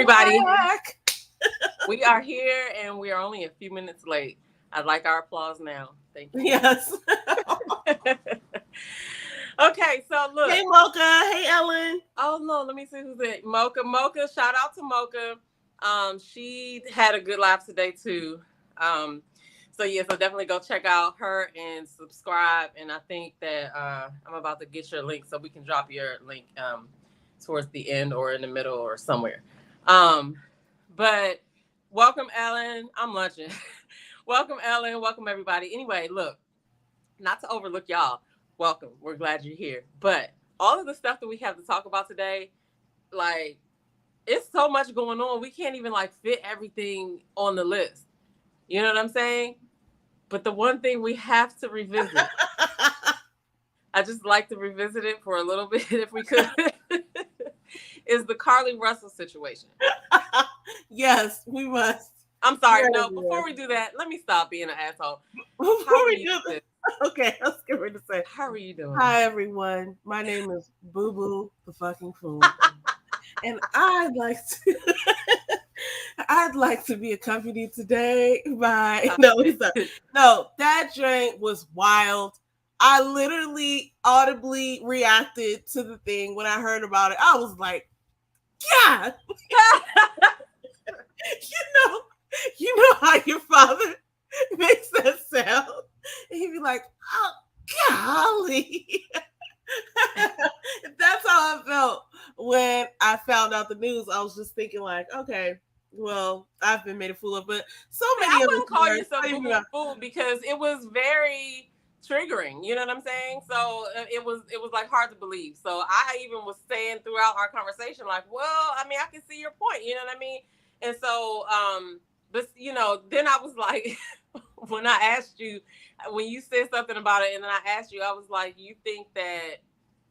everybody. We are here and we are only a few minutes late. I'd like our applause now. Thank you. Yes. Okay, so look. Hey, Mocha. Hey, Ellen. Oh, no, let me see who's it. Mocha, shout out to Mocha. She had a good laugh today, too. So definitely go check out her and subscribe. And I think that I'm about to get your link so we can drop your link towards the end or in the middle or somewhere. But welcome, Ellen. I'm lunching. Welcome, Ellen. Welcome, everybody. Anyway, look, not to overlook y'all. Welcome. We're glad you're here. But all of the stuff that we have to talk about today, like, it's so much going on. We can't even like fit everything on the list. You know what I'm saying? But the one thing we have to revisit, I just like to revisit it for a little bit if we could, is the Carlee Russell situation. Yes, we must. I'm sorry. No, before we do that, let me stop being an asshole. Before we do this. Okay, let's get ready to say. How are you doing? Hi, everyone. My name is Boo Boo the fucking fool. And I'd like to be accompanied today by no, that drink was wild. I literally audibly reacted to the thing when I heard about it. I was like, yeah. You know how your father makes that sound? And he'd be like, oh, golly. That's how I felt when I found out the news. I was just thinking like, okay, well, I've been made a fool of, but so many I wouldn't call yourself a fool because it was very triggering. You know what I'm saying? So it was like hard to believe. So I even was saying throughout our conversation, like, well, I mean, I can see your point. You know what I mean? And so, but then I was like, when I asked you, when you said something about it, and then I asked you, I was like, you think that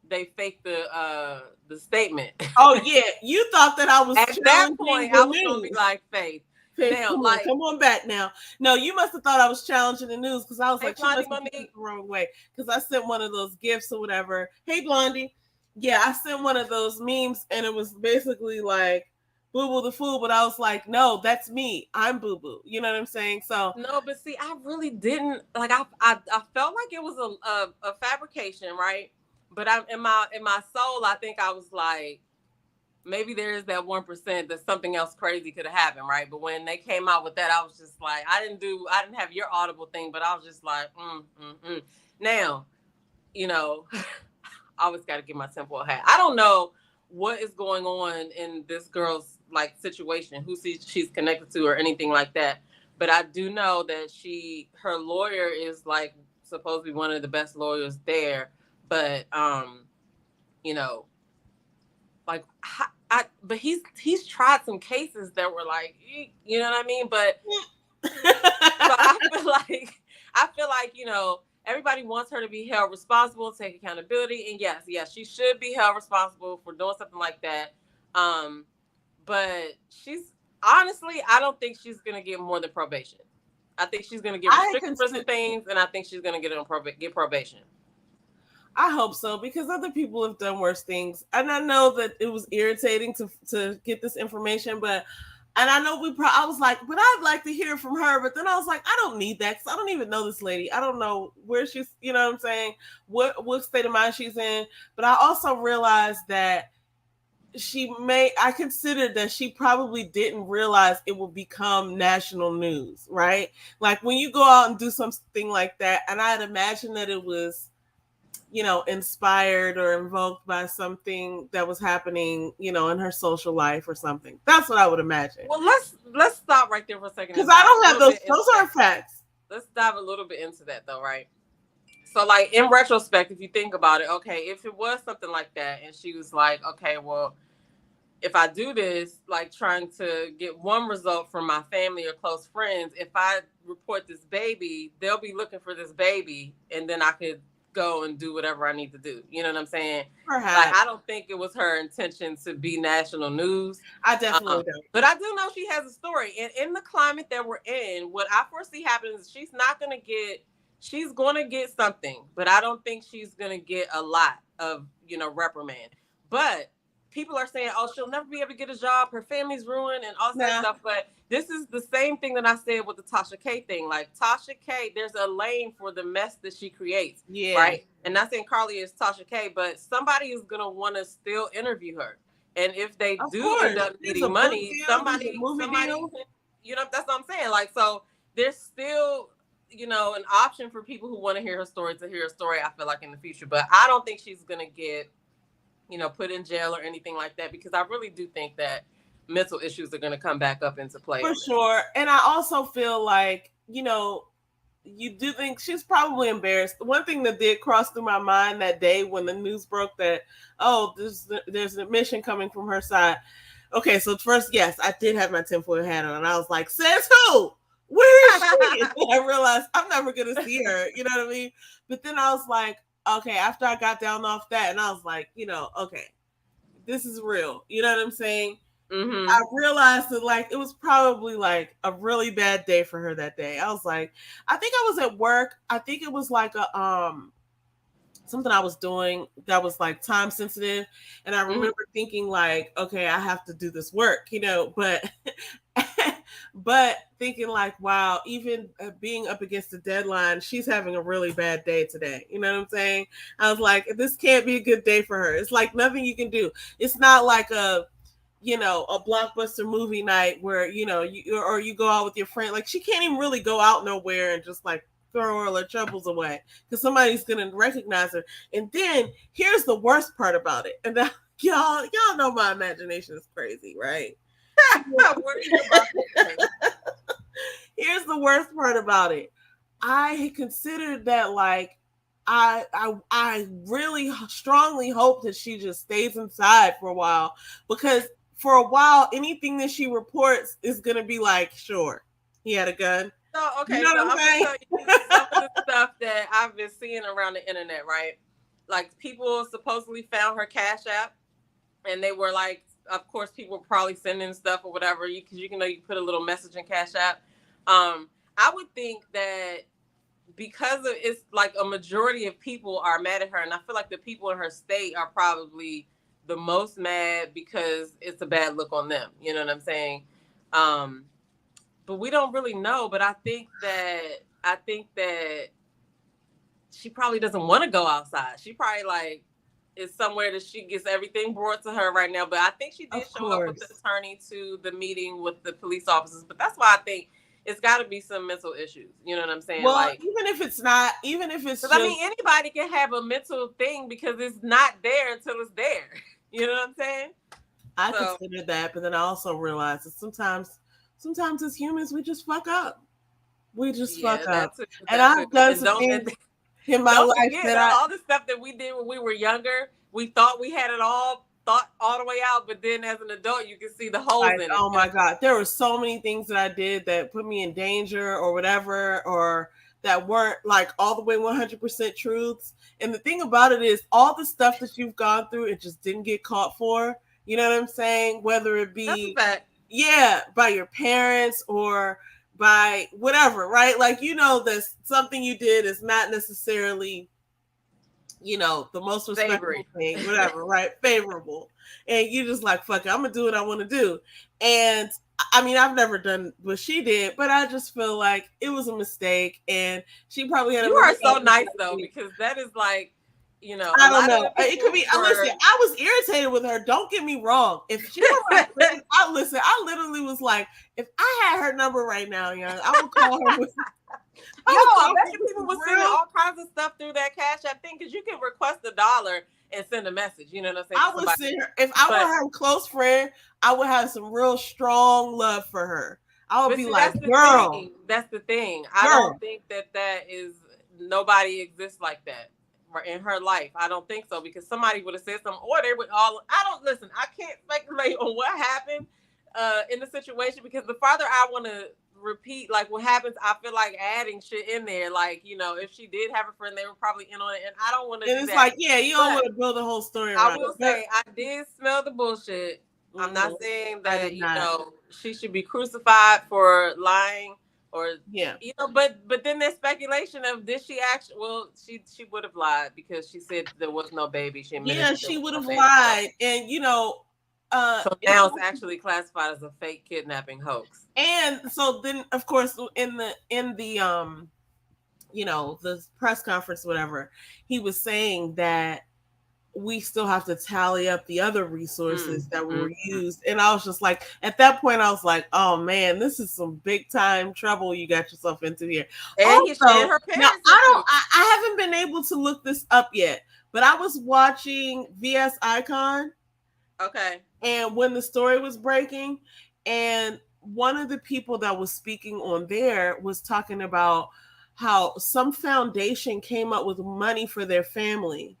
they faked the statement? Oh yeah, you thought that I was at that point. I was gonna be like, Faith. Now, come on back now. No, you must have thought I was challenging the news because I was like, Blondie, she must have the wrong way because I sent one of those gifts or whatever. Hey, Blondie. Yeah, I sent one of those memes and it was basically like Boo Boo the fool, but I was like, no, that's me. I'm Boo Boo. You know what I'm saying? So no, but see, I really didn't like. I felt like it was a fabrication, right? But in my soul, I think I was like, maybe there is that 1% that something else crazy could have happened, right? But when they came out with that, I was just like, I didn't have your audible thing, but I was just like, Now, I always got to give my temple a hat. I don't know what is going on in this girl's like situation, who she's connected to or anything like that. But I do know that her lawyer is like supposed to be one of the best lawyers there. But but he's tried some cases that were like, you know what I mean? But I feel like everybody wants her to be held responsible, take accountability, and yes, she should be held responsible for doing something like that. But honestly, I don't think she's gonna get more than probation. I think she's gonna get restricted for some things, and I think she's gonna get probation. I hope so, because other people have done worse things. And I know that it was irritating to get this information, and I know I was like, but I'd like to hear from her. But then I was like, I don't need that because I don't even know this lady. I don't know where she's, you know what I'm saying? What state of mind she's in. But I also realized that I considered that she probably didn't realize it would become national news, right? Like when you go out and do something like that, and I'd imagine that it was, inspired or invoked by something that was happening, in her social life or something. That's what I would imagine. Well, let's stop right there for a second. Because I don't have those are facts. Let's dive a little bit into that though, right? So like in retrospect, if you think about it, okay, if it was something like that and she was like, okay, well, if I do this, like trying to get one result from my family or close friends, if I report this baby, they'll be looking for this baby and then I could go and do whatever I need to do. You know what I'm saying? Perhaps. Like, I don't think it was her intention to be national news. I definitely don't. But I do know she has a story. And in the climate that we're in, what I foresee happening is she's going to get something, but I don't think she's going to get a lot of, reprimand. But people are saying, oh, she'll never be able to get a job, her family's ruined and all that stuff. But this is the same thing that I said with the Tasha K thing. Like Tasha K, there's a lane for the mess that she creates. Yeah. Right. And not saying Carlee is Tasha K, but somebody is gonna want to still interview her. And if they end up needing money, somebody, you know, that's what I'm saying. Like, so there's still, you know, an option for people who want to hear her story to hear her story, I feel like, in the future. But I don't think she's going to get, you know, put in jail or anything like that, because I really do think that mental issues are going to come back up into play. For sure. And I also feel like, you know, you do think she's probably embarrassed. One thing that did cross through my mind that day when the news broke that, oh, there's an admission coming from her side. Okay, so first, yes, I did have my tinfoil hat on, and I was like, says who? Where is she? And I realized I'm never going to see her, you know what I mean? But then I was like, okay, after I got down off that, and I was like, you know, okay, this is real. You know what I'm saying? Mm-hmm. I realized that, like, it was probably like a really bad day for her that day. I was like, I think I was at work. I think it was like a something I was doing that was like time sensitive, and I remember thinking like, okay, I have to do this work, you know, but but thinking like, wow, even being up against the deadline, she's having a really bad day today. You know what I'm saying? I was like, this can't be a good day for her. It's like nothing you can do. It's not like a, you know, a blockbuster movie night where, you know, you go out with your friend. Like, she can't even really go out nowhere and just like throw all her troubles away because somebody's gonna recognize her. And then here's the worst part about it. And now, y'all know my imagination is crazy, right? Here's the worst part about it. I considered that, like, I really strongly hope that she just stays inside for a while, because for a while anything that she reports is gonna be like, sure, he had a gun. So okay, you know so I'm gonna tell you some of the stuff that I've been seeing around the internet, right? Like, people supposedly found her Cash App, and they were like, of course, people were probably sending stuff or whatever, because you can put a little message in Cash App. I would think that because of, it's like a majority of people are mad at her, and I feel like the people in her state are probably the most mad because it's a bad look on them. You know what I'm saying? But we don't really know. But I think that she probably doesn't want to go outside. She probably like is somewhere that she gets everything brought to her right now. But I think she did show up with the attorney to the meeting with the police officers. But that's why I think it's got to be some mental issues. You know what I'm saying? Well, like, even if it's just, I mean, anybody can have a mental thing because it's not there until it's there. You know what I'm saying? I consider that, but then I also realize that sometimes as humans, we just fuck up. We just fuck up. And I've done some things in my life that all the stuff that we did when we were younger, we thought we had it all thought all the way out, but then as an adult, you can see the holes in it. Oh my God. There were so many things that I did that put me in danger or whatever, or that weren't like all the way 100% truths. And the thing about it is, all the stuff that you've gone through, it just didn't get caught for. You know what I'm saying? Whether it be, by your parents or by whatever, right? Like, you know, that something you did is not necessarily, you know, the most respectful thing, whatever, right? Favorable. And you just like, fuck it, I'm gonna do what I want to do. And I mean, I've never done what she did, but I just feel like it was a mistake. And she probably had. You are so nice though, because that is like, you know, I don't know. It could be. Listen, I was irritated with her. Don't get me wrong. If she were my friend, I literally was like, if I had her number right now, young, I would call her. I bet people were sending all kinds of stuff through that Cash App thing, because you can request $1 and send a message. You know what I'm saying? I would send her, if I were her close friend, I would have some real strong love for her. I would be like, girl. That's the thing. I don't think that is, nobody exists like that in her life. I don't think so, because somebody would have said something, or they would all. I can't speculate on what happened in the situation, because the farther I want to repeat like what happens, I feel like adding shit in there, like, you know, if she did have a friend, they were probably in on it, and I don't want to. And it's like, you don't want to build a whole story around I will say, I did smell the bullshit. I'm not saying that, you know, she should be crucified for lying or Yeah. but then there's speculation of did she actually? Well, she would have lied because she said there was no baby. She admitted Yeah, that there she was would no have baby. lied. And So now it's actually classified as a fake kidnapping hoax. and so then of course in the the press conference, whatever, he was saying that we still have to tally up the other resources that were used. And I was just like, at that point, I was like, oh man, this is some big time trouble you got yourself into here. And also, her now parents. I haven't been able to look this up yet, but I was watching VS Icon. Okay. And when the story was breaking, and one of the people that was speaking on there was talking about how some foundation came up with money for their family.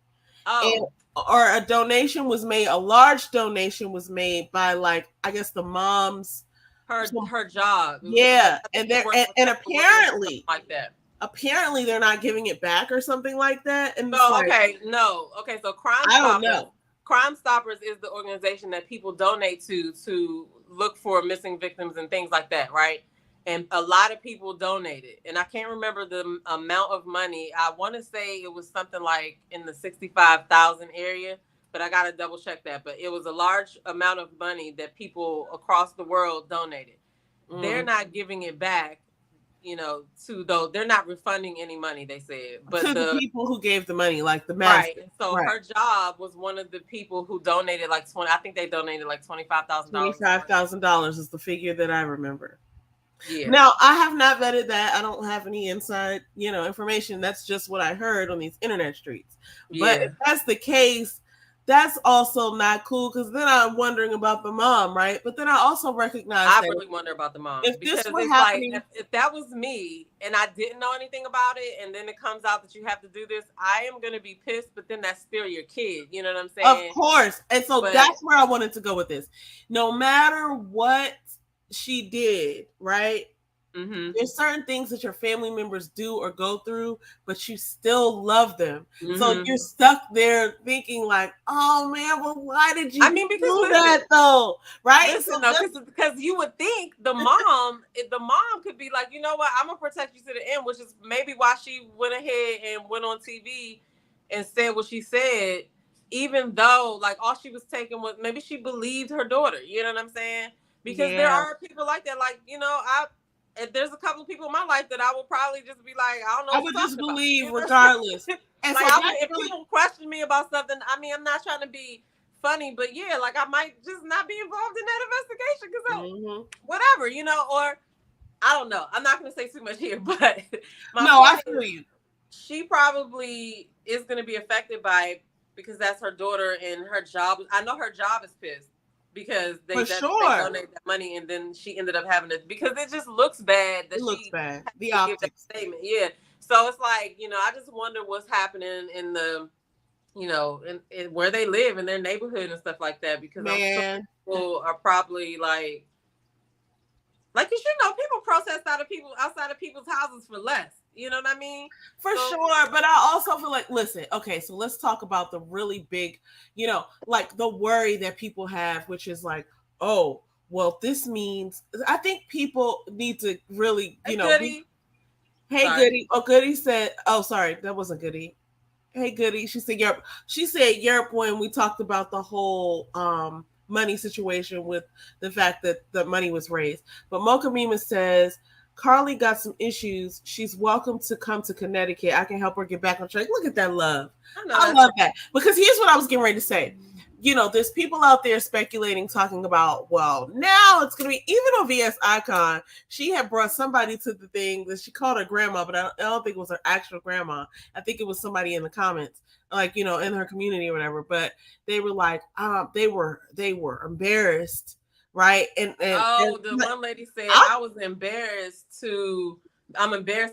Oh. Or a donation was made, a large donation was made by, like, I guess the mom's her job. Yeah, and apparently like that. Apparently they're not giving it back or something like that. And so okay, so Crime I Stoppers. don't know. Crime Stoppers is the organization that people donate to look for missing victims and things like that, right? And a lot of people donated, and I can't remember the amount of money. I want to say it was something like in the 65,000 area, but I got to double check that. But it was a large amount of money that people across the world donated. They're not giving it back, they're not refunding any money, they said. But to the people who gave the money, like the master. Right. So her job was one of the people who donated like I think they donated like $25,000. $25,000 is the figure that I remember. Yeah. Now, I have not vetted that. I don't have any inside, information. That's just what I heard on these internet streets. Yeah. But if that's the case, that's also not cool, because then I'm wondering about the mom, right? But then I also recognize I really wonder about the mom. If because this were it's happening, like, if that was me and I didn't know anything about it, and then it comes out that you have to do this, I am going to be pissed, but then that's still your kid. You know what I'm saying? Of course. And so that's where I wanted to go with this. No matter what she did, right? Mm-hmm. There's certain things that your family members do or go through, but you still love them. Mm-hmm. So you're stuck there thinking like, oh man, well, why did you do that though? Right? Because you would think the mom could be like, you know what, I'm gonna protect you to the end, which is maybe why she went ahead and went on TV and said what she said, even though like all she was taking was, maybe she believed her daughter. You know what I'm saying? Because there are people like that. Like, there's a couple of people in my life that I will probably just be like, I don't know. I would just believe regardless. And like, so if people question me about something, I mean, I'm not trying to be funny, but yeah, like I might just not be involved in that investigation because whatever, or I don't know. I'm not going to say too much here, but I feel you. She probably is going to be affected by it because that's her daughter and her job. I know her job is pissed. Because they donated that money, and then she ended up having it because it just looks bad. That looks bad. The optics statement, yeah. So it's like, I just wonder what's happening in the, in where they live in their neighborhood and stuff like that. Because some people are probably like people protest outside of people's houses for less. You know what I mean? For sure. But I also feel like, listen, okay, so let's talk about the really big, like the worry that people have, which is like, oh, well, this means, I think people need to really, Goody. Goody. Oh, Goody said, oh, sorry, that wasn't Goody. Hey, Goody. She said, Yerp. She said, Yerp, when we talked about the whole money situation with the fact that the money was raised. But Mocha Mima says, Carlee got some issues. She's welcome to come to Connecticut. I can help her get back on track. Look at that love. I love that. Because here's what I was getting ready to say. There's people out there speculating, talking about, well, now it's going to be, even on VS Icon, she had brought somebody to the thing that she called her grandma, but I don't think it was her actual grandma. I think it was somebody in the comments, like, in her community or whatever. But they were like, they were embarrassed. Right. And the one lady said, I'm embarrassed to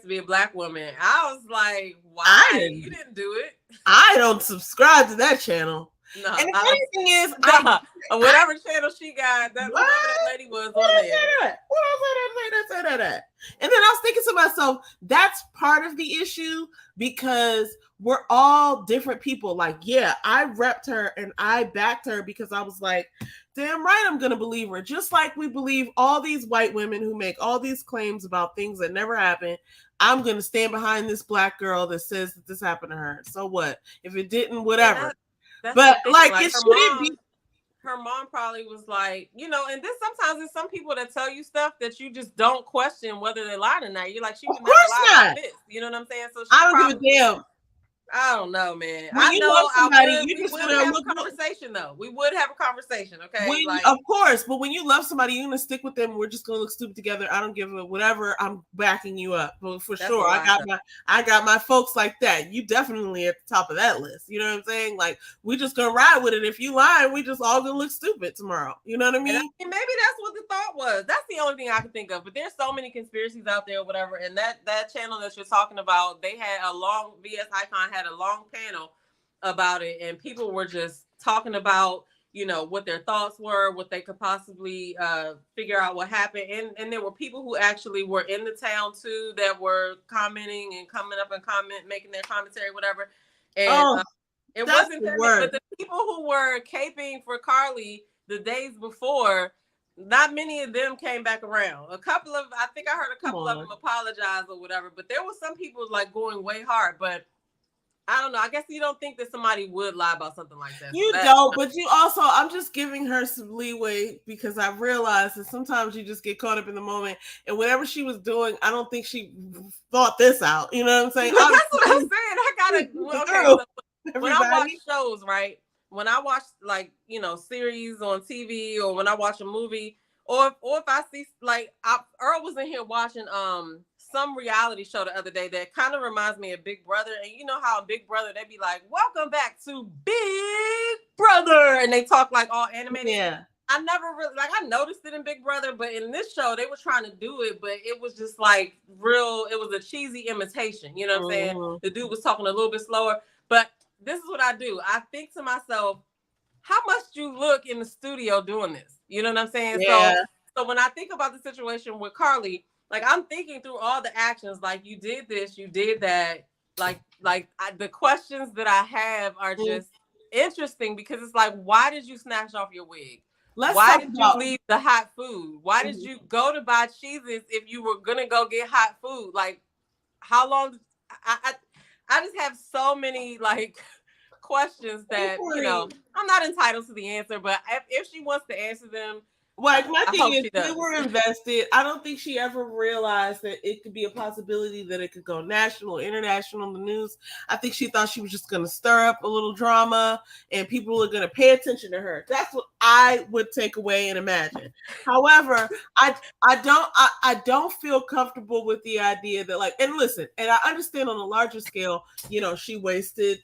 be a Black woman. I was like, why? You didn't do it. I don't subscribe to that channel. No, And the funny thing is, whatever channel she got, that whoever that lady was on there. That. And then I was thinking to myself, that's part of the issue because we're all different people. Like, yeah, I repped her and I backed her because I was like, damn right, I'm gonna believe her. Just like we believe all these white women who make all these claims about things that never happened. I'm gonna stand behind this black girl that says that this happened to her. So what? If it didn't, whatever. That's but like it shouldn't be. Her mom probably was like, you know, and this sometimes there's some people that tell you stuff that you just don't question whether they're lying or not. You're like, she would never lie about this. You know what I'm saying? So I don't give a damn. I don't know, man. When I know somebody, we would have a conversation though. We would have a conversation, okay? Of course, but when you love somebody, you're gonna stick with them. We're just gonna look stupid together. I don't give a whatever. I'm backing you up, but for sure, I got my folks like that. You definitely at the top of that list. You know what I'm saying? Like we just gonna ride with it. If you lie, we just all gonna look stupid tomorrow. You know what I mean? And maybe that's what the thought was. That's the only thing I can think of. But there's so many conspiracies out there, or whatever. And that channel that you're talking about, they had a long VS Icon had a long panel about it, and people were just talking about, you know, what their thoughts were, what they could possibly figure out what happened, and there were people who actually were in the town too that were commenting and coming up and making their commentary, whatever. And it wasn't that, but the people who were caping for Carlee the days before, not many of them came back around. I think I heard a couple of them apologize or whatever, but there was some people like going way hard. But I don't know. I guess you don't think that somebody would lie about something like that. You don't, but you also, I'm just giving her some leeway because I realized that sometimes you just get caught up in the moment, and whatever she was doing, I don't think she thought this out. You know what I'm saying? That's what I'm saying. I gotta. Okay, so when I watch shows, right? When I watch like, you know, series on TV, or when I watch a movie, or if I see like Earl was in here watching some reality show the other day that kind of reminds me of Big Brother. And you know how in Big Brother they be like, welcome back to Big Brother, and they talk like all animated. Yeah. I never really, like, I noticed it in Big Brother, but in this show they were trying to do it, but it was just like it was a cheesy imitation. You know what I'm saying? The dude was talking a little bit slower, but this is what I do. I think to myself, how much do you look in the studio doing this? You know what I'm saying? Yeah. So when I think about the situation with Carlee, like I'm thinking through all the actions, like you did this, you did that. The questions that I have are just interesting because it's like, why did you snatch off your wig? Why did you leave the hot food? Why did you go to buy cheeses if you were gonna go get hot food? Like, how long? I just have so many like questions that, you know, I'm not entitled to the answer, but if she wants to answer them. Like my thing is, we were invested. I don't think she ever realized that it could be a possibility that it could go national, international in the news. I think she thought she was just going to stir up a little drama and people are going to pay attention to her. That's what I would take away and imagine. However, I don't feel comfortable with the idea that, like, and listen, and I understand on a larger scale, you know, she wasted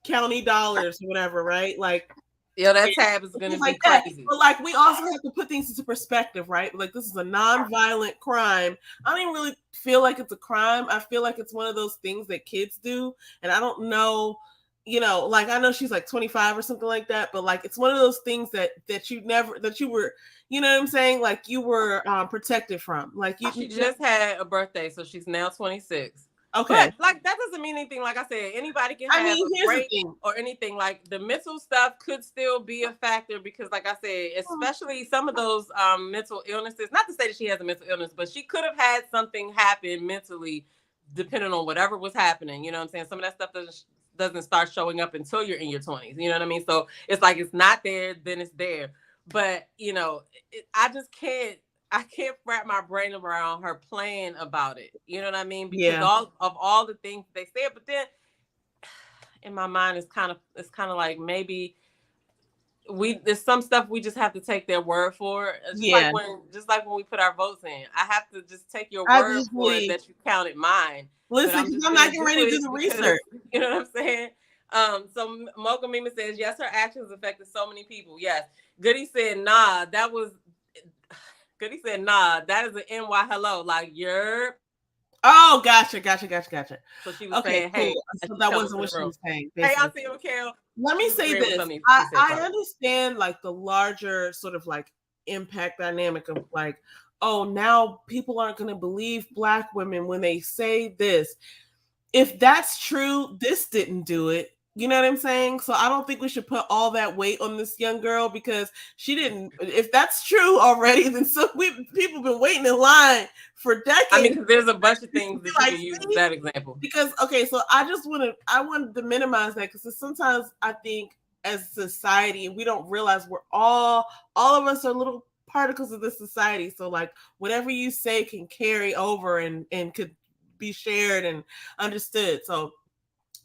county dollars or whatever, right? Like, yeah, that tab is going to be crazy. But like, we also have to put things into perspective, right? Like, this is a non-violent crime. I don't even really feel like it's a crime. I feel like it's one of those things that kids do. And I don't know, you know, like, I know she's like 25 or something like that, but like, it's one of those things that you were, you know what I'm saying? Like, you were protected from. Like, she just had a birthday, so she's now 26. Okay. But like, that doesn't mean anything. Like I said, anybody can have a break or anything. Like, the mental stuff could still be a factor because, like I said, especially some of those mental illnesses, not to say that she has a mental illness, but she could have had something happen mentally depending on whatever was happening. You know what I'm saying? Some of that stuff doesn't start showing up until you're in your 20s. You know what I mean? So it's like, it's not there, then it's there. But, you know, I can't wrap my brain around her playing about it. You know what I mean? Because all the things they said, but then in my mind, it's kind of like, maybe there's some stuff we just have to take their word for. Just like when we put our votes in, I have to just take your word for it that you counted mine. Listen, I'm not getting ready to do the research. You know what I'm saying? So Mocha Mima says, yes, her actions affected so many people. Yes. Goody said, nah, Goody said, nah, that is an NY hello. Like, you're. Oh, gotcha. So she was Okay, saying, cool. hey, So that wasn't what she room. was saying. Hey, Basically. Auntie Mikhail. Let me say this. She said I something. understand like the larger sort of like impact dynamic of like, oh, now people aren't going to believe Black women when they say this. If that's true, this didn't do it. You know what I'm saying? So I don't think we should put all that weight on this young girl because she didn't. If that's true already, then people been waiting in line for decades. I mean, there's a bunch of things that you can use that example. Because so I wanted to minimize that because sometimes I think as society we don't realize we're all of us are little particles of this society. So like whatever you say can carry over and could be shared and understood. So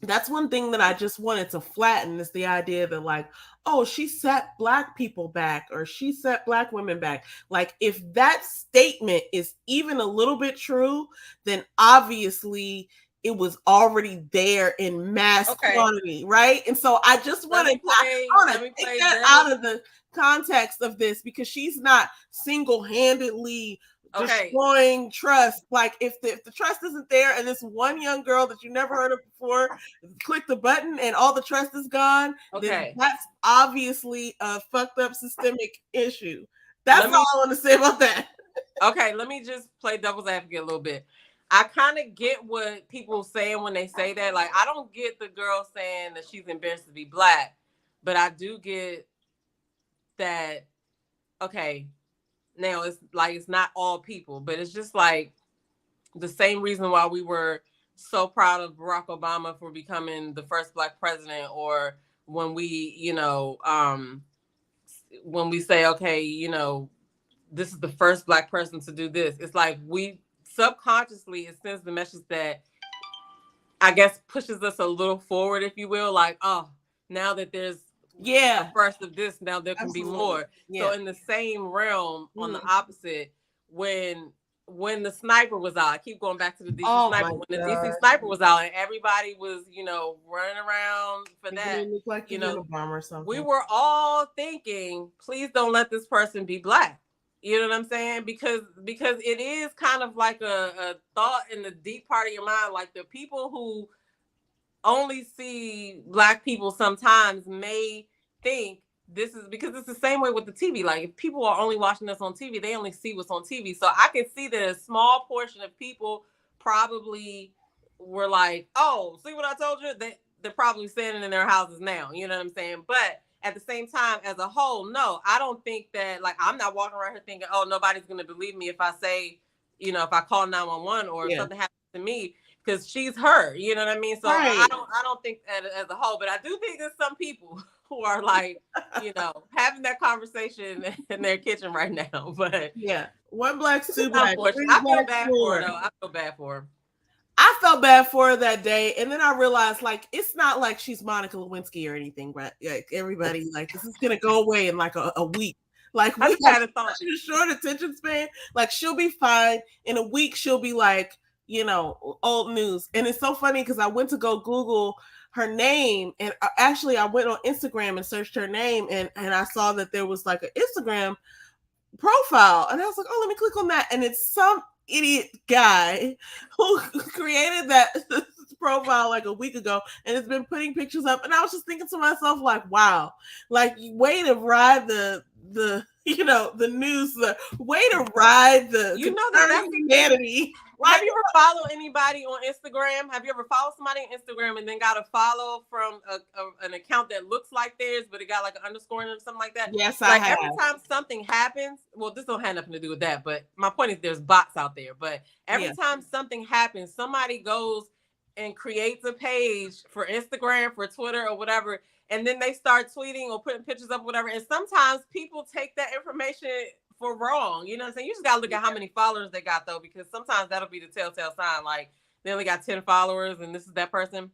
that's one thing that I just wanted to flatten is the idea that like, oh, she set Black people back or she set Black women back. Like if that statement is even a little bit true, then obviously it was already there in mass quantity, right? And so I just want to take that out of the context of this because she's not single-handedly destroying trust. Like if the trust isn't there and this one young girl that you never heard of before click the button and all the trust is gone, then that's obviously a fucked up systemic issue. That's all I want to say about that. Okay, let me just play devil's advocate a little bit. I kind of get what people saying when they say that. Like, I don't get the girl saying that she's embarrassed to be Black, but I do get that, okay, now it's like it's not all people, but it's just like the same reason why we were so proud of Barack Obama for becoming the first Black president, or when we, when we say, okay, this is the first Black person to do this. It's like we subconsciously, it sends the message that I guess pushes us a little forward, if you will. Like, oh, now that there's a first of this, now there can be more. So in the same realm, on the opposite, when the sniper was out, I keep going back to the DC sniper. When the DC sniper was out and everybody was, running around for that, like or something. We were all thinking, please don't let this person be Black. You know what I'm saying? Because it is kind of like a thought in the deep part of your mind, like the people who only see Black people sometimes may think this is because it's the same way with the TV. Like if people are only watching us on TV, they only see what's on TV. So I can see that a small portion of people probably were like, oh, see what I told you? They're probably standing in their houses now. You know what I'm saying? But at the same time, as a whole, no, I don't think that, like, I'm not walking around here thinking, oh, nobody's going to believe me if I say, if I call 911 or if something happens to me, because she's her, you know what I mean? So I don't think that as a whole, but I do think there's some people who are like, having that conversation in their kitchen right now. But one Black, two Black. I feel bad for her, though. I feel bad for her. I felt bad for her that day, and then I realized, like, it's not like she's Monica Lewinsky or anything, right? Like, everybody, like, this is gonna go away in like a week. Like, we have such a short attention span. Like, she'll be fine. In a week, she'll be like, old news. And it's so funny because I went to go Google her name, and actually, I went on Instagram and searched her name, and I saw that there was like an Instagram profile, and I was like, oh, let me click on that, and it's some idiot guy who created that profile like a week ago and has been putting pictures up, and I was just thinking to myself, like, wow, like, way to ride the news, the way to ride the that's humanity. Have you ever followed anybody on Instagram? Have you ever followed somebody on Instagram and then got a follow from an account that looks like theirs, but it got like an underscore or something like that? Yes, I have. Every time something happens, well, this don't have nothing to do with that, but my point is there's bots out there. But every time something happens, somebody goes and creates a page for Instagram, for Twitter, or whatever, and then they start tweeting or putting pictures up, whatever. And sometimes people take that information for wrong. You know what I'm saying? You just got to look at how many followers they got, though, because sometimes that'll be the telltale sign. Like, they only got 10 followers and this is that person.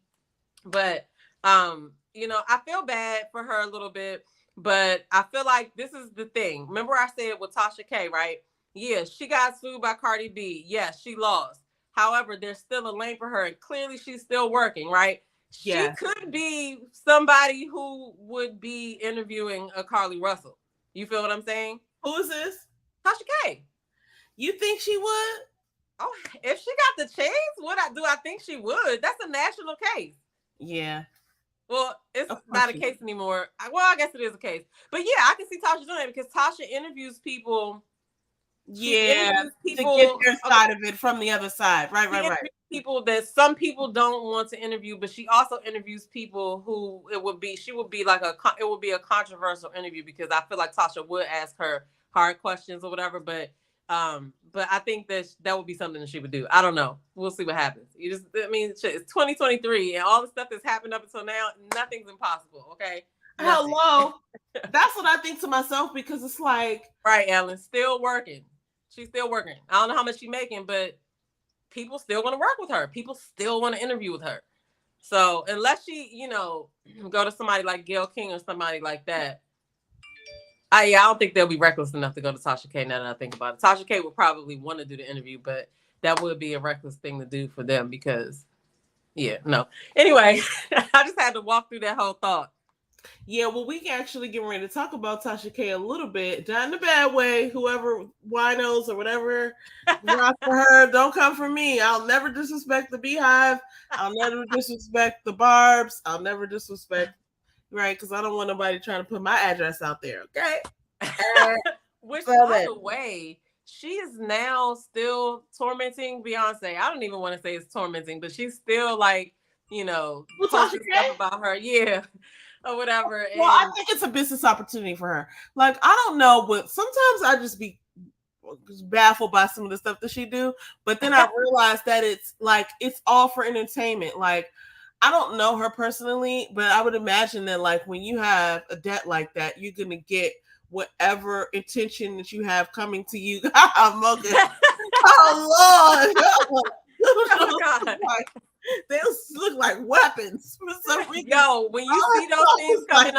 But, I feel bad for her a little bit, but I feel like this is the thing. Remember I said with Tasha K, right? Yeah, she got sued by Cardi B. Yes, she lost. However, there's still a lane for her, and clearly she's still working, right? She could be somebody who would be interviewing a Carlee Russell. You feel what I'm saying? Who is this? Tasha K. You think she would? Oh, if she got the chance, do I think she would? That's a national case. Yeah. Well, it's not a case anymore. Well, I guess it is a case. But yeah, I can see Tasha doing it because Tasha interviews people. To get their side of it from the other side. Right. People that some people don't want to interview, but she also interviews people who it would be a controversial interview because I feel like Tasha would ask her hard questions or whatever. But I think that would be something that she would do. I don't know. We'll see what happens. It's 2023 and all the stuff that's happened up until now, nothing's impossible. Okay. Nothing. Hello. That's what I think to myself because it's like, right, Ellen, still working. She's still working. I don't know how much she's making, but people still want to work with her. People still want to interview with her. So unless she, go to somebody like Gayle King or somebody like that, I don't think they'll be reckless enough to go to Tasha K. Now that I think about it, Tasha K. would probably want to do the interview, but that would be a reckless thing to do for them because, no. Anyway, I just had to walk through that whole thought. Yeah, well, we can actually get ready to talk about Tasha K a little bit, not in a bad way. Whoever winos or whatever rock for her, don't come for me. I'll never disrespect the Beehive. I'll never disrespect the Barbs. I'll never disrespect, right? Because I don't want nobody trying to put my address out there, okay? Which, by the way, she is now still tormenting Beyonce. I don't even want to say it's tormenting, but she's still like, posting stuff about her. Yeah. Or whatever. Well, I think it's a business opportunity for her. Like, I don't know, but sometimes I just be baffled by some of the stuff that she do. But then I realize that it's all for entertainment. Like, I don't know her personally, but I would imagine that like when you have a debt like that, you're gonna get whatever intention that you have coming to you. Oh Lord. Oh God. They look like weapons for some reason. Yo, when you see those things coming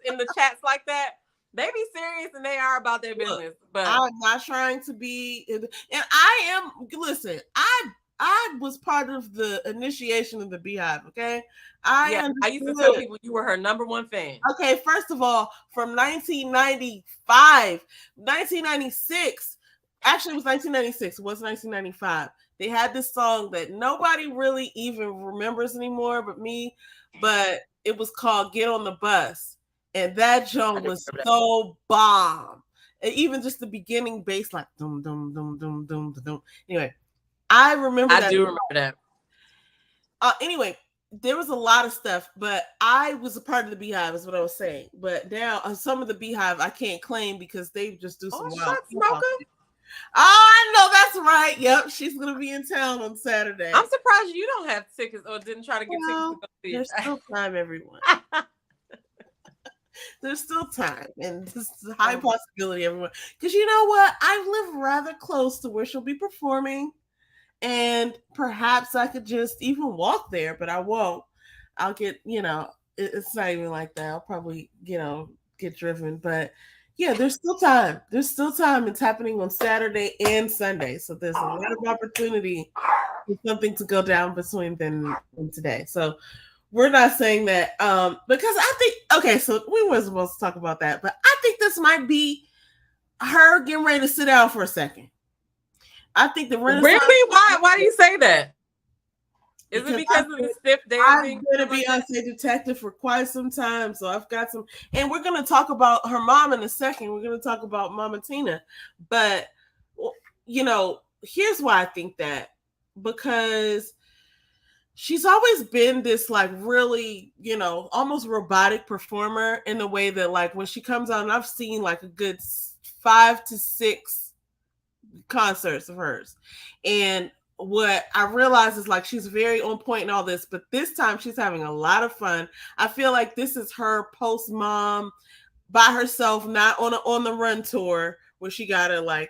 in the chats like that, they be serious and they are about their business. But I'm not trying to be, and I am. Listen, I was part of the initiation of the Beehive. Okay, I used to tell people you were her number one fan. Okay, first of all, from 1996. Actually, it was 1996. It was 1995. They had this song that nobody really even remembers anymore but me, but it was called Get on the Bus. And that joint was so bomb. And even just the beginning bass, like dum dum dum dum dum dum. Anyway, I remember that. I do remember that. Anyway, there was a lot of stuff, but I was a part of the Beehive, is what I was saying. But now some of the Beehive I can't claim because they just do some wild stuff. Oh, I know, that's right. Yep, she's gonna be in town on Saturday. I'm surprised you don't have tickets or didn't try to get tickets to go see. There's still time, everyone. There's still time, and this is a high possibility, everyone. Because you know what, I live rather close to where she'll be performing, and perhaps I could just even walk there, but I won't. I'll get, it's not even like that. I'll probably, get driven, but. Yeah, there's still time. There's still time. It's happening on Saturday and Sunday. So there's a lot of opportunity for something to go down between then and today. So we're not saying that because I think, okay, so we weren't supposed to talk about that, but I think this might be her getting ready to sit down for a second. I think the Renaissance. Really? Why do you say that? Is it because of the stiff dancing? I've been a Beyonce detective for quite some time, so I've got some. And we're going to talk about her mom in a second. We're going to talk about Mama Tina. But, here's why I think that. Because she's always been this, like, really, almost robotic performer in the way that, like, when she comes out, and I've seen, like, a good 5 to 6 concerts of hers. And what I realize is like she's very on point in all this, but this time she's having a lot of fun. I feel like this is her post mom by herself, not on the run tour where she gotta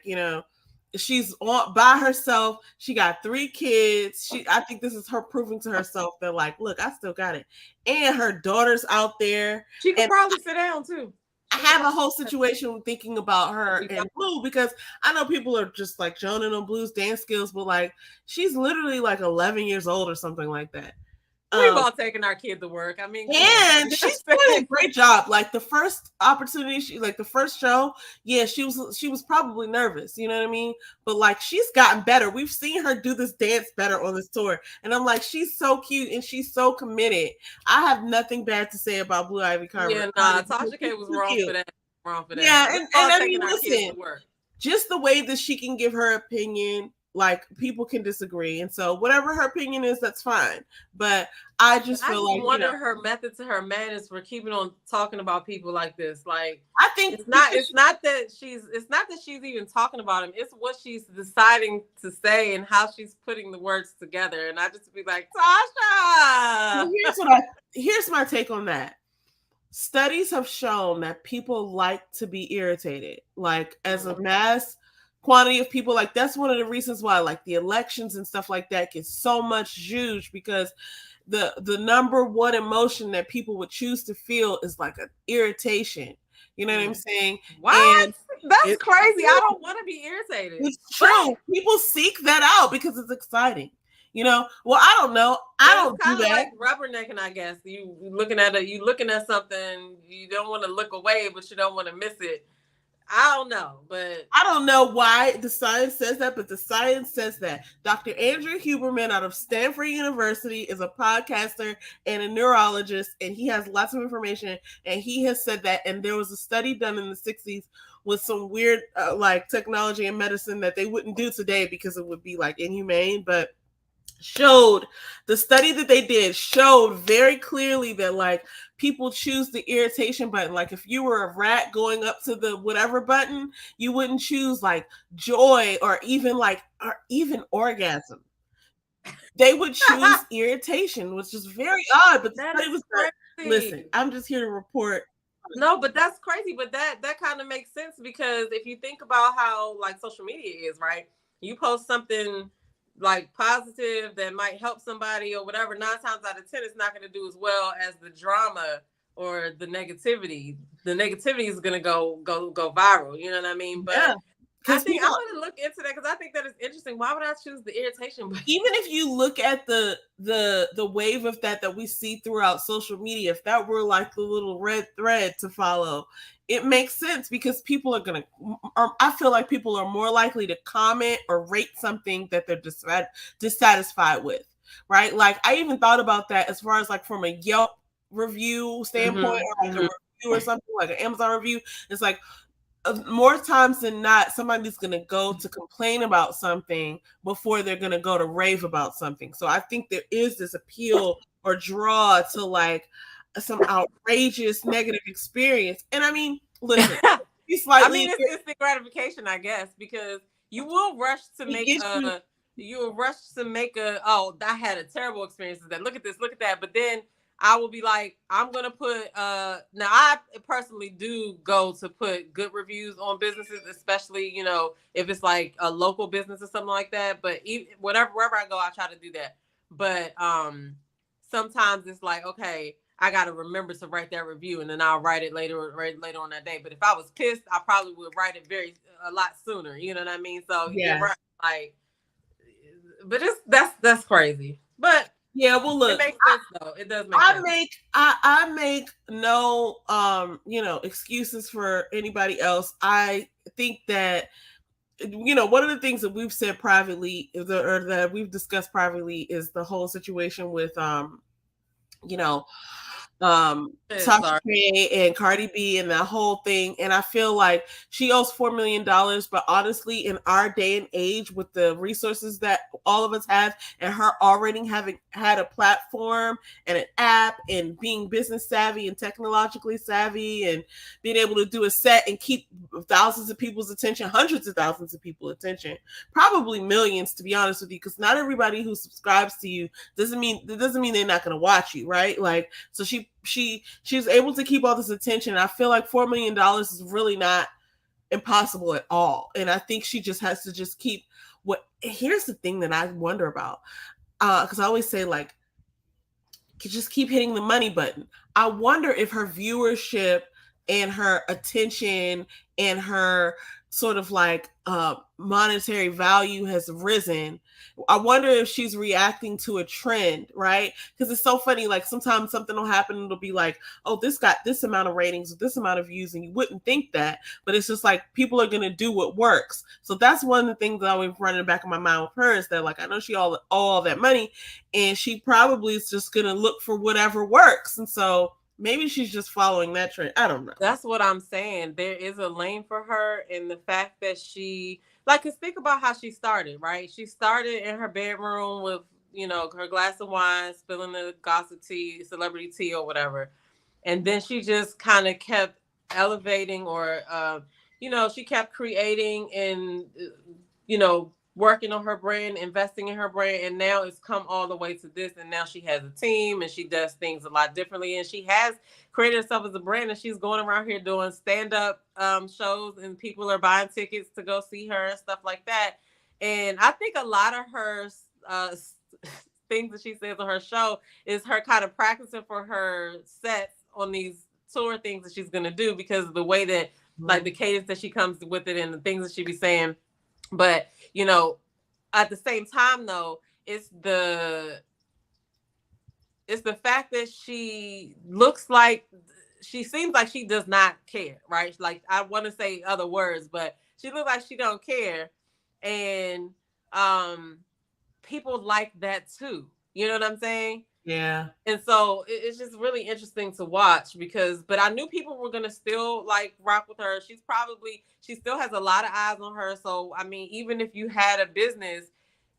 she's on by herself. She got 3 kids. I think this is her proving to herself that like, look, I still got it. And her daughter's out there. She could probably sit down too. I have a whole situation thinking about her and Blue because I know people are just like joning on Blue's dance skills, but like she's literally like 11 years old or something like that. We've all taken our kid to work. I mean, come and on. she's doing a great job. Like the first opportunity, like the first show, yeah, she was probably nervous, you know what I mean? But like she's gotten better. We've seen her do this dance better on this tour, and I'm like, she's so cute and she's so committed. I have nothing bad to say about Blue Ivy Carter. Yeah, nah, Tasha K was wrong for that. Wrong for that. Yeah, We've and all I taken mean, our kids listen, to work. just the way that she can give her opinion, like people can disagree, and so whatever her opinion is, that's fine. But I just feel like wonder her method to her madness for keeping on talking about people like this. Like, I think it's not that she's even talking about him. It's what she's deciding to say and how she's putting the words together. And I just be like, Tasha. Here's my take on that. Studies have shown that people like to be irritated, like as a mass quantity of people. Like that's one of the reasons why like the elections and stuff like that get so much juice, because the number one emotion that people would choose to feel is like an irritation. You know what I'm saying? What? And that's crazy. I don't want to be irritated. It's true. People seek that out because it's exciting. You know, well, I don't know. I don't do that. Like rubbernecking, I guess. You looking at something, you don't want to look away, but you don't want to miss it. I don't know, but I don't know why the science says that, but the science says that. Dr. Andrew Huberman out of Stanford University is a podcaster and a neurologist, and he has lots of information, and he has said that. And there was a study done in the 60s with some weird like technology and medicine that they wouldn't do today because it would be like inhumane, but the study that they did showed very clearly that like people choose the irritation button. Like if you were a rat going up to the whatever button, you wouldn't choose like joy or even orgasm. They would choose irritation, which is very odd. But the study was listen, I'm just here to report. No, but that's crazy. But that kind of makes sense, because if you think about how like social media is, right? You post something like positive that might help somebody or whatever, 9 times out of 10 it's not going to do as well as the drama or the negativity. The negativity is going to go viral, you know what I mean? But yeah. I think I'm going to look into that because I think that is interesting. Why would I choose the irritation? Even if you look at the wave of that we see throughout social media, if that were like the little red thread to follow, it makes sense, because people are going to, I feel like people are more likely to comment or rate something that they're dissatisfied with, right? Like I even thought about that as far as like from a Yelp review standpoint, or like a review or something like an Amazon review. It's like, more times than not, somebody's going to go to complain about something before they're going to go to rave about something. So I think there is this appeal or draw to like some outrageous negative experience. And I mean, listen, it's instant gratification, I guess, because you will rush to make I had a terrible experience with that. Look at this, look at that. But then I will be like, I'm going to put, now I personally do go to put good reviews on businesses, especially, you know, if it's like a local business or something like that. But wherever I go, I try to do that. But sometimes it's like, okay, I got to remember to write that review, and then I'll write it later on that day. But if I was pissed, I probably would write it a lot sooner. You know what I mean? So yeah, right. Like, but that's crazy. But yeah, well, look, it makes sense though. It does make sense. I make no excuses for anybody else. I think that, you know, one of the things that we've said privately or that we've discussed privately is the whole situation with Tasha K and Cardi B and that whole thing. And I feel like she owes $4 million. But honestly, in our day and age, with the resources that all of us have, and her already having had a platform and an app and being business savvy and technologically savvy and being able to do a set and keep thousands of people's attention, hundreds of thousands of people's attention, probably millions, to be honest with you, because not everybody who subscribes to you doesn't mean they're not going to watch you, right? Like, so she was able to keep all this attention. I feel like $4 million is really not impossible at all. And I think she just has to just keep here's the thing that I wonder about. Because I always say, like, just keep hitting the money button. I wonder if her viewership and her attention and her sort of like monetary value has risen. I wonder if she's reacting to a trend, right? Because it's so funny. Like sometimes something will happen and it'll be like, oh, this got this amount of ratings or this amount of views, and you wouldn't think that, but it's just like people are gonna do what works. So that's one of the things that I always run in the back of my mind with her is that like I know she all that money, and she probably is just gonna look for whatever works, and so maybe she's just following that trend. I don't know. That's what I'm saying. There is a lane for her, and the fact that she like, cause think about how she started, right? She started in her bedroom with, her glass of wine, spilling the gossip tea, celebrity tea, or whatever, and then she just kind of kept elevating, or she kept creating and working on her brand, investing in her brand, and now it's come all the way to this, and now she has a team and she does things a lot differently, and she has created herself as a brand, and she's going around here doing stand-up shows, and people are buying tickets to go see her and stuff like that. And I think a lot of her uh, things that she says on her show is her kind of practicing for her sets on these tour things that she's going to do, because of the way that like the cadence that she comes with it and the things that she be saying. But at the same time though, it's the fact that she seems like she does not care, right? Like, I want to say other words, but she looks like she don't care. And people like that too. You know what I'm saying? Yeah. And so it's just really interesting to watch, but I knew people were going to still like rock with her. She still has a lot of eyes on her. So, I mean, even if you had a business,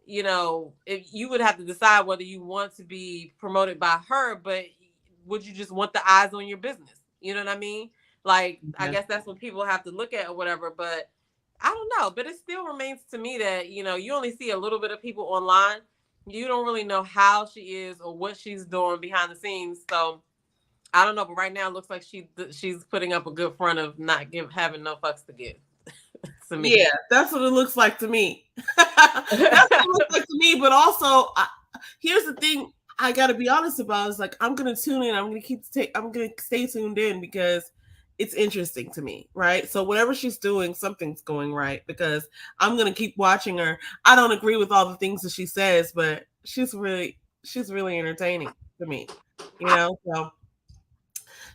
if you would have to decide whether you want to be promoted by her, but would you just want the eyes on your business? You know what I mean? Like, I guess that's what people have to look at or whatever, but I don't know. But it still remains to me that, you only see a little bit of people online. You don't really know how she is or what she's doing behind the scenes. So I don't know, but right now it looks like she's putting up a good front of not having no fucks to give. To me. Yeah, that's what it looks like to me. That's what it looks like to me. But also, here's the thing: I got to be honest about. Is like I'm gonna tune in. I'm gonna stay tuned in because it's interesting to me, right? So whatever she's doing, something's going right because I'm gonna keep watching her. I don't agree with all the things that she says, but she's really entertaining to me, So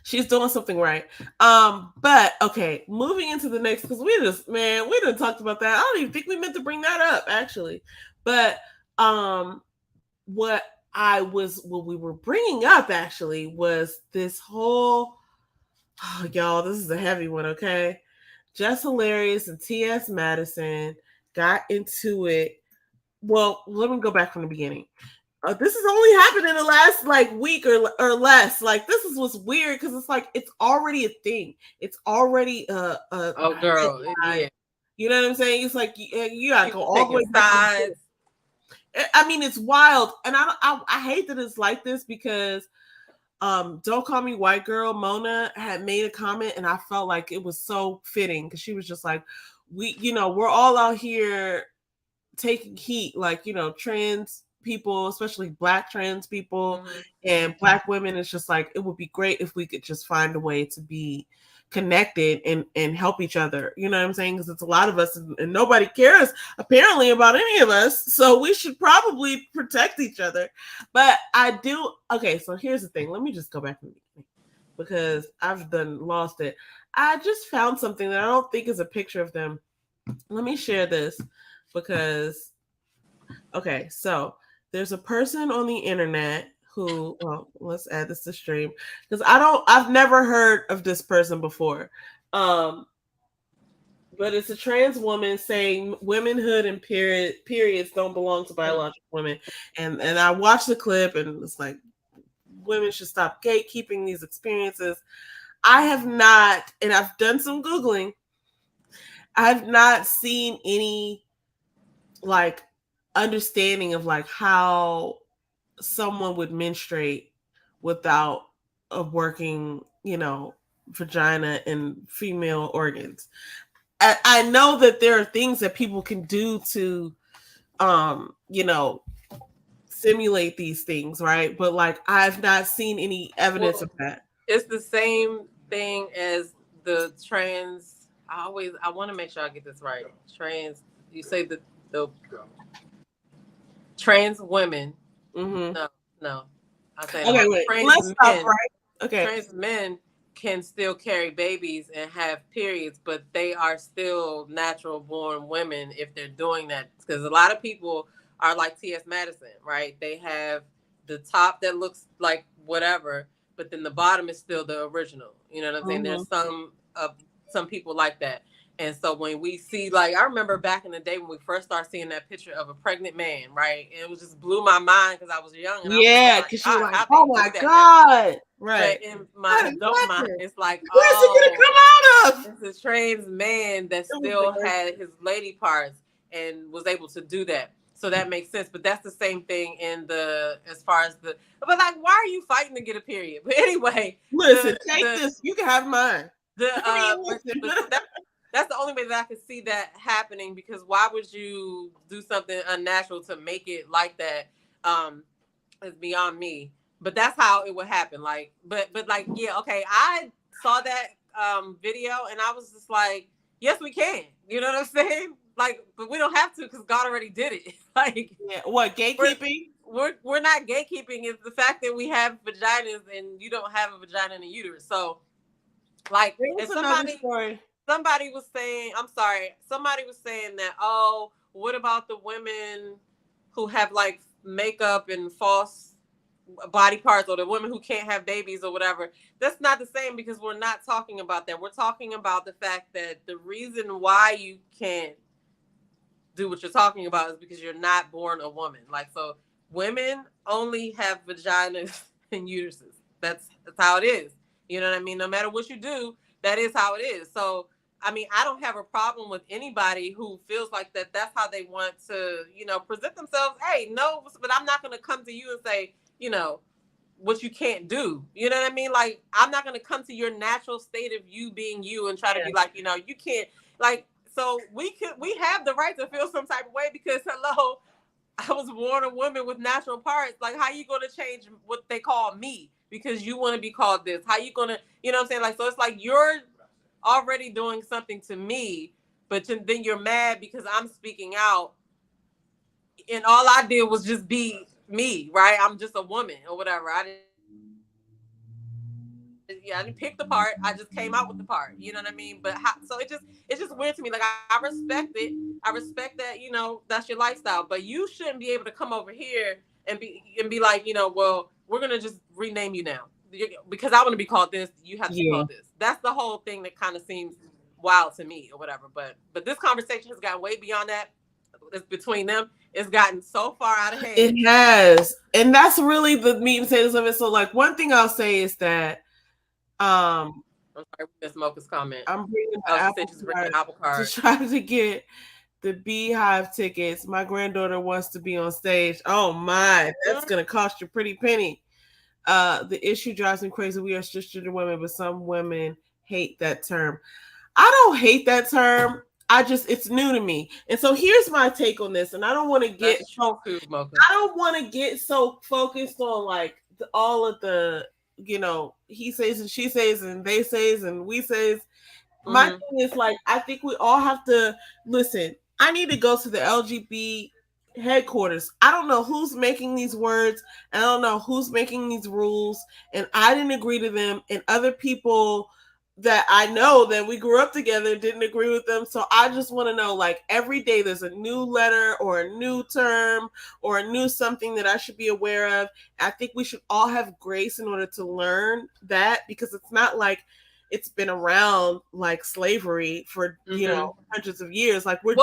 she's doing something right. But okay, moving into the next, because we done talked about that. I don't even think we meant to bring that up actually. But what we were bringing up actually was this whole, y'all, this is a heavy one, okay? Jess Hilarious and T.S. Madison got into it. Well, let me go back from the beginning. This has only happened in the last like week or less. Like this is what's weird because it's like it's already a thing. It's already oh girl, yeah. You know what I'm saying? It's like you gotta go all the way back. I mean, it's wild, and I hate that it's like this because Don't Call Me White Girl Mona had made a comment, and I felt like it was so fitting because she was just like, we're all out here taking heat, like trans people, especially Black trans people, and Black women. It's just like it would be great if we could just find a way to be connected and help each other. You know what I'm saying? Because it's a lot of us, and nobody cares apparently about any of us. So we should probably protect each other. But I do. Okay, so here's the thing. Let me just go back to the beginning because I've lost it. I just found something that I don't think is a picture of them. Let me share this because okay, so there's a person on the internet who, let's add this to stream because I've never heard of this person before. But it's a trans woman saying womanhood and periods don't belong to biological women. And I watched the clip and it's like women should stop gatekeeping these experiences. I have not, and I've done some Googling. I've not seen any like understanding of like how someone would menstruate without a working, vagina and female organs. I know that there are things that people can do to, simulate these things, right? But like, I've not seen any evidence of that. It's the same thing as the trans I want to make sure I get this right. Trans, you say the trans women. Mm-hmm. No, no, I'm saying it Okay, wrong. wait. Trans Let's stop. men, Right. Okay. trans men can still carry babies and have periods, but they are still natural born women if they're doing that. Because a lot of people are like T.S. Madison, right? They have the top that looks like whatever, but then the bottom is still the original. You know what I'm saying? Mm-hmm. There's some people like that. And so when we see, like, I remember back in the day when we first started seeing that picture of a pregnant man, right? And it was just blew my mind because I was young and I was like, oh Yeah, my because you're God, like, how oh they my do that? That's God. Right. but in What my is adult mind, happening? it's like, Where's it oh, gonna come out of? it's a trans man that It was still there. had his lady parts and was able to do that. So that makes sense. But that's the same thing in the as far as the but like why are you fighting to get a period? But anyway, Listen, take this. You can have mine. the I mean, listen. but so that's the only way that I could see that happening because why would you do something unnatural to make it like that? Is beyond me. But that's how it would happen. Like, but like, yeah, okay. I saw that video and I was just like, yes, we can. You know what I'm saying? Like, but we don't have to because God already did it. Like, Yeah, what we're gatekeeping? we're not gatekeeping. It's the fact that we have vaginas and you don't have a vagina and a uterus. So, like, There if was another story. somebody was saying, I'm sorry, somebody was saying that, oh, what about the women who have like makeup and false body parts or the women who can't have babies or whatever? That's not the same because we're not talking about that. We're talking about the fact that the reason why you can't do what you're talking about is because you're not born a woman. Like, so women only have vaginas and uteruses. That's how it is. You know what I mean? No matter what you do, that is how it is. So, I mean, I don't have a problem with anybody who feels like that that's how they want to, present themselves. Hey, no, but I'm not going to come to you and say, what you can't do. You know what I mean? Like, I'm not going to come to your natural state of you being you and try to be like, you can't, like, so we have the right to feel some type of way because hello, I was born a woman with natural parts. Like, how you going to change what they call me because you want to be called this? How you going to, you know what I'm saying? Like, so it's like you're already doing something to me, but then you're mad because I'm speaking out and all I did was just be me, right? I'm just a woman or whatever. I didn't pick the part. I just came out with the part. You know what I mean? But so it's just weird to me. Like I respect it. I respect that. That's your lifestyle. But you shouldn't be able to come over here and be like, well, we're gonna just rename you now because I want to be called this. You have to be Yeah. called this. That's the whole thing that kind of seems wild to me or whatever. But this conversation has gone way beyond that. It's between them. It's gotten so far out of hand. It has. And that's really the meat and potatoes of it. So, like, one thing I'll say is that I'm sorry, Miss Mocha's comment. I'm bringing the Oh, she apple said she's bringing cart the apple cart. to try to get the Beehive tickets. My granddaughter wants to be on stage. Oh my, that's gonna cost you a pretty penny. The issue drives me crazy. We are cisgender women, but some women hate that term. I don't hate that term. It's new to me. And so here's my take on this. And I don't want to get I don't want to get so focused on like all of the, he says and she says and they says and we says. My thing is like, I think we all have to listen. I need to go to the LGBT headquarters. I don't know who's making these words. I don't know who's making these rules. And I didn't agree to them. And other people that I know that we grew up together didn't agree with them. So I just want to know, like, every day there's a new letter or a new term or a new something that I should be aware of. I think we should all have grace in order to learn that, because it's not like it's been around like slavery for hundreds of years. Like we're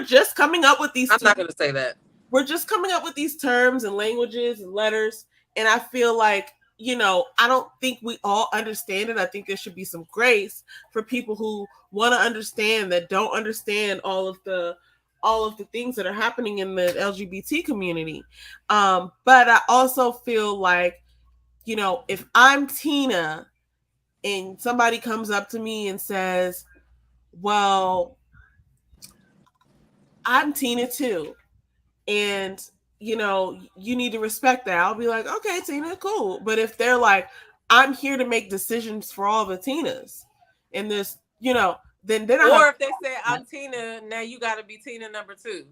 just coming up with these. I'm not going to say that. We're just coming up with these terms and languages and letters, and I feel like I don't think we all understand it. I think there should be some grace for people who want to understand that don't understand all of the things that are happening in the LGBT community. But I also feel like if I'm Tina and somebody comes up to me and says, well, I'm Tina too, and you need to respect that, I'll be like, okay, Tina, cool. But if they're like, I'm here to make decisions for all the Tinas, and this, then I have. Or if they say I'm Tina, now you got to be Tina number 2.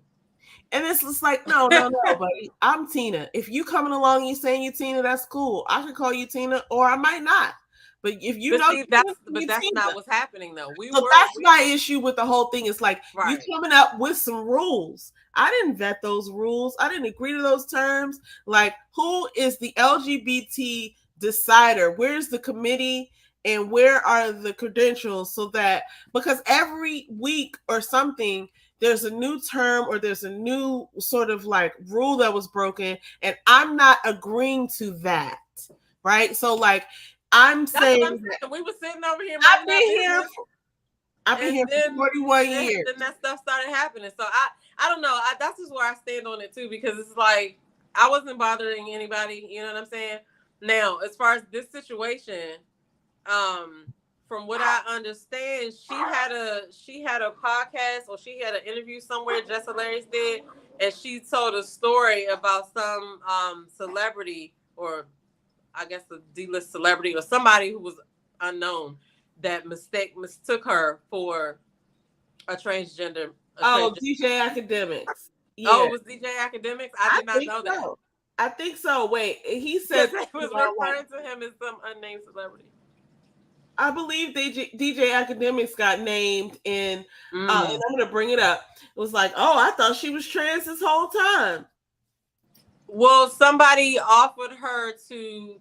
And it's just like, no, buddy. I'm Tina. If you coming along and you saying you Tina, that's cool. I could call you Tina, or I might not. But if you But know, see, that's not what's happening though. So that's my issue with the whole thing. It's like you coming up with some rules. I didn't vet those rules. I didn't agree to those terms. Like, who is the LGBT decider? Where's the committee? And where are the credentials? So that, because every week or something, there's a new term or there's a new sort of like rule that was broken, and I'm not agreeing to that, right? So like, I'm saying that we were sitting over here. I've been here for 41 years. Then that stuff started happening. So I don't know. That's just where I stand on it too, because it's like I wasn't bothering anybody. You know what I'm saying? Now, as far as this situation, from what I understand, she had a podcast, or she had an interview somewhere. Jess Hilarious did, and she told a story about some celebrity, or I guess a D-list celebrity, or somebody who was unknown, that mistook her for a transgender. DJ Academics. Yeah. Oh, it was DJ Academics? I did not know that. I think so. Wait, he said they was referring to him as some unnamed celebrity. I believe DJ Academics got named and I'm going to bring it up. It was like, oh, I thought she was trans this whole time. Well, somebody offered to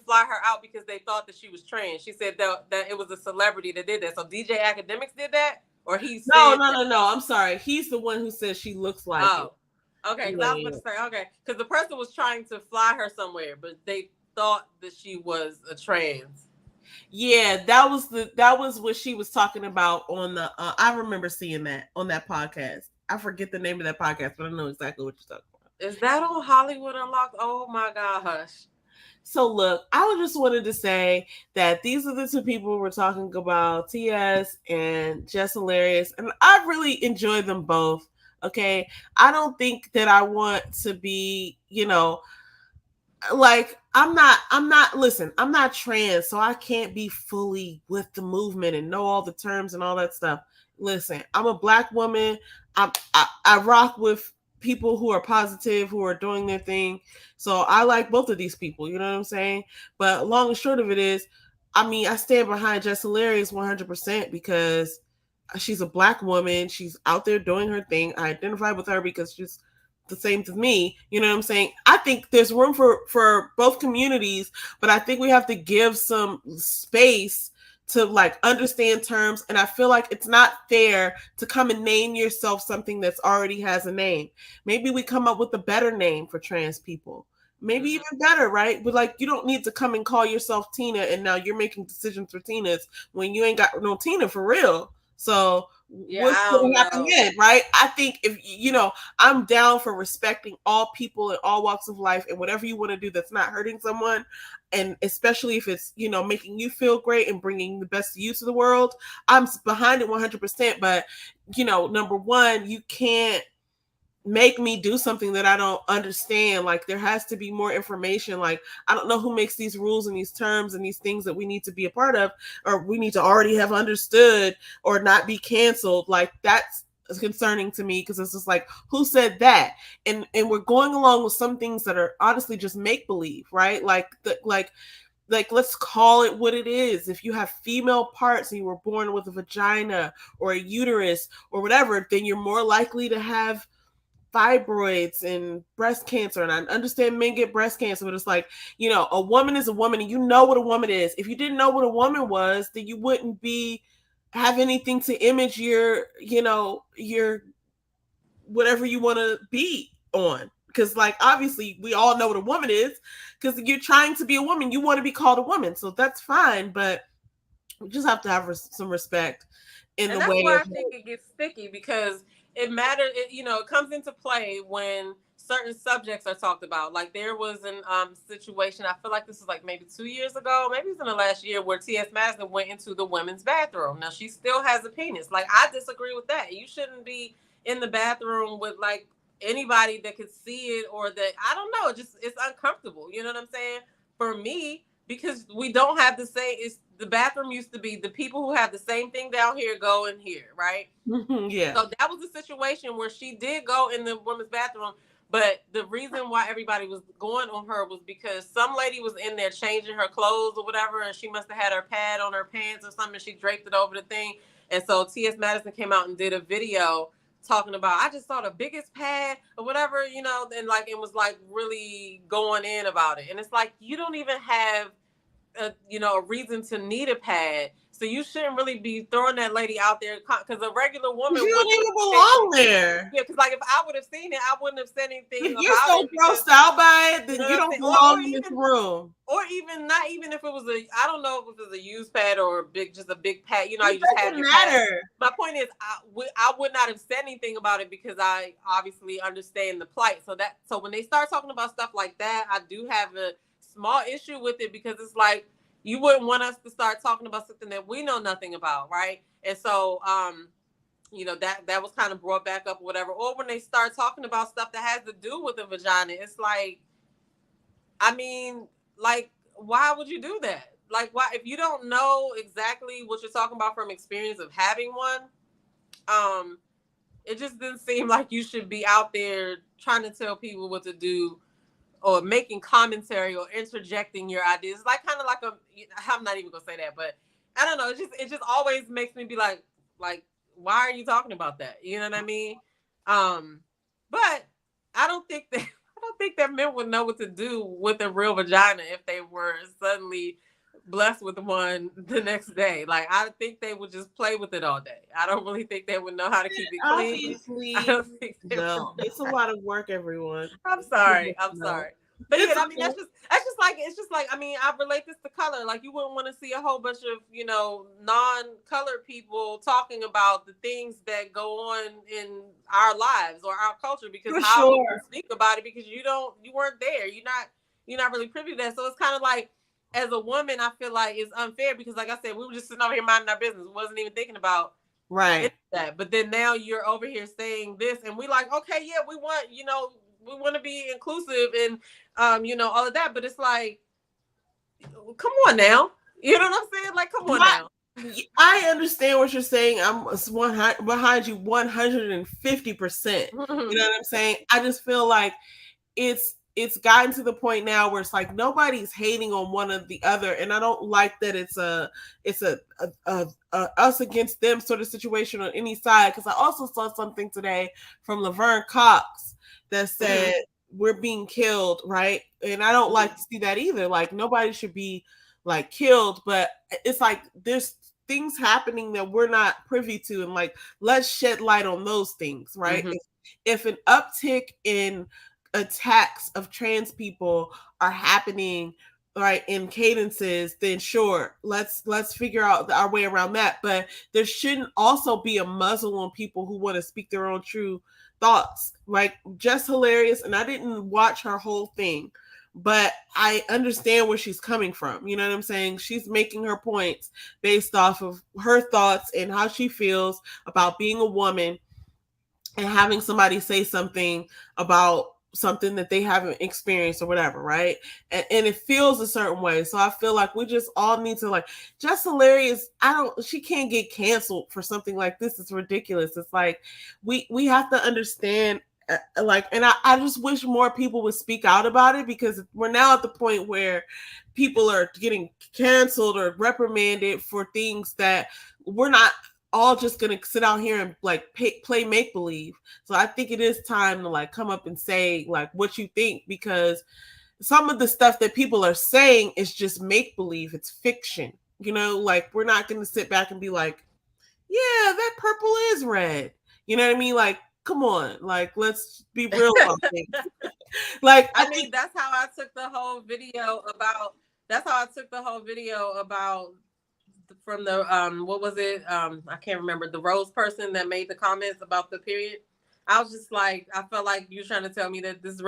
fly her out because they thought that she was trans. She said that it was a celebrity that did that. So DJ Academics did that, or he said No. I'm sorry. He's the one who says she looks like it. Okay. Because I was going to say, okay, because the person was trying to fly her somewhere, but they thought that she was a trans. Yeah, that was what she was talking about on the. I remember seeing that on that podcast. I forget the name of that podcast, but I know exactly what you're talking about. Is that on Hollywood Unlocked? Oh my gosh. So look, I just wanted to say that these are the two people we're talking about, TS and Jess Hilarious, and I really enjoy them both. Okay, I don't think that I want to be, like I'm not trans, so I can't be fully with the movement and know all the terms and all that stuff. Listen, I'm a Black woman. I rock with people who are positive, who are doing their thing. So I like both of these people, you know what I'm saying? But long and short of it is, I stand behind Jess Hilarious 100% because she's a Black woman. She's out there doing her thing. I identify with her because she's the same as me. You know what I'm saying? I think there's room for both communities, but I think we have to give some space to like understand terms. And I feel like it's not fair to come and name yourself something that's already has a name. Maybe we come up with a better name for trans people. Maybe even better, right? But like, you don't need to come and call yourself Tina and now you're making decisions for Tinas when you ain't got no Tina for real. So what's going to happen then, right? I think if, I'm down for respecting all people in all walks of life and whatever you want to do that's not hurting someone. And especially if it's, making you feel great and bringing the best of you to the world, I'm behind it 100%. But, number one, you can't make me do something that I don't understand. Like, there has to be more information. Like, I don't know who makes these rules and these terms and these things that we need to be a part of, or we need to already have understood or not be canceled. Like, that's concerning to me because it's just like, who said that? And we're going along with some things that are honestly just make believe, right? Like let's call it what it is. If you have female parts and you were born with a vagina or a uterus or whatever, then you're more likely to have fibroids and breast cancer. And I understand men get breast cancer, but it's like, a woman is a woman and you know what a woman is. If you didn't know what a woman was, then you wouldn't have anything to image your whatever you want to be on. Because like, obviously we all know what a woman is because you're trying to be a woman. You want to be called a woman. So that's fine. But we just have to have some respect in the way. That's where I think it gets sticky because it matters. It comes into play when certain subjects are talked about. Like there was an situation, I feel like this was like maybe 2 years ago, maybe it's in the last year, where T.S. Madison went into the women's bathroom. Now she still has a penis. Like I disagree with that. You shouldn't be in the bathroom with like anybody that could see it, or that, I don't know, it's uncomfortable. You know what I'm saying? For me, because we don't have the same, the bathroom used to be the people who have the same thing down here go in here, right? Yeah. So that was a situation where she did go in the women's bathroom, but the reason why everybody was going on her was because some lady was in there changing her clothes or whatever, and she must have had her pad on her pants or something. She draped it over the thing. And so T.S. Madison came out and did a video talking about, I just saw the biggest pad or whatever, you know, and like it was like really going in about it. And it's like, you don't even have a reason to need a pad, so you shouldn't really be throwing that lady out there because a regular woman You don't wouldn't even belong there. Yeah, because like if I would have seen it, I wouldn't have said anything If you're about so it. Because, grossed out by it, then you know you what I'm don't saying? belong in this room. Or even not even if it was I don't know if it was a used pad or just a big pad. You know, It you just have doesn't your matter. pad. My point is, I would not have said anything about it because I obviously understand the plight. So when they start talking about stuff like that, I do have a small issue with it because it's like, you wouldn't want us to start talking about something that we know nothing about, right? And so, that was kind of brought back up or whatever. Or when they start talking about stuff that has to do with the vagina, it's like, I mean, like, why would you do that? Like, why, if you don't know exactly what you're talking about from experience of having one, it just didn't seem like you should be out there trying to tell people what to do or making commentary or interjecting your ideas. Like kind of like I'm not even gonna say that, but I don't know. It just always makes me be like, why are you talking about that? You know what I mean? But I don't think that men would know what to do with a real vagina if they were suddenly blessed with one the next day. Like I think they would just play with it all day. I don't really think they would know how to keep it clean. Obviously, I don't think no. It's a lot of work, everyone. I'm sorry. But yeah, I mean that's just like I mean, I relate this to color. Like you wouldn't want to see a whole bunch of, non-colored people talking about the things that go on in our lives or our culture because For how sure. you speak about it because you weren't there. You're not really privy to that. So it's kind of like as a woman, I feel like it's unfair because like I said, we were just sitting over here minding our business. We wasn't even thinking about that. But then now you're over here saying this and we like, okay, yeah, we want to be inclusive and all of that, but it's like, come on now, you know what I'm saying? Like, come on now. I understand what you're saying. I'm behind you 150%. You know what I'm saying? I just feel like it's gotten to the point now where it's like nobody's hating on one or the other, and I don't like that it's a us against them sort of situation on any side. Because I also saw something today from Laverne Cox that said we're being killed, right? And I don't like to see that either. Like nobody should be like killed, but it's like there's things happening that we're not privy to, and like let's shed light on those things, right? If an uptick in attacks of trans people are happening right in cadences, then sure, let's figure out our way around that. But there shouldn't also be a muzzle on people who want to speak their own true thoughts. Like Jess hilarious, and I didn't watch her whole thing, but I understand where she's coming from. You know what I'm saying? She's making her points based off of her thoughts and how she feels about being a woman and having somebody say something about something that they haven't experienced or whatever, right? And it feels a certain way. So I feel like we just all need to like, Jess hilarious. She can't get canceled for something like this. It's ridiculous. It's like, we have to understand and I just wish more people would speak out about it because we're now at the point where people are getting canceled or reprimanded for things that we're not all just gonna sit out here and like play make believe. So I think it is time to like come up and say like what you think, because some of the stuff that people are saying is just make believe. It's fiction, like we're not gonna sit back and be like, yeah, that purple is red. You know what I mean? Like, come on, like let's be real about things. Like I mean, that's how I took the whole video about from the what was it? I can't remember, the Rose person that made the comments about the period. I was just like, I felt like you were trying to tell me that this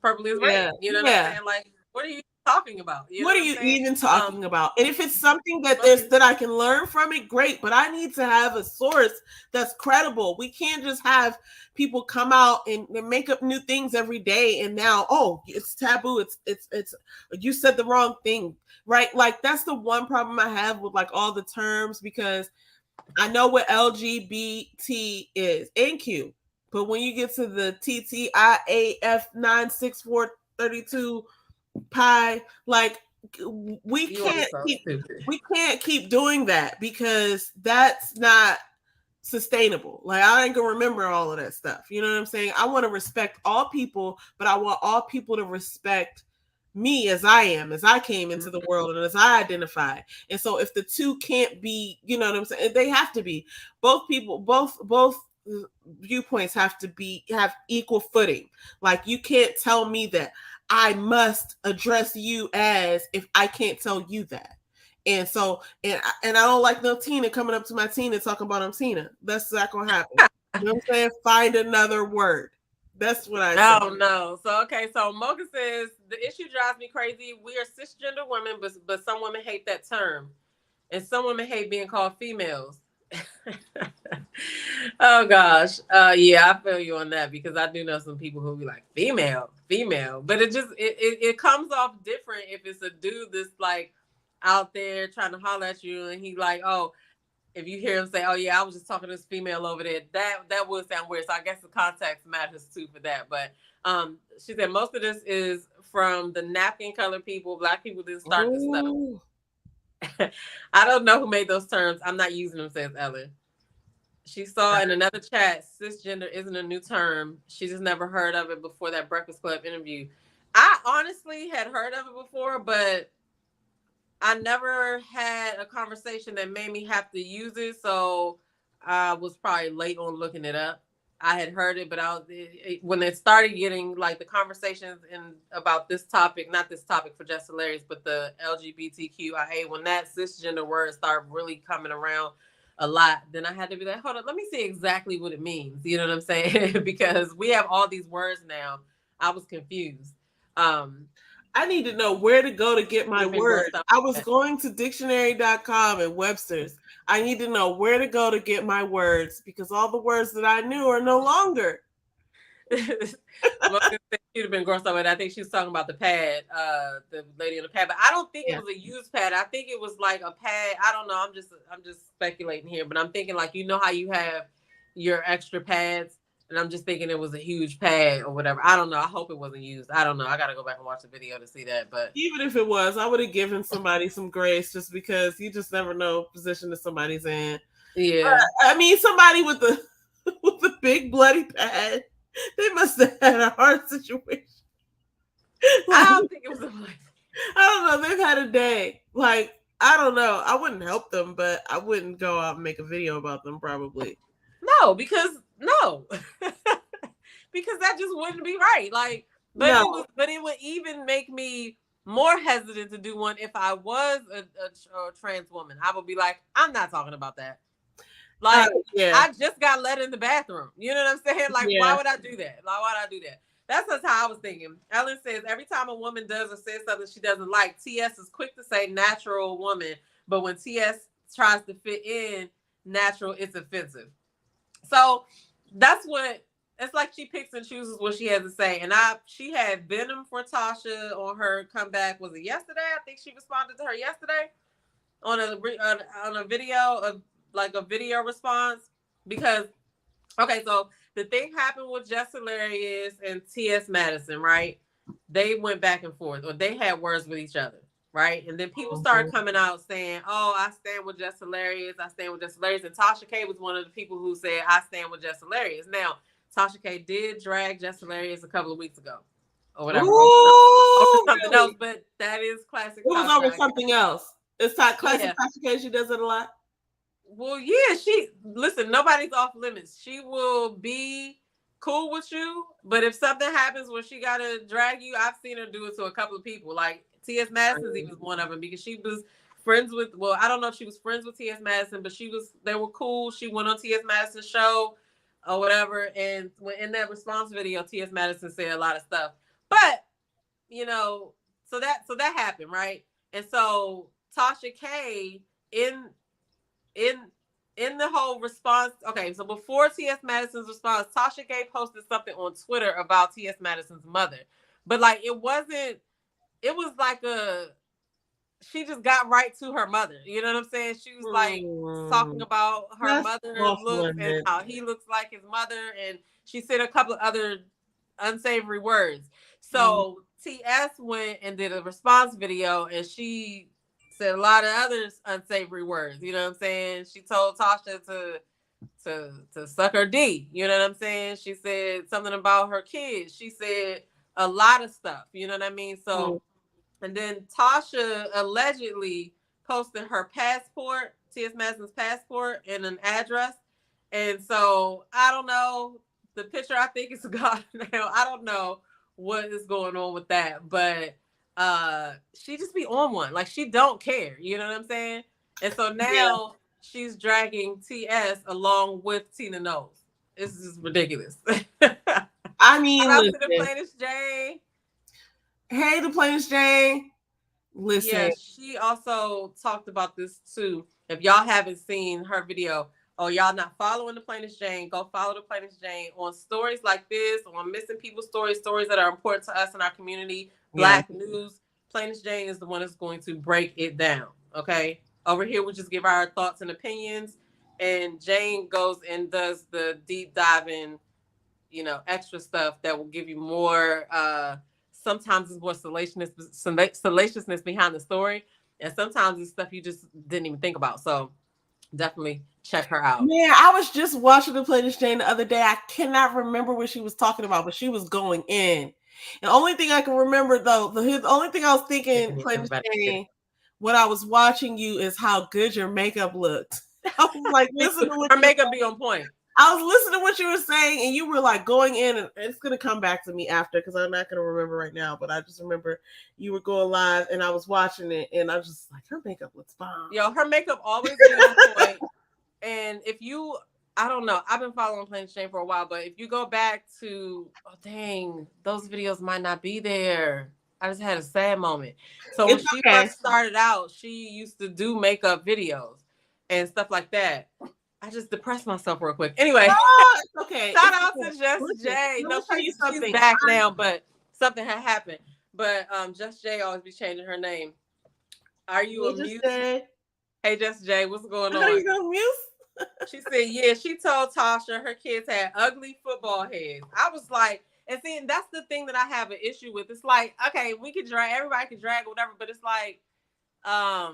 purple is red. You know what I'm saying? Like, what are you talking about? You What know are what I'm you saying? even talking about? And if it's something that that I can learn from it, great. But I need to have a source that's credible. We can't just have people come out and make up new things every day. And now, oh, it's taboo. It's you said the wrong thing, right? Like that's the one problem I have with like all the terms, because I know what LGBT is and Q, but when you get to the TTIAF 96432 pi, like we can't so keep stupid. we can't keep doing that, because that's not sustainable. Like I ain't gonna remember all of that stuff. You know what I'm saying? I want to respect all people, but I want all people to respect me as I am, as I came into the world and as I identify. And so if the two can't be, you know what I'm saying, they have to be. Both people, both viewpoints have to have equal footing. Like you can't tell me that I must address you as if I can't tell you that. And so, and I don't like no Tina coming up to my Tina talking about I'm Tina. That's not gonna happen. You know what I'm saying? Find another word. That's what I say. Oh no. So okay, so Mocha says the issue drives me crazy. We are cisgender women, but some women hate that term. And some women hate being called females. Oh gosh. Yeah, I feel you on that, because I do know some people who be like female, but it comes off different if it's a dude that's like out there trying to holler at you, and he like, oh, if you hear him say, oh yeah, I was just talking to this female over there, that would sound weird. So I guess the context matters too for that. But she said most of this is from the napkin color people. Black people didn't start this stuff. I don't know who made those terms. I'm not using them, says Ellen. She saw in another chat, cisgender isn't a new term. She just never heard of it before that Breakfast Club interview. I honestly had heard of it before, but I never had a conversation that made me have to use it. So I was probably late on looking it up. I had heard it, but when it started getting like the conversations about this topic, not this topic for Just Hilarious, but the LGBTQIA, when that cisgender word started really coming around a lot, then I had to be like, hold on, let me see exactly what it means. You know what I'm saying? Because we have all these words now. I was confused. I need to know where to go to get my words. I was going to dictionary.com and Webster's. I need to know where to go to get my words, because all the words that I knew are no longer. She'd have been grossed out. I think she was talking about the pad, the lady in the pad. But I don't think it was a used pad. I think it was like a pad. I don't know. I'm just speculating here, but I'm thinking like, you know how you have your extra pads, and I'm just thinking it was a huge pad or whatever. I don't know. I hope it wasn't used. I don't know. I got to go back and watch the video to see that. But even if it was, I would have given somebody some grace, just because you just never know position that somebody's in. Yeah. I mean, somebody with the big bloody pad, they must have had a hard situation. Like, I don't think it was a bloody. I don't know. They've had a day. Like, I don't know. I wouldn't help them, but I wouldn't go out and make a video about them, probably. No, because because that just wouldn't be right. Like, but it would even make me more hesitant to do one if I was a trans woman. I would be like, I'm not talking about that. Like, I just got let in the bathroom. You know what I'm saying? Like, why would I do that? Like, why would I do that? That's just how I was thinking. Ellen says, every time a woman does or says something she doesn't like, TS is quick to say natural woman. But when TS tries to fit in natural, it's offensive. So it's like she picks and chooses what she has to say. And she had venom for Tasha on her comeback. Was it yesterday? I think she responded to her yesterday on a video of like a video response. Because, okay, so the thing happened with Jess Hilarious and T.S. Madison, right? They went back and forth, or they had words with each other, right? And then people started coming out saying, oh, I stand with Jess Hilarious. I stand with Jess Hilarious. And Tasha K was one of the people who said, I stand with Jess Hilarious. Now, Tasha K did drag Jess Hilarious a couple of weeks ago, or whatever. Over something else, but that is classic. It was over something else. It's classic Tasha K. She does it a lot. Well, yeah, listen, nobody's off limits. She will be cool with you, but if something happens where she gotta drag you, I've seen her do it to a couple of people. Like T.S. Madison's even one of them, because she was friends with, well, I don't know if she was friends with T.S. Madison, but they were cool. She went on T.S. Madison's show or whatever, and in that response video, T.S. Madison said a lot of stuff. But, you know, that happened, right? And so Tasha K in in the whole response. Okay, so before T.S. Madison's response, Tasha K posted something on Twitter about T.S. Madison's mother, but like it wasn't. It was like she just got right to her mother. You know what I'm saying? She was like talking about her That's mother awful, looks and how he looks like his mother, and she said a couple of other unsavory words. So TS went and did a response video, and she said a lot of other unsavory words. You know what I'm saying? She told Tasha to suck her D. You know what I'm saying? She said something about her kids. She said a lot of stuff. You know what I mean? So, and then Tasha allegedly posted her passport, T.S. Madison's passport, and an address. And so I don't know. The picture I think is gone now. I don't know what is going on with that, but she just be on one. Like she don't care. You know what I'm saying? And so now she's dragging TS along with Tina Knowles. This is just ridiculous. I mean, shout out to the plainest Jay. Hey, the plainest Jay. Listen. Yeah, she also talked about this too. If y'all haven't seen her video, y'all not following the plainest Jane, go follow the plainest Jane on stories like this, on missing people stories that are important to us in our community, Black news. Plainest Jane is the one that's going to break it down. Okay. Over here, we just give our thoughts and opinions, and Jane goes and does the deep diving, extra stuff that will give you more. Sometimes it's more salaciousness behind the story, and sometimes it's stuff you just didn't even think about. So definitely check her out. Man, I was just watching the plainest Jane the other day. I cannot remember what she was talking about, but she was going in. The only thing I can remember, though, the only thing I was thinking, plainest Jane, when I was watching you, is how good your makeup looked. I was like, listen to what her makeup be on point. I was listening to what you were saying, and you were like going in, and it's gonna come back to me after because I'm not gonna remember right now. But I just remember you were going live, and I was watching it, and I was just like, her makeup looks bomb. Yo, her makeup always be on point. And if you, I don't know, I've been following Plain Jane for a while, but if you go back to, those videos might not be there. I just had a sad moment. So when she first started out, she used to do makeup videos and stuff like that. I just depressed myself real quick. Anyway, okay. Shout out to Jess J. No, she's back now, but something had happened. But Jess J always be changing her name. Are you a muse? Hey, Jess J, what's going on? Are you a muse? She said, yeah, she told Tasha her kids had ugly football heads. I was like, and see, that's the thing that I have an issue with. It's like, okay, we can drag, everybody can drag or whatever, but it's like, I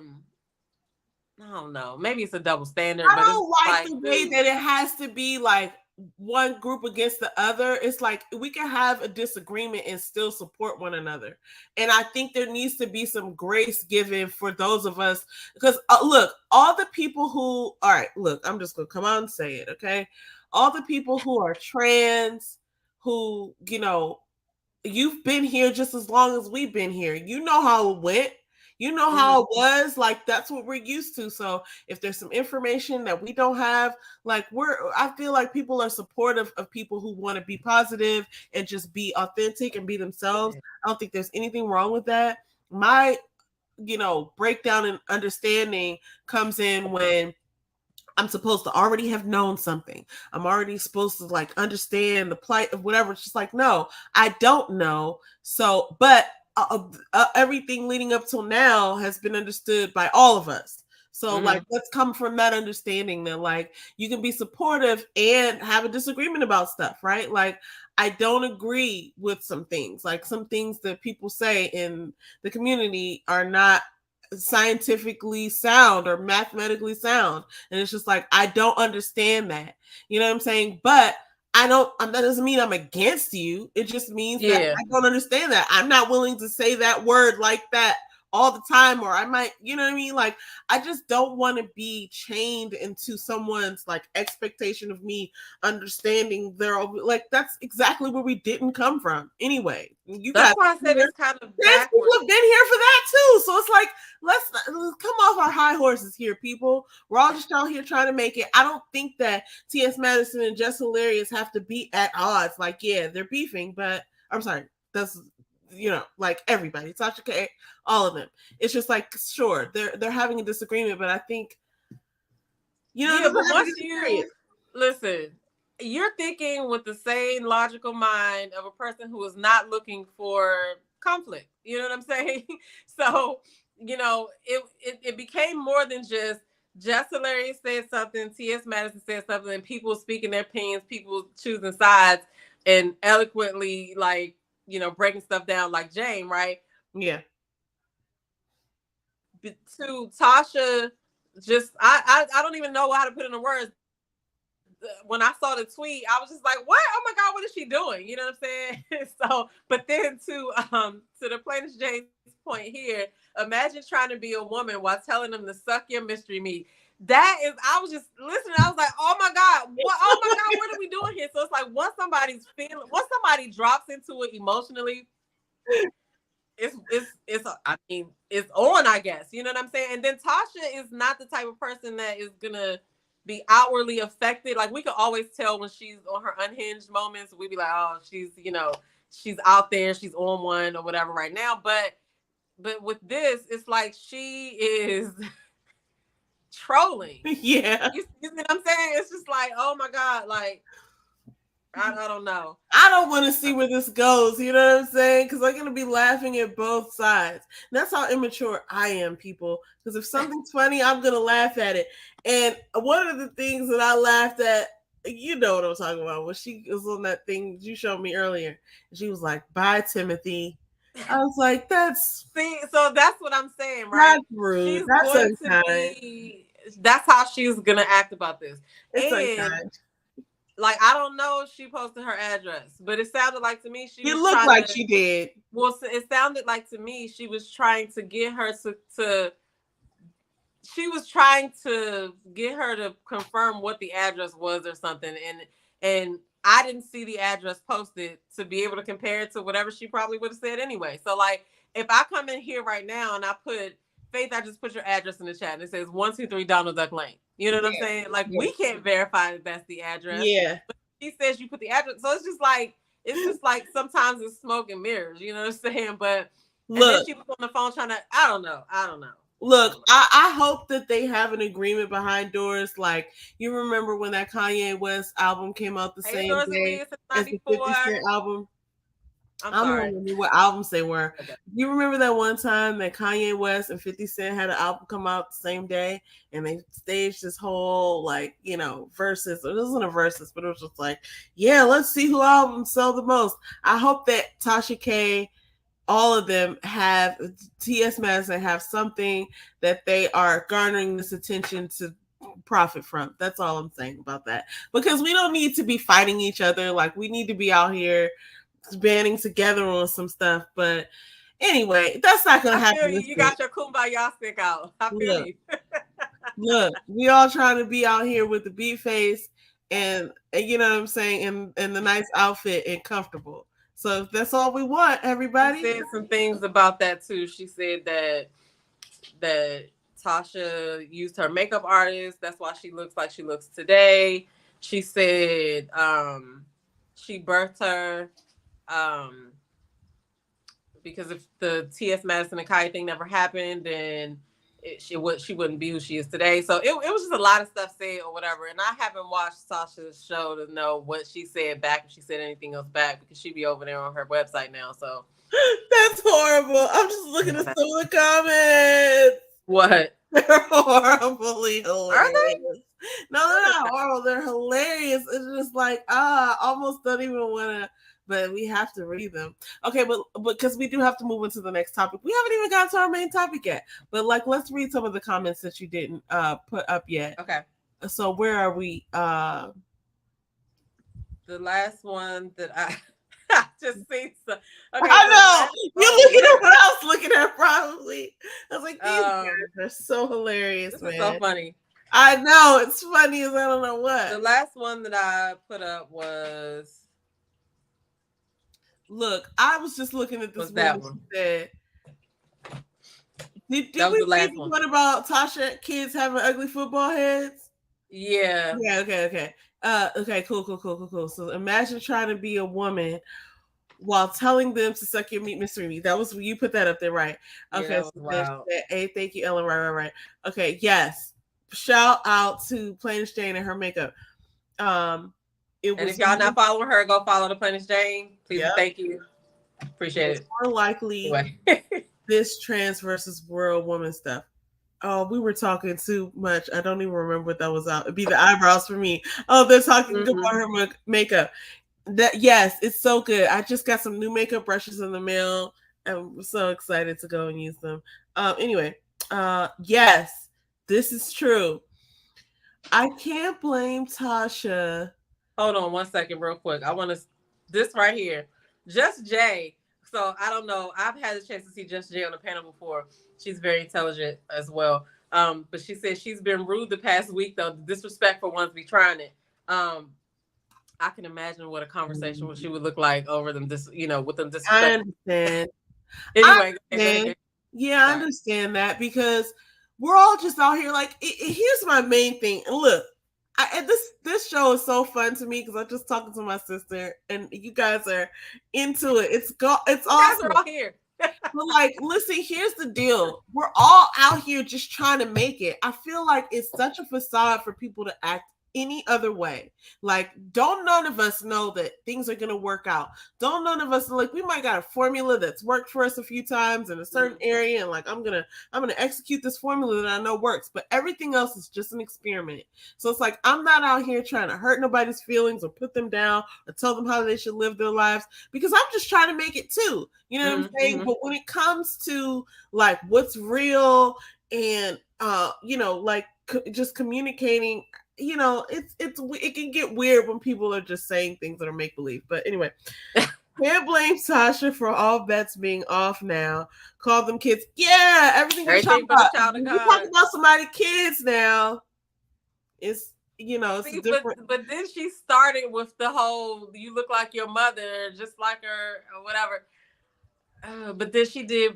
don't know. Maybe it's a double standard. I don't like the way that it has to be like one group against the other. It's like we can have a disagreement and still support one another. And I think there needs to be some grace given for those of us. Because look, all the people who, all right, look, I'm just going to come out and say it, okay? All the people who are trans, who, you've been here just as long as we've been here. You know how it went. You know how it was. Like, that's what we're used to. So if there's some information that we don't have, like I feel like people are supportive of people who want to be positive and just be authentic and be themselves. I don't think there's anything wrong with that. My, breakdown and understanding comes in when I'm supposed to already have known something. I'm already supposed to like understand the plight of whatever. It's just like, no, I don't know. So, but everything leading up till now has been understood by all of us. So like, let's come from that understanding that like you can be supportive and have a disagreement about stuff, right? Like I don't agree with some things, like some things that people say in the community are not scientifically sound or mathematically sound. And it's just like, I don't understand that. You know what I'm saying? But that doesn't mean I'm against you. It just means that I don't understand that. I'm not willing to say that word like that all the time, or I might, you know what I mean? Like, I just don't want to be chained into someone's like expectation of me understanding their, like, that's exactly where we didn't come from anyway. That's why I said it's kind of backwards. People have been here for that too. So it's like, let's come off our high horses here, people. We're all just out here trying to make it. I don't think that T.S. Madison and Jess Hilarious have to be at odds. Like, yeah, they're beefing, but I'm sorry, like everybody, Tasha K, all of them. It's just like, sure, they're having a disagreement, but I think, yeah, but once you listen, you're thinking with the same logical mind of a person who is not looking for conflict. You know what I'm saying? So, it became more than just Jess Hilarious said something, T.S. Madison said something, and people speaking their opinions, people choosing sides and eloquently, like, breaking stuff down like Jane, right? Yeah. To Tasha, just I don't even know how to put it in words. When I saw the tweet, I was just like, "What? Oh my God, what is she doing?" You know what I'm saying? So, but then to the plaintiff Jane's point here, imagine trying to be a woman while telling them to suck your mystery meat. That is, I was just listening. I was like, "Oh my God, what? Oh my God, what are we doing here?" So it's like once somebody drops into it emotionally, it's I mean, it's on, I guess. You know what I'm saying? And then Tasha is not the type of person that is gonna be outwardly affected. Like, we can always tell when she's on her unhinged moments. We'd be like, oh, she's out there, she's on one or whatever right now. But with this, it's like she is trolling. Yeah. You see what I'm saying? It's just like, oh my God, like, I don't know. I don't want to see where this goes. You know what I'm saying? Because I'm going to be laughing at both sides. And that's how immature I am, people. Because if something's funny, I'm going to laugh at it. And one of the things that I laughed at, you know what I'm talking about, when she was on that thing you showed me earlier. She was like, "Bye, Timothy." I was like, that's... See, so that's what I'm saying, right? That's rude. She's that's going unkind. to be... That's how she's going to act about this. It's and unkind. Like, I don't know if she posted her address, but it sounded like to me it looked like she did. Well, it sounded like to me she was trying to get her to she was trying to get her to confirm what the address was or something, and I didn't see the address posted to be able to compare it to whatever she probably would have said anyway. So, like, if I come in here right now and I put Faith, I just put your address in the chat and it says 123 Donald Duck Lane. You know what I'm saying? Like, we can't verify that that's the address. Yeah. But she says you put the address. So it's just like sometimes it's smoke and mirrors, you know what I'm saying? But look, and then she was on the phone trying to, I don't know. Look, I hope that they have an agreement behind doors. Like, you remember when that Kanye West album came out the same day as the 50 Cent album? I don't remember what albums they were. Okay. You remember that one time that Kanye West and 50 Cent had an album come out the same day, and they staged this whole, like, versus. It wasn't a versus, but it was just like, yeah, let's see who albums sell the most. I hope that Tasha K, all of them have, T.S. Madison have something that they are garnering this attention to profit from. That's all I'm saying about that. Because we don't need to be fighting each other. Like, we need to be out here banding together on some stuff. But anyway, that's not going to happen. You got your kumbaya stick out. I feel you. Look, we all trying to be out here with the beat face and you know what I'm saying, and the nice outfit and comfortable. So that's all we want, everybody. She said some things about that too. She said that Tasha used her makeup artist. That's why she looks like she looks today. She said she birthed her because if the T.S. Madison and Kai thing never happened, then she wouldn't be who she is today. So it was just a lot of stuff said or whatever. And I haven't watched Tasha's show to know what she said back, if she said anything else back, because she'd be over there on her website now. So that's horrible. I'm just looking at some of the comments. What? They're horribly hilarious. Are they? No, they're not horrible. They're hilarious. It's just like, almost don't even want to, but we have to read them. Okay, but because we do have to move into the next topic. We haven't even gotten to our main topic yet. But like, let's read some of the comments that you didn't put up yet. Okay. So where are we? The last one that I just seen. Okay, I know. You're looking at what I was looking at, probably. I was like, these guys are so hilarious, man. This is so funny. I know. It's funny as I don't know what. The last one that I put up was... Look, I was just looking at this one. Did we read the one about Tasha kids having ugly football heads? Yeah. Yeah, okay. Okay, cool. So imagine trying to be a woman while telling them to suck your meat, Mr. Me. That was you put that up there, right? Yeah, Okay, that so was then she wild. said, hey, thank you, Ellen. Right. Okay, yes. Shout out to Plain Jane and her makeup. Um, it And if was y'all not following her, go follow the Planet Jane. Please yeah, and thank you. it Appreciate was it. more likely Anyway. this trans versus world woman stuff. Oh, we were talking too much. I don't even remember what that was out. It'd be the eyebrows for me. Oh, they're talking about her makeup. That yes, it's so good. I just got some new makeup brushes in the mail. I'm so excited to go and use them. Anyway, yes, this is true. I can't blame Tasha. Hold on 1 second, real quick. I want to this right here. Just Jay. So I don't know. I've had a chance to see Just Jay on the panel before. She's very intelligent as well. But she said she's been rude the past week though. Disrespectful ones be trying it. Um, I can imagine what a conversation she would look like over them. With them I disrespectful. understand. Anyway, go ahead. Yeah, I understand that because we're all just out here. Like, here's my main thing. And look, this show is so fun to me because I'm just talking to my sister, and you guys are into it. It's awesome. You guys are all here. But like, listen, here's the deal. We're all out here just trying to make it. I feel like it's such a facade for people to act any other way. Like, don't none of us know that things are gonna work out. Don't none of us like we might got a formula that's worked for us a few times in a certain area, and like I'm gonna execute this formula that I know works, but everything else is just an experiment. So it's like I'm not out here trying to hurt nobody's feelings or put them down or tell them how they should live their lives because I'm just trying to make it too. You know what I'm saying? But when it comes to like what's real and like just communicating, it can get weird when people are just saying things that are make believe. But anyway, can't blame Tasha for all bets being off now. Call them kids. Yeah, everything we're talking about. We're talking about somebody's kids now. It's it's different. But then she started with the whole "you look like your mother, just like her" or whatever. But then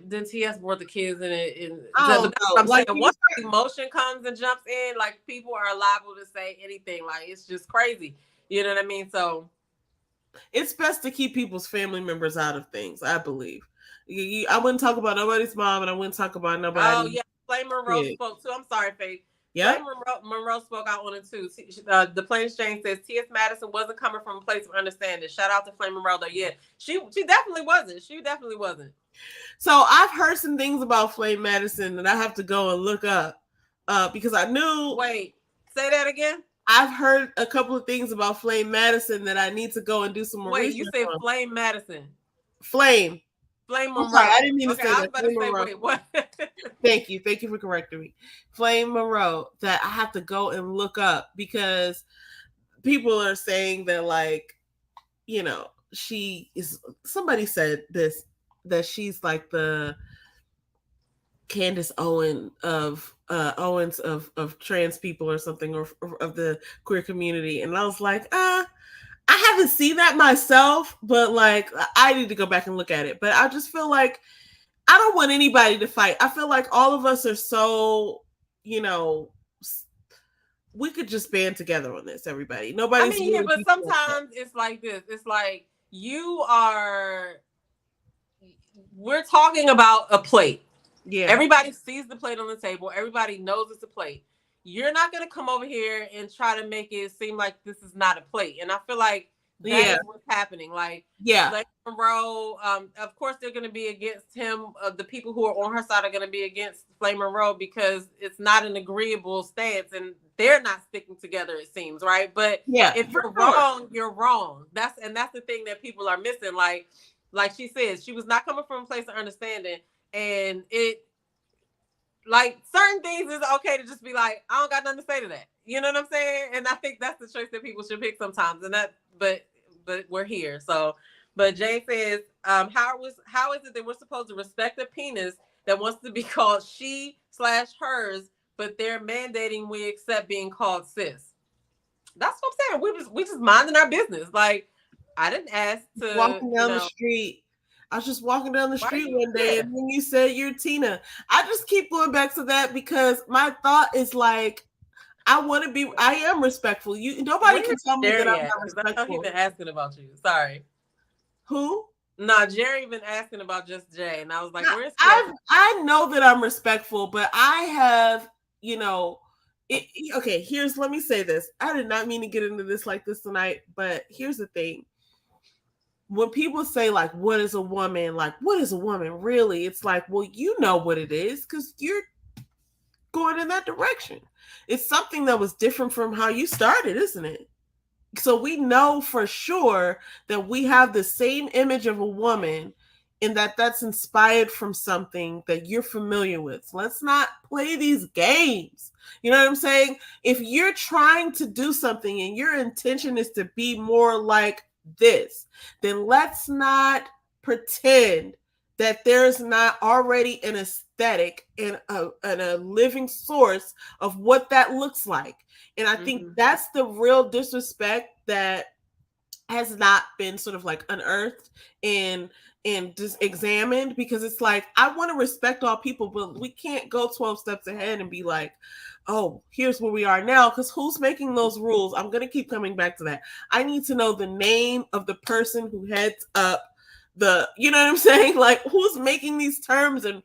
then TS brought the kids in it. But that's what I'm saying. Once emotion comes and jumps in, like people are liable to say anything. Like it's just crazy. You know what I mean? So it's best to keep people's family members out of things, I believe. I wouldn't talk about nobody's mom, and I wouldn't talk about nobody. Oh yeah, Flame Monroe spoke too. I'm sorry, Faith. Yeah, Monroe spoke out on it too. The Plain Exchange says T.S. Madison wasn't coming from a place of understanding. Shout out to Flame Monroe though. Yeah, she definitely wasn't. She definitely wasn't. So I've heard some things about Flame Madison that I have to go and look up because I knew. Wait, say that again. I've heard a couple of things about Flame Madison that I need to go and do some more research. Wait, you said Flame Madison. Flame Monroe. Sorry, I didn't mean to say that. I was about to say, wait, what? Thank you for correcting me. Flame Monroe, that I have to go and look up because people are saying that, like, she is. Somebody said this, that she's like the Candace Owens of trans people or something, or of the queer community, and I was like, I haven't seen that myself, but like I need to go back and look at it. But I just feel like I don't want anybody to fight. I feel like all of us are so, we could just band together on this, everybody. Nobody's but sometimes it's like this. It's like we're talking about a plate. Yeah. Everybody sees the plate on the table. Everybody knows it's a plate. You're not going to come over here and try to make it seem like this is not a plate. And I feel like that's what's happening. Like, like Monroe, of course, they're going to be against him. The people who are on her side are going to be against Flame Monroe because it's not an agreeable stance and they're not sticking together, it seems, right? But if you're wrong, you're wrong. That's the thing that people are missing. Like she says, she was not coming from a place of understanding, and like certain things is okay to just be like, I don't got nothing to say to that. You know what I'm saying? And I think that's the choice that people should pick sometimes. And but we're here. So, but Jay says, how is it that we're supposed to respect a penis that wants to be called she/hers, but they're mandating we accept being called sis? That's what I'm saying. We just minding our business. Like, I didn't ask to walking down the street. I was just walking down the street one day, and then you said you're Tina. I just keep going back to that because my thought is like, I am respectful. Nobody can tell me that I'm not respectful. I thought he'd been asking about you. Sorry. Who? Nah, Jerry been asking about Just Jay, and I was like, "Where's I know that I'm respectful, but I have, okay. Let me say this. I did not mean to get into this like this tonight, but here's the thing. When people say like, "What is a woman?" Like, what is a woman really? It's like, well, you know what it is because you're going in that direction. It's something that was different from how you started, isn't it? So we know for sure that we have the same image of a woman and that's inspired from something that you're familiar with. Let's not play these games. You know what I'm saying? If you're trying to do something and your intention is to be more like this, then let's not pretend that there's not already an aesthetic and a living source of what that looks like. And I think that's the real disrespect that has not been sort of like unearthed and just examined, because it's like, I want to respect all people, but we can't go 12 steps ahead and be like, oh, here's where we are now, because who's making those rules? I'm going to keep coming back to that. I need to know the name of the person who heads up you know what I'm saying? Like, who's making these terms and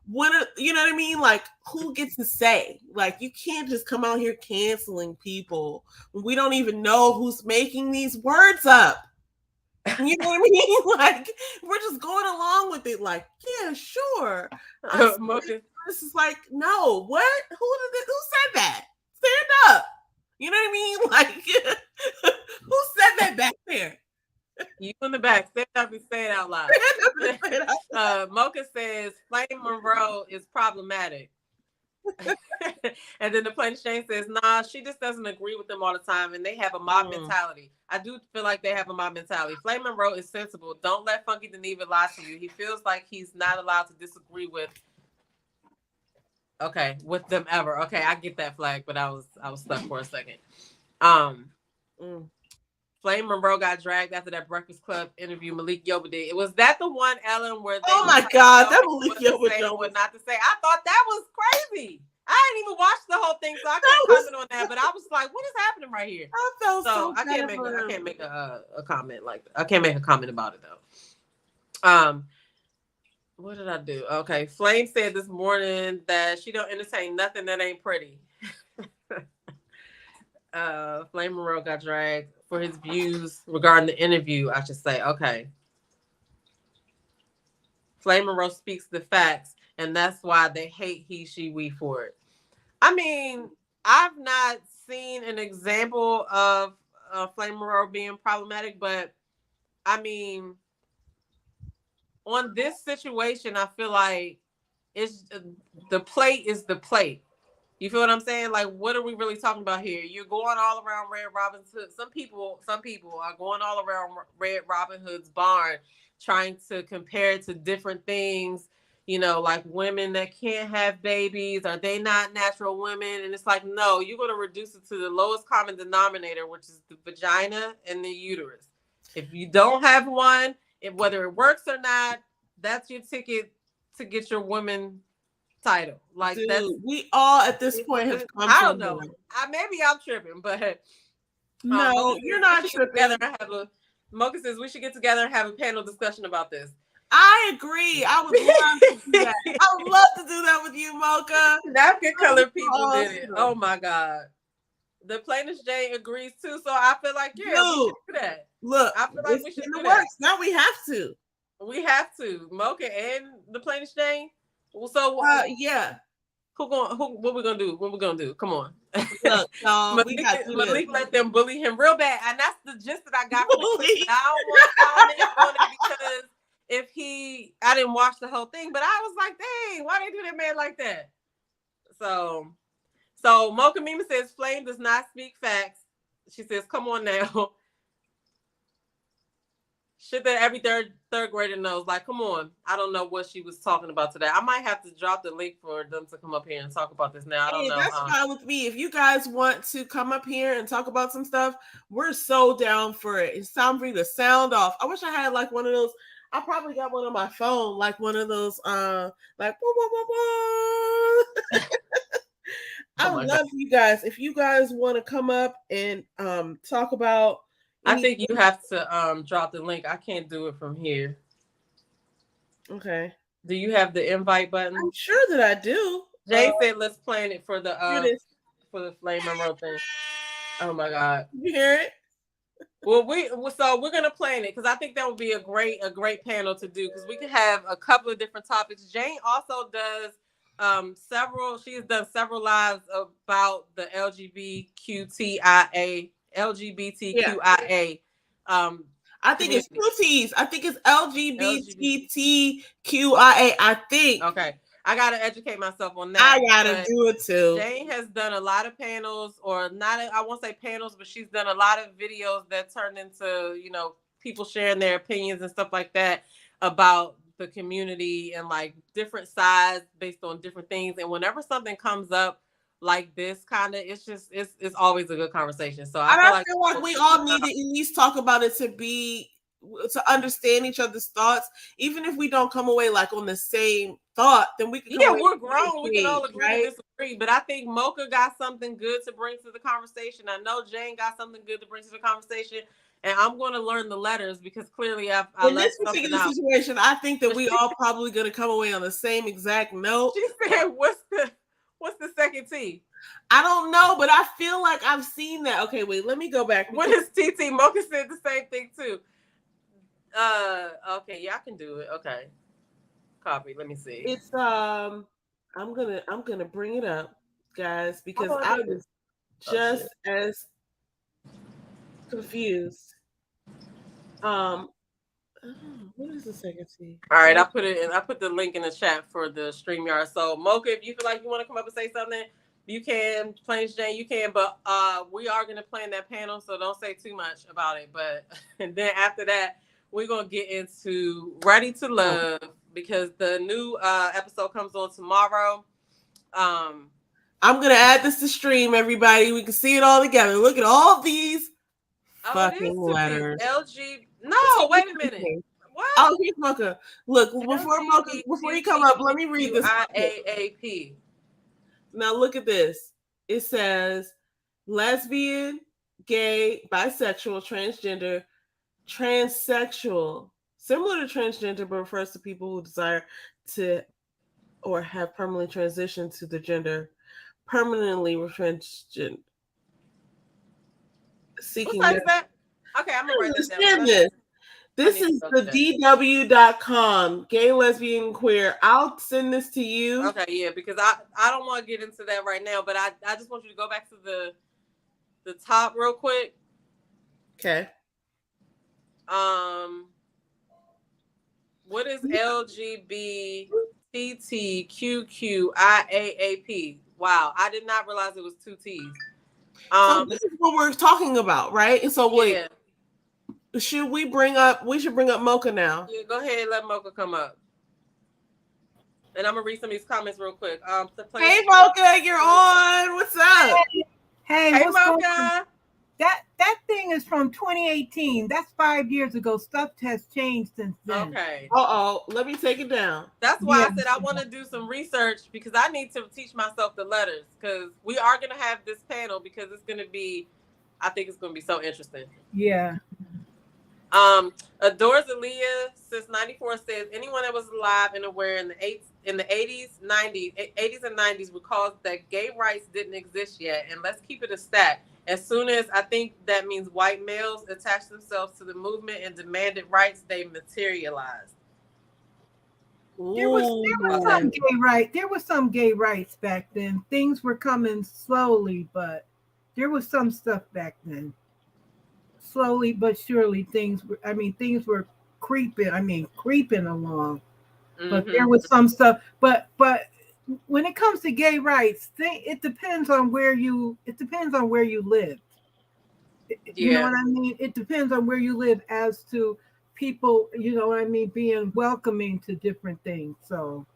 you know what I mean? Like, who gets to say? Like, you can't just come out here canceling people when we don't even know who's making these words up. You know what I mean? Like, we're just going along with it. Like, yeah, sure. This is like, no, what? Who said that? Stand up. You know what I mean? Like, who said that back there? You in the back, stand up and say it out loud. Mocha says Flame Monroe is problematic. And then the Plain Shane says, nah, she just doesn't agree with them all the time, and they have a mob mentality. I do feel like they have a mob mentality. Flame Monroe is sensible. Don't let Funky Dineva lie to you. He feels like he's not allowed to disagree with them ever. Okay, I get that flag, but I was stuck for a second. Flame Monroe got dragged after that Breakfast Club interview Malik Yoba did. Was that the one, Ellen, where they that Malik Yoba show what not to say? I thought that was crazy. I didn't even watch the whole thing, so I can't comment on that. But I was like, what is happening right here? I felt so I can't make a comment like that. I can't make a comment about it though. What did I do? Okay, Flame said this morning that she don't entertain nothing that ain't pretty. Flame Monroe got dragged for his views regarding the interview, I should say. Okay. Flame Monroe speaks the facts, and that's why they hate he, she, we for it. I mean, I've not seen an example of Flame Monroe being problematic, but I mean, on this situation, I feel like it's the plate is the plate. You feel what I'm saying? Like, what are we really talking about here? You're going all around Red Robin Hood. Some people are going all around Red Robin Hood's barn, trying to compare it to different things. You know, like women that can't have babies. Are they not natural women? And it's like, no, you're going to reduce it to the lowest common denominator, which is the vagina and the uterus. If you don't have one, whether it works or not, that's your ticket to get your woman title. Like, dude, we all at this point have come. I don't know. Maybe I'm tripping, but no, you're not tripping. Mocha says we should get together and have a panel discussion about this. I agree. I would love to do that. I would love to do that with you, Mocha. Napkin colored people did it. Oh my God. The plainest Jane agrees too, so I feel like we should do that. Look, I feel like we should do that. Now we have to. We have to. Mocha and the plainest Jane. So yeah. What we gonna do? What we gonna do? Come on. Look, Malik let them bully him real bad, and that's the gist that I got from it. I don't want to comment on it because I didn't watch the whole thing, but I was like, dang, why they do that man like that? So Mocha Mima says Flame does not speak facts. She says, come on now. Shit that every third grader knows. Like, come on. I don't know what she was talking about today. I might have to drop the link for them to come up here and talk about this now. I don't know. That's fine with me. If you guys want to come up here and talk about some stuff, we're so down for it. It's time for you to sound off. I wish I had like one of those. I probably got one on my phone, like one of those, like, whoa, whoa, whoa, whoa. I would love you guys. If you guys want to come up and talk about, I think you have to drop the link. I can't do it from here. Okay. Do you have the invite button? I'm sure that I do. Jay said, "Let's plan it for the Flame Monroe thing." Oh my God! You hear it? Well, we're gonna plan it because I think that would be a great panel to do because we could have a couple of different topics. Jane also does several. She has done several lives about the LGBTQIA. I think it's two T's. I think it's LGBTQIA. I think. Okay. I gotta educate myself on that. I gotta do it too. Jane has done a lot of panels, or not. I won't say panels, but she's done a lot of videos that turn into people sharing their opinions and stuff like that about the community and like different sides based on different things. And whenever something comes up like this, kind of, it's always a good conversation. So I feel like we all need to at least talk about it to understand each other's thoughts, even if we don't come away like on the same thought, then we can we're grown. We can all agree to disagree. But I think Mocha got something good to bring to the conversation. I know Jane got something good to bring to the conversation. And I'm going to learn the letters because clearly I in this particular situation, I think that we all probably going to come away on the same exact note. She said, what's the second T? I don't know, but I feel like I've seen that. Okay, wait, let me go back. What is TT? Mocha said the same thing too. Okay, yeah, I can do it. Okay. Copy. Let me see. It's I'm gonna bring it up, guys, because I was just as confused. What is the second T? All right, I put it in. I put the link in the chat for the StreamYard. So Mocha, if you feel like you want to come up and say something, you can. Plains Jane, you can. But we are gonna plan that panel, so don't say too much about it. But and then after that, we're gonna get into Ready to Love because the new episode comes on tomorrow. I'm gonna add this to stream, everybody. We can see it all together. Look at all these fucking letters. LG. No, wait a minute. What? Oh, here's Mocha. Look, before you come up, let me read this. IAAP. Now look at this. It says lesbian, gay, bisexual, transgender, transsexual, similar to transgender, but refers to people who desire to or have permanently transitioned to the gender permanently transgender. Seeking what is that? Okay, I'm gonna write this down. This is the DW.com, gay, lesbian, queer. I'll send this to you. Okay, yeah, because I don't want to get into that right now, but I just want you to go back to the top real quick. Okay. What is LGBTQIAAP? Wow, I did not realize it was two T's. So this is what we're talking about, right? And so wait. Yeah. We should bring up Mocha now. Yeah, go ahead and let Mocha come up. And I'm gonna read some of these comments real quick. Hey Mocha, you're on. What's up? Hey what's Mocha. That thing is from 2018. That's 5 years ago. Stuff has changed since then. Okay. Let me take it down. That's why I said I want to do some research because I need to teach myself the letters because we are gonna have this panel because I think it's gonna be so interesting. Yeah. Adores Aaliyah since 94 says anyone that was alive and aware in the 80s and 90s recalls that gay rights didn't exist yet, and let's keep it a stat. As soon as I think that means white males attached themselves to the movement and demanded rights, they materialized. There was some gay rights. There was some gay rights back then. Things were coming slowly, but there was some stuff back then. Slowly but surely, things were creeping along. Mm-hmm. But there was some stuff. But when it comes to gay rights, it depends on where you live. You know what I mean? It depends on where you live as to people, you know what I mean, being welcoming to different things. So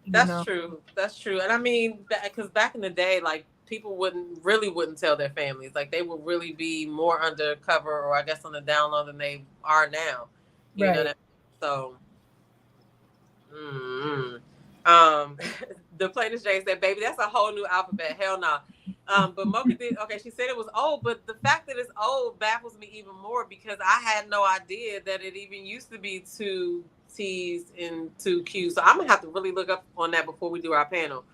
that's true. That's true. And I mean, because back in the day, like people wouldn't tell their families. Like they would really be more undercover or I guess on the down low than they are now. You know what I mean? So the plainest Jay said, baby, that's a whole new alphabet. Hell no. But Mocha did, okay, she said it was old, but the fact that it's old baffles me even more because I had no idea that it even used to be two T's and 2 Q's. So I'm gonna have to really look up on that before we do our panel.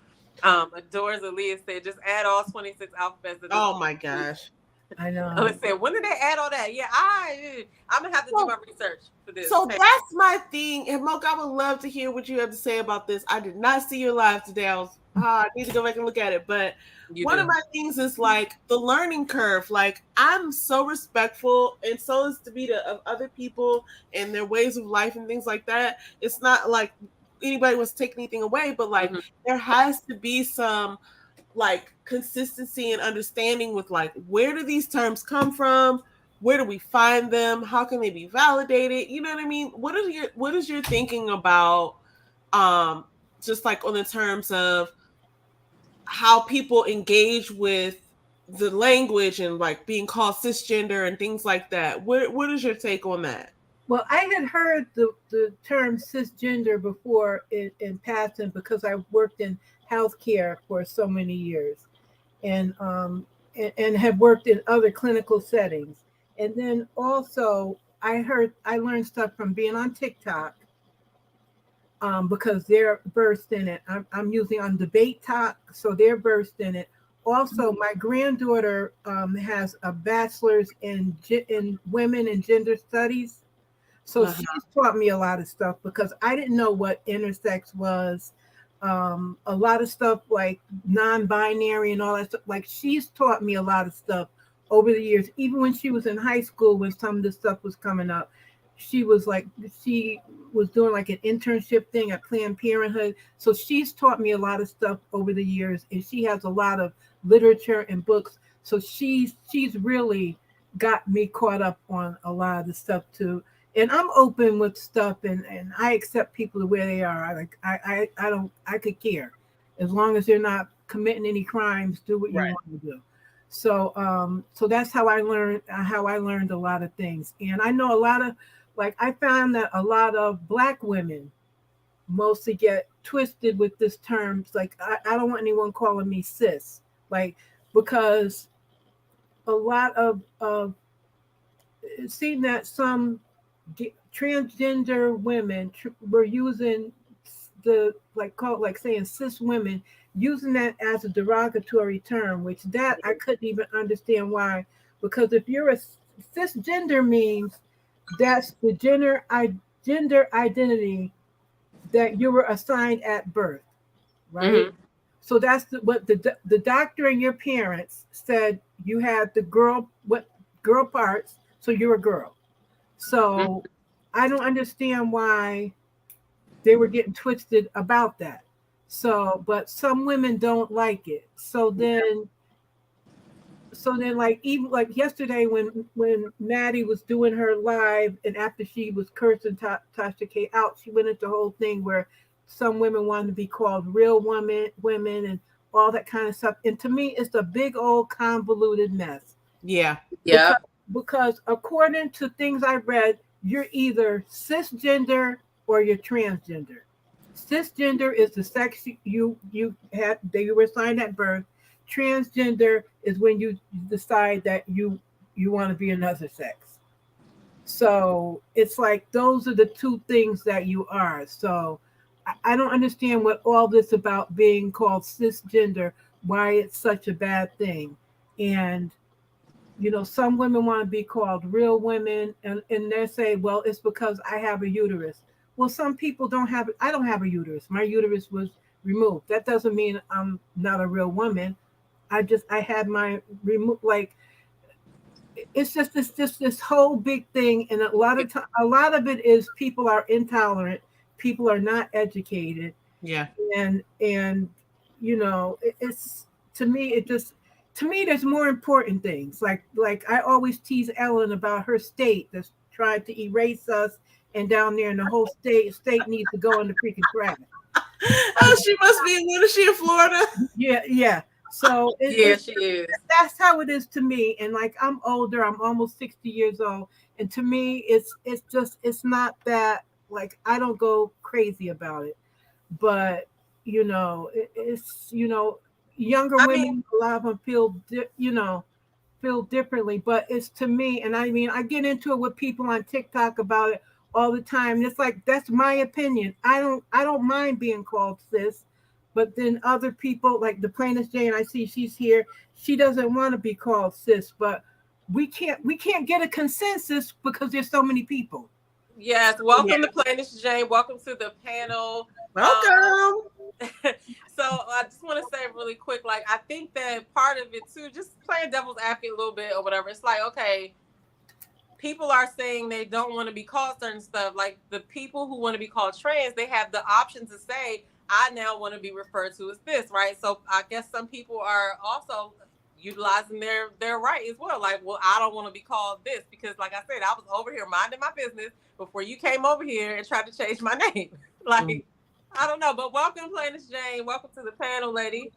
Adores Aaliyah said, just add all 26 alphabets. Oh my gosh. I know. I said, when did they add all that? Yeah, I'm gonna have to do my research for this. So that's my thing. And Mocha, I would love to hear what you have to say about this. I did not see your live today. I need to go back and look at it. But one of my things is like the learning curve. Like I'm so respectful, and so is to be of other people and their ways of life and things like that. It's not like anybody wants to take anything away, but like there has to be some like consistency and understanding with like where do these terms come from, where do we find them, how can they be validated, you know what I mean? What is your thinking about just like on the terms of how people engage with the language and like being called cisgender and things like that? What is your take on that? Well, I had heard the term cisgender before in passing because I worked in healthcare for so many years, and have worked in other clinical settings. And then also I learned stuff from being on TikTok, because they're versed in it. I'm using on Debate Talk, so they're versed in it. Also, my granddaughter has a bachelor's in women and gender studies. So she's taught me a lot of stuff because I didn't know what intersex was. A lot of stuff like non-binary and all that stuff. Like she's taught me a lot of stuff over the years. Even when she was in high school, when some of this stuff was coming up, she was doing like an internship thing at Planned Parenthood. So she's taught me a lot of stuff over the years, and she has a lot of literature and books. So she's really got me caught up on a lot of the stuff too. And I'm open with stuff, and I accept people the way they are. I could care as long as they're not committing any crimes. Do what you want to do. So that's how I learned a lot of things. And I know a lot of, like, I found that a lot of Black women mostly get twisted with this term. Like I don't want anyone calling me cis, like, because a lot of it seemed that some transgender women were using saying cis women, using that as a derogatory term, which that I couldn't even understand why. Because if you're a cisgender, means that's the gender identity that you were assigned at birth, right? So that's what the doctor and your parents said. You had the girl parts, so you're a girl. So I don't understand why they were getting twisted about that. So, but some women don't like it. So then like, even like yesterday when Maddie was doing her live, and after she was cursing Tasha K out, she went into the whole thing where some women wanted to be called real women and all that kind of stuff. And to me, it's a big old convoluted mess. Yeah. Because according to things I read, you're either cisgender or you're transgender. Cisgender is the sex you were assigned at birth. Transgender is when you decide that you want to be another sex. So it's like those are the two things that you are. So I don't understand what all this about being called cisgender, why it's such a bad thing. And some women want to be called real women, and they say, well, it's because I have a uterus. Well, some people don't have it. I don't have a uterus. My uterus was removed. That doesn't mean I'm not a real woman. I had my removed. Like, it's just this whole big thing, and a lot of it is people are intolerant. People are not educated. Yeah. And it's, to me, there's more important things. Like I always tease Ellen about her state that's tried to erase us, and down there in the whole state needs to go in the freaking trash. Oh, she must be. Is she in Florida? Yeah. So she is. That's how it is to me. And like, I'm older. I'm almost 60 years old, and to me, it's not that. Like, I don't go crazy about it, but it's younger women, a lot of them feel differently, but it's, to me, and I mean, I get into it with people on TikTok about it. all the time. It's like, that's my opinion. I don't mind being called sis, but then other people, like the plaintiff Jane, I see she's here. She doesn't want to be called sis, but we can't get a consensus because there's so many people. Yes, welcome to Planet Jane. Welcome to the panel. Welcome. So I just want to say really quick, like I think that part of it too, just playing devil's advocate a little bit or whatever. It's like, okay, people are saying they don't want to be called certain stuff. Like the people who want to be called trans, they have the option to say, I now want to be referred to as this, right? So I guess some people are also utilizing their right as well. Like, well, I don't want to be called this because, like I said, I was over here minding my business before you came over here and tried to change my name. Like, I don't know, but welcome, Planet Jane. Welcome to the panel, lady.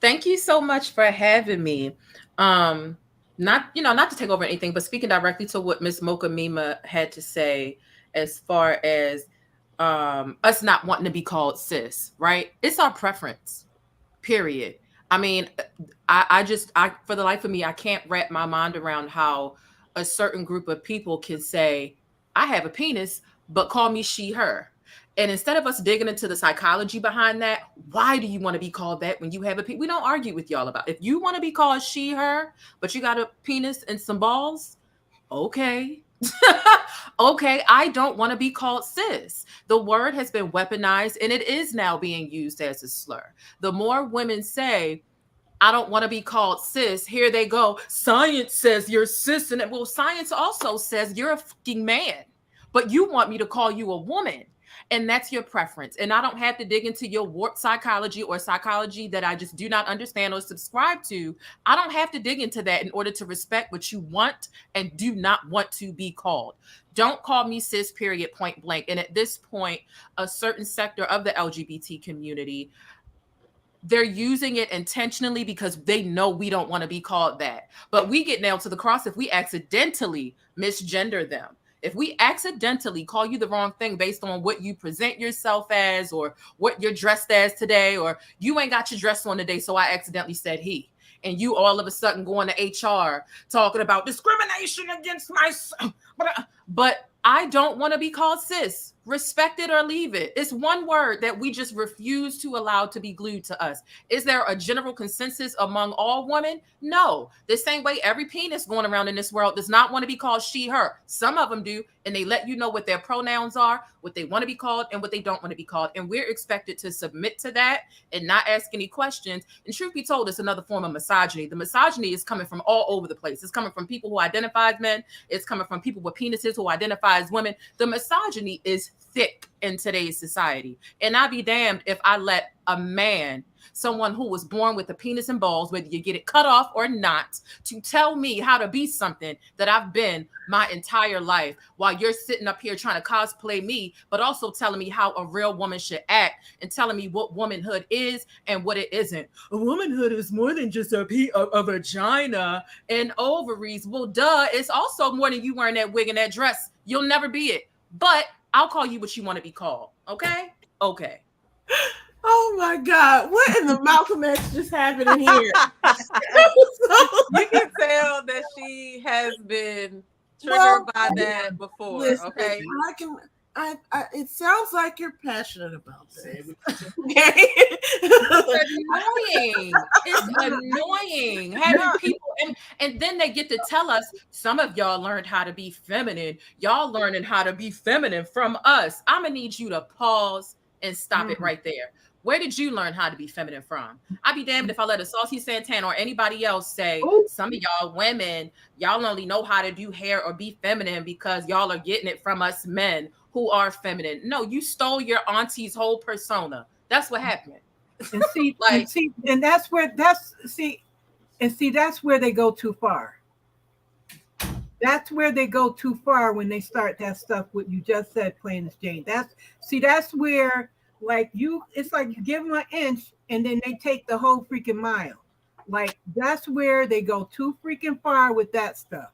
Thank you so much for having me. Not to take over anything, but speaking directly to what Miss Mocha Mima had to say as far as us not wanting to be called sis, right? It's our preference, period. I mean, I for the life of me, I can't wrap my mind around how a certain group of people can say, I have a penis, but call me she, her. And instead of us digging into the psychology behind that, why do you want to be called that when you have a penis? We don't argue with y'all about it. If you want to be called she, her, but you got a penis and some balls, okay. Okay, I don't want to be called cis. The word has been weaponized and it is now being used as a slur. The more women say, I don't want to be called cis, here they go. Science says you're cis. And well, science also says you're a fucking man, but you want me to call you a woman. And that's your preference. And I don't have to dig into your warped psychology or psychology that I just do not understand or subscribe to. I don't have to dig into that in order to respect what you want and do not want to be called. Don't call me cis, period, point blank. And at this point, a certain sector of the LGBT community, they're using it intentionally because they know we don't want to be called that. But we get nailed to the cross if we accidentally misgender them. If we accidentally call you the wrong thing based on what you present yourself as or what you're dressed as today, or you ain't got your dress on today, so I accidentally said he, and you all of a sudden going to HR talking about discrimination against my, but I don't want to be called cis. Respect it or leave it. It's one word that we just refuse to allow to be glued to us. Is there a general consensus among all women? No. The same way every penis going around in this world does not want to be called she, her. Some of them do, and they let you know what their pronouns are, what they want to be called, and what they don't want to be called. And we're expected to submit to that and not ask any questions. And truth be told, it's another form of misogyny. The misogyny is coming from all over the place. It's coming from people who identify as men. It's coming from people with penises who identify as women. The misogyny is thick in today's society. And I'd be damned if I let a man, someone who was born with a penis and balls, whether you get it cut off or not, to tell me how to be something that I've been my entire life, while you're sitting up here trying to cosplay me, but also telling me how a real woman should act and telling me what womanhood is and what it isn't. A womanhood is more than just a vagina and ovaries. Well, duh, it's also more than you wearing that wig and that dress. You'll never be it. But I'll call you what you want to be called. Okay? Okay. Oh my God. What in the Malcolm X just happened in here? You can tell that she has been triggered by that before. Listen, okay. It sounds like you're passionate about this. It's annoying. It's annoying having people, and then they get to tell us some of y'all learned how to be feminine. Y'all learning how to be feminine from us. I'm gonna need you to pause and stop it right there. Where did you learn how to be feminine from? I'd be damned if I let a Saucy Santana or anybody else say, some of y'all women, y'all only know how to do hair or be feminine because y'all are getting it from us men who are feminine. No, you stole your auntie's whole persona. That's what happened. And see, that's where they go too far. That's where they go too far when they start that stuff. What you just said, plain as Jane. That's where, like, it's like you give them an inch and then they take the whole freaking mile. Like, that's where they go too freaking far with that stuff.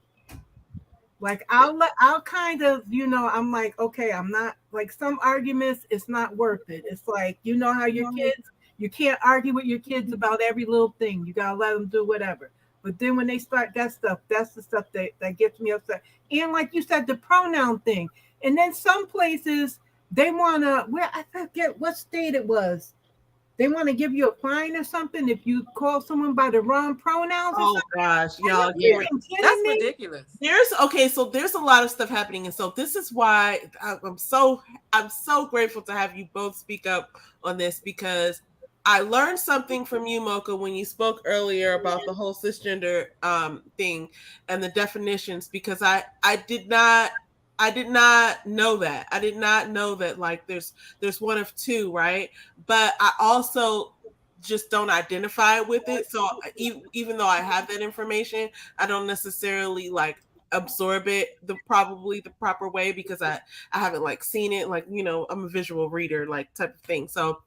Like, I'll kind of, I'm like, okay, I'm not, like, some arguments, it's not worth it. It's like, how your kids, you can't argue with your kids about every little thing. You gotta let them do whatever. But then when they start that stuff, that's the stuff that gets me upset. And like you said, the pronoun thing, And then some places they want to, where I forget what state it was. They want to give you a fine or something if you call someone by the wrong pronouns. Oh gosh, y'all. That's ridiculous. There's a lot of stuff happening, and so this is why I'm so grateful to have you both speak up on this, because I learned something from you, Mocha, when you spoke earlier about the whole cisgender thing and the definitions, because I did not know that. I did not know that, like, there's one of two, right? But I also just don't identify with it. So even though I have that information, I don't necessarily like absorb it probably the proper way, because I haven't like seen it, like, you know, I'm a visual reader, like, type of thing. So,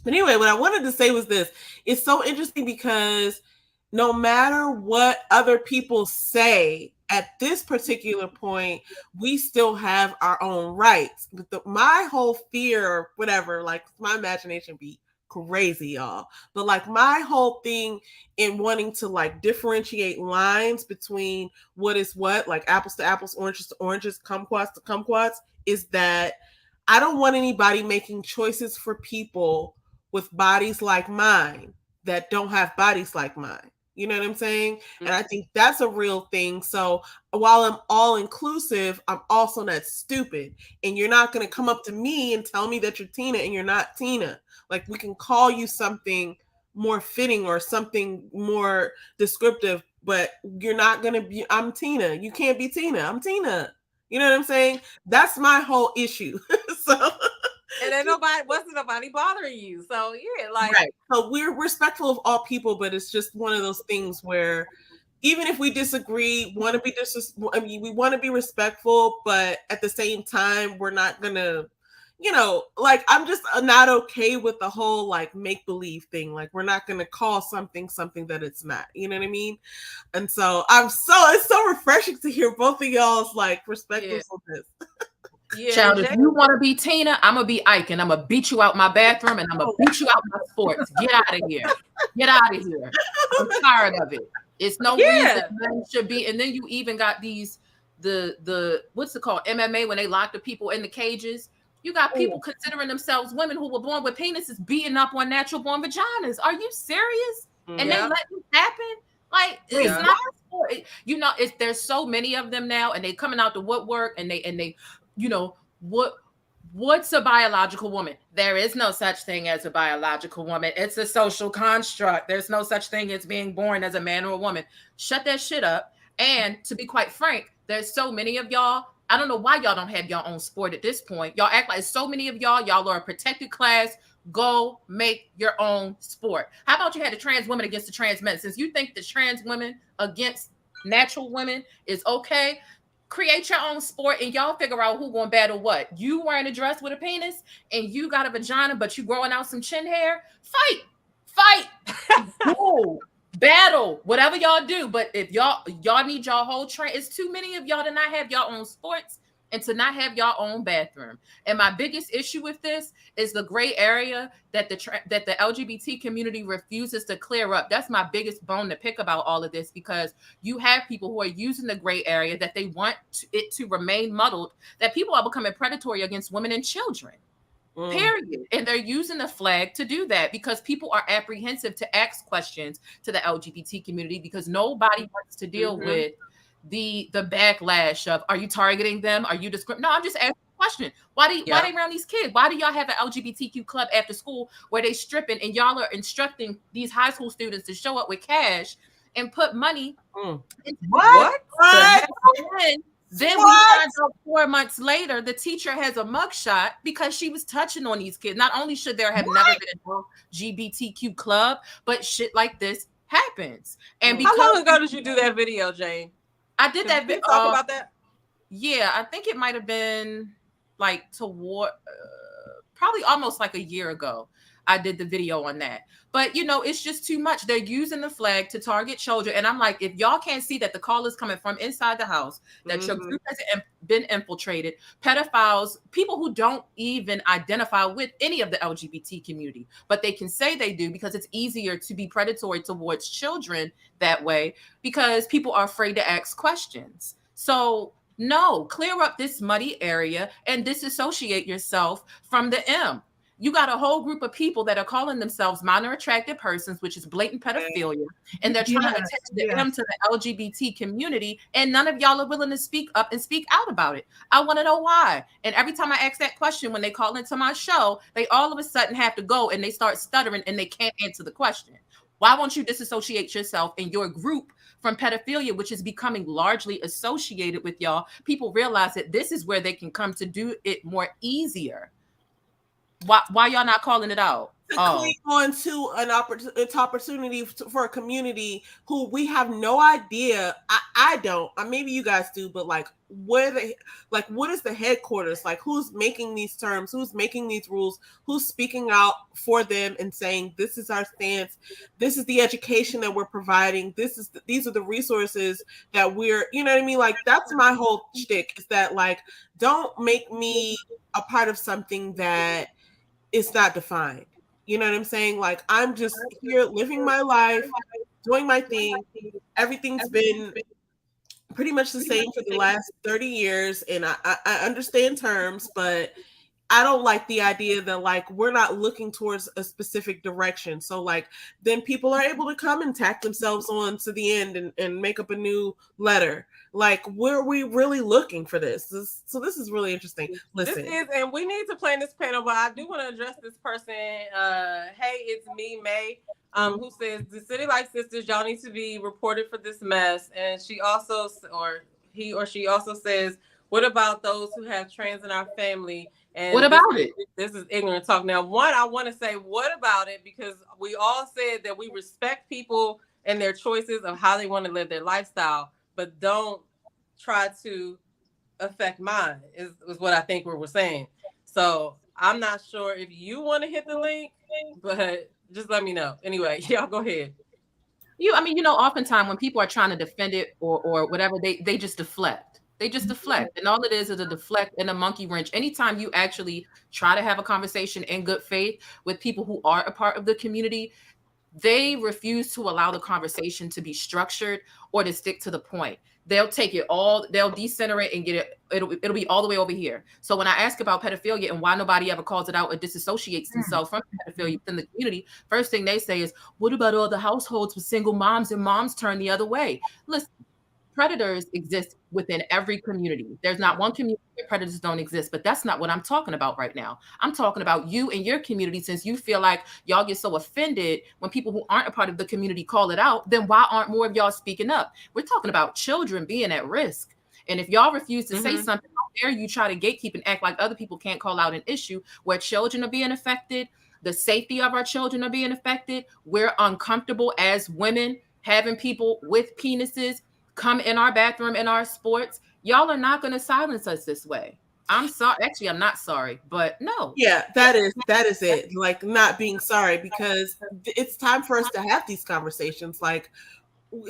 but anyway, what I wanted to say was this: it's so interesting because no matter what other people say at this particular point, we still have our own rights. But my whole fear, or whatever, like, my imagination be crazy, y'all. But like, my whole thing in wanting to like differentiate lines between what is what, like apples to apples, oranges to oranges, kumquats to kumquats, is that I don't want anybody making choices for people with bodies like mine that don't have bodies like mine. You know what I'm saying? Mm-hmm. And I think that's a real thing. So while I'm all inclusive, I'm also not stupid. And you're not going to come up to me and tell me that you're Tina and you're not Tina. Like, we can call you something more fitting or something more descriptive, but you're not going to be, I'm Tina. You can't be Tina. I'm Tina. You know what I'm saying? That's my whole issue. So... And then wasn't nobody bothering you. So yeah, like, right. So we're respectful of all people, but it's just one of those things where even if we disagree, we want to be respectful, but at the same time, we're not gonna, you know, like, I'm just not okay with the whole like make believe thing. Like, we're not gonna call something that it's not. You know what I mean? And so it's so refreshing to hear both of y'all's like perspectives on this. Yeah, child, if you want to be Tina, I'm gonna be Ike, and I'm gonna beat you out my bathroom, and I'm gonna beat you out my sports. Get out of here! Get out of here! I'm tired of it. It's no reason men should be. And then you even got these the what's it called, MMA, when they lock the people in the cages. You got people considering themselves women who were born with penises beating up on natural born vaginas. Are you serious? And they let it happen? Like, it's not a sport. You know, there's so many of them now, and they coming out the woodwork, and they. You know, what's a biological woman? There is no such thing as a biological woman. It's a social construct. There's no such thing as being born as a man or a woman. Shut that shit up. And to be quite frank, there's so many of y'all. I don't know why y'all don't have your own sport at this point. Y'all act like so many of y'all are a protected class. Go make your own sport. How about you had a trans woman against the trans men? Since you think the trans women against natural women is okay, create your own sport and y'all figure out who gonna battle what. You wearing a dress with a penis and you got a vagina, but you growing out some chin hair. Fight. Whoa. Battle, whatever y'all do. But if y'all need y'all whole train, it's too many of y'all to not have y'all own sports and to not have y'all own bathroom. And my biggest issue with this is the gray area that the LGBT community refuses to clear up. That's my biggest bone to pick about all of this, because you have people who are using the gray area that they want it to remain muddled, that people are becoming predatory against women and children. Period. And they're using the flag to do that because people are apprehensive to ask questions to the LGBT community because nobody wants to deal with the backlash of, are you targeting them? Are you discriminating? No, I'm just asking a question. Why they around these kids? Why do y'all have an LGBTQ club after school where they stripping and y'all are instructing these high school students to show up with cash and put money? What? Then we find out 4 months later, the teacher has a mugshot because she was touching on these kids. Not only should there have never been an LGBTQ club, but shit like this happens. And how long ago did you do that video, Jane? I did that video. Talk about that. Yeah, I think it might have been like toward probably almost like a year ago. I did the video on that. But, you know, it's just too much. They're using the flag to target children. And I'm like, if y'all can't see that the call is coming from inside the house, that your group has been infiltrated, pedophiles, people who don't even identify with any of the LGBT community, but they can say they do because it's easier to be predatory towards children that way because people are afraid to ask questions. So No, clear up this muddy area and disassociate yourself from the M. You got a whole group of people that are calling themselves minor attracted persons, which is blatant pedophilia, and they're trying to attach the M to the LGBT community, and none of y'all are willing to speak up and speak out about it. I want to know why. And every time I ask that question, when they call into my show, they all of a sudden have to go and they start stuttering and they can't answer the question. Why won't you disassociate yourself and your group from pedophilia, which is becoming largely associated with y'all? People realize that this is where they can come to do it more easier. Why y'all not calling it out? To cling on to an opportunity for a community who we have no idea. I don't. Maybe you guys do, but like, what is the headquarters? Like, who's making these terms? Who's making these rules? Who's speaking out for them and saying, this is our stance. This is the education that we're providing. These are the resources that we're, you know what I mean? Like, that's my whole shtick, is that, like, don't make me a part of something that is not defined. You know what I'm saying? Like, I'm just here living my life, doing my thing. Everything's been pretty much the same for the last 30 years. And I understand terms, but I don't like the idea that, like, we're not looking towards a specific direction. So, like, then people are able to come and tack themselves on to the end and make up a new letter. Like, were we really looking for this? So this is really interesting. Listen. This is, and we need to plan this panel, but I do want to address this person. Hey, it's me, May, who says, the City Life Sisters, y'all need to be reported for this mess. And she also, or he or she also says, what about those who have trans in our family? And what about it? This is ignorant talk. Now, one, I want to say, what about it? Because we all said that we respect people and their choices of how they want to live their lifestyle, but don't try to affect mine, is what I think we're saying. So I'm not sure if you want to hit the link, but just let me know. Anyway, y'all go ahead. Oftentimes when people are trying to defend it or whatever, they just deflect. They just deflect. And all it is a deflect and a monkey wrench. Anytime you actually try to have a conversation in good faith with people who are a part of the community, they refuse to allow the conversation to be structured or to stick to the point. They'll take it all, they'll decenter it and get it, it'll be all the way over here. So when I ask about pedophilia and why nobody ever calls it out or disassociates themselves from pedophilia within the community, first thing they say is, what about all the households with single moms and moms turn the other way? Listen, predators exist within every community. There's not one community where predators don't exist, but that's not what I'm talking about right now. I'm talking about you and your community. Since you feel like y'all get so offended when people who aren't a part of the community call it out, then why aren't more of y'all speaking up? We're talking about children being at risk. And if y'all refuse to say something, how dare you try to gatekeep and act like other people can't call out an issue where children are being affected, the safety of our children are being affected. We're uncomfortable as women having people with penises come in our bathroom, in our sports. Y'all are not going to silence us this way. I'm sorry. Actually, I'm not sorry, but no. Yeah, that is it. Like, not being sorry, because it's time for us to have these conversations. Like,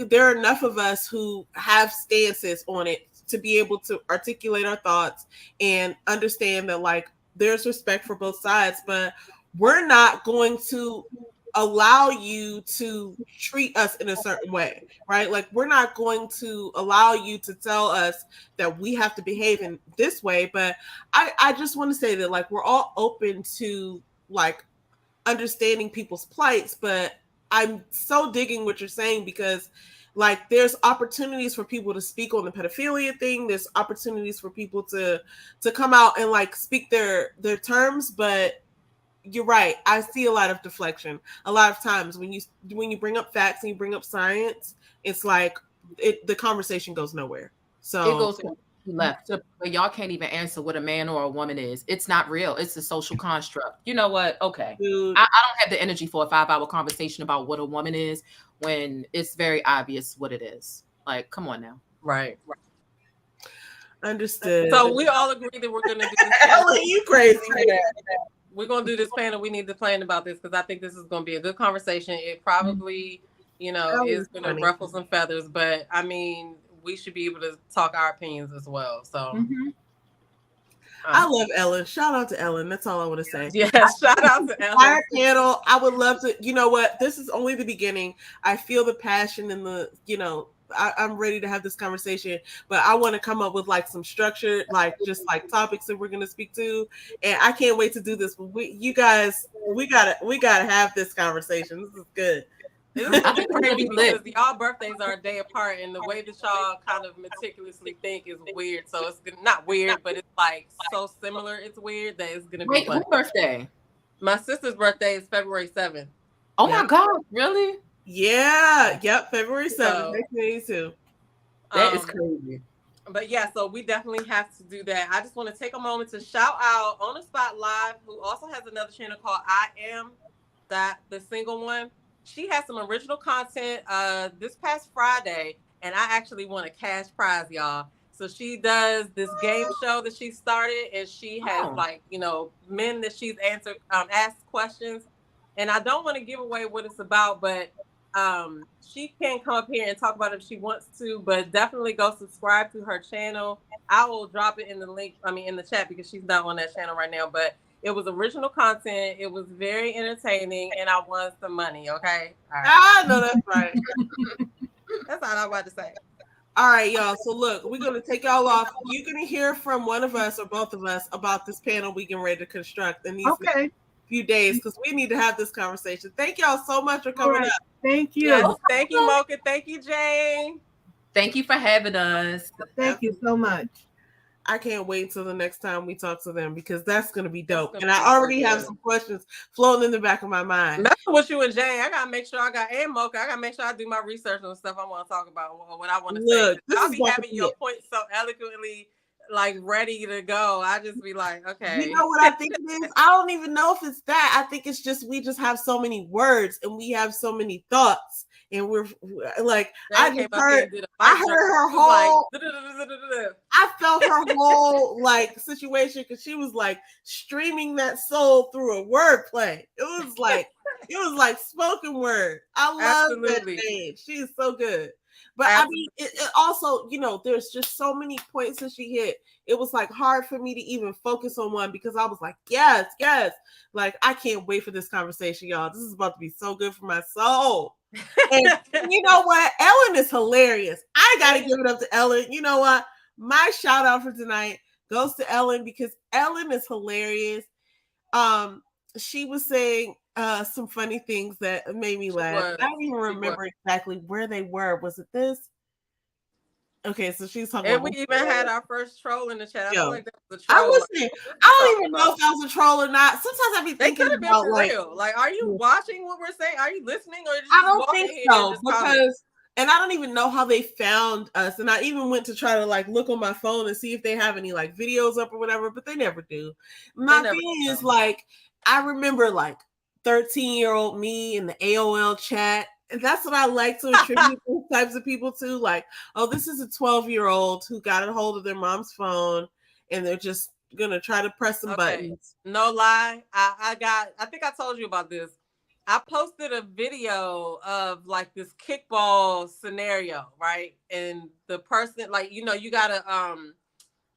there are enough of us who have stances on it to be able to articulate our thoughts and understand that, like, there's respect for both sides, but we're not going to allow you to treat us in a certain way, right? Like, we're not going to allow you to tell us that we have to behave in this way. But I just want to say that, like, we're all open to, like, understanding people's plights, but I'm so digging what you're saying, because, like, there's opportunities for people to speak on the pedophilia thing. There's opportunities for people to come out and, like, speak their terms, but you're right. I see a lot of deflection. A lot of times when you bring up facts and you bring up science, it's like the conversation goes nowhere. So it goes left. But y'all can't even answer what a man or a woman is. It's not real. It's a social construct. You know what? Okay. Dude, I don't have the energy for a 5-hour conversation about what a woman is when it's very obvious what it is. Like, come on now. Right. Understood. So we all agree that we're going to do this. Ellen, you crazy. We're going to do this panel. We need to plan about this, because I think this is going to be a good conversation. It probably, is going to ruffle some feathers, but I mean, we should be able to talk our opinions as well. So I love Ellen. Shout out to Ellen. That's all I want to say. Yeah, shout out to Ellen. Our panel, I would love to, you know what? This is only the beginning. I feel the passion and the, I'm ready to have this conversation, but I want to come up with like some structured, like just like topics that we're going to speak to. And I can't wait to do this. But we gotta have this conversation. This is good. This is gonna be crazy because y'all birthdays are a day apart, and the way that y'all kind of meticulously think is weird. So it's not weird, but it's like so similar. It's weird that it's gonna be. Whose birthday? My sister's birthday is February 7th. Oh my God! Really? Yeah. Yep. February 7th, 1982. That is crazy. But yeah, so we definitely have to do that. I just want to take a moment to shout out On the Spot Live, who also has another channel called I Am the Single One. She has some original content this past Friday, and I actually won a cash prize, y'all. So she does this game show that she started, and she has like, you know, men that she's asked questions. And I don't want to give away what it's about, but she can come up here and talk about it if she wants to, but definitely go subscribe to her channel. I will drop it in the link, in the chat, because she's not on that channel right now, but it was original content. It was very entertaining, and I won some money. Okay. All right. I know that's right. That's all I wanted to say. All right, y'all. So look, we're gonna take y'all off. You're gonna hear from one of us or both of us about this panel we getting ready to construct in these next few days, because we need to have this conversation. Thank y'all so much for coming up. Thank you. Yes, thank you, Mocha. Thank you, Jane. Thank you for having us. Thank you so much. I can't wait until the next time we talk to them, because that's going to be dope. And I already have some questions floating in the back of my mind. That's what you and Jane. I got to make sure and Mocha, I got to make sure I do my research on stuff I want to talk about, what I want to say. I'll be having your points so eloquently, like, ready to go. I just be like, okay. You know what I think it is? I don't even know if it's that. I think it's just we just have so many words and we have so many thoughts. And we're like, I heard her whole, I felt her whole like situation, because she was like streaming that soul through a wordplay. It was like spoken word. I love that page. She is so good. But I mean, it also, you know, there's just so many points that she hit. It was like hard for me to even focus on one, because I was like, yes. Like, I can't wait for this conversation, y'all. This is about to be so good for my soul. And you know what? Ellen is hilarious. I gotta give it up to Ellen. You know what? My shout out for tonight goes to Ellen, because Ellen is hilarious. She was saying some funny things that made me laugh. I don't even remember exactly where they were. Was it this? Okay, so she's talking. And we even had our first troll in the chat. I feel like that was a troll. I don't even know if that was a troll or not. Sometimes I be thinking about like, are you watching what we're saying? Are you listening, or just I don't think so, because and I don't even know how they found us. And I even went to try to like look on my phone and see if they have any like videos up or whatever, but they never do. My thing is like, I remember like 13-year-old me in the AOL chat. And that's what I like to attribute those types of people to. Like, oh, this is a 12-year-old who got a hold of their mom's phone and they're just going to try to press some buttons. No lie. I think I told you about this. I posted a video of like this kickball scenario, right? And the person, like, you know, you got to,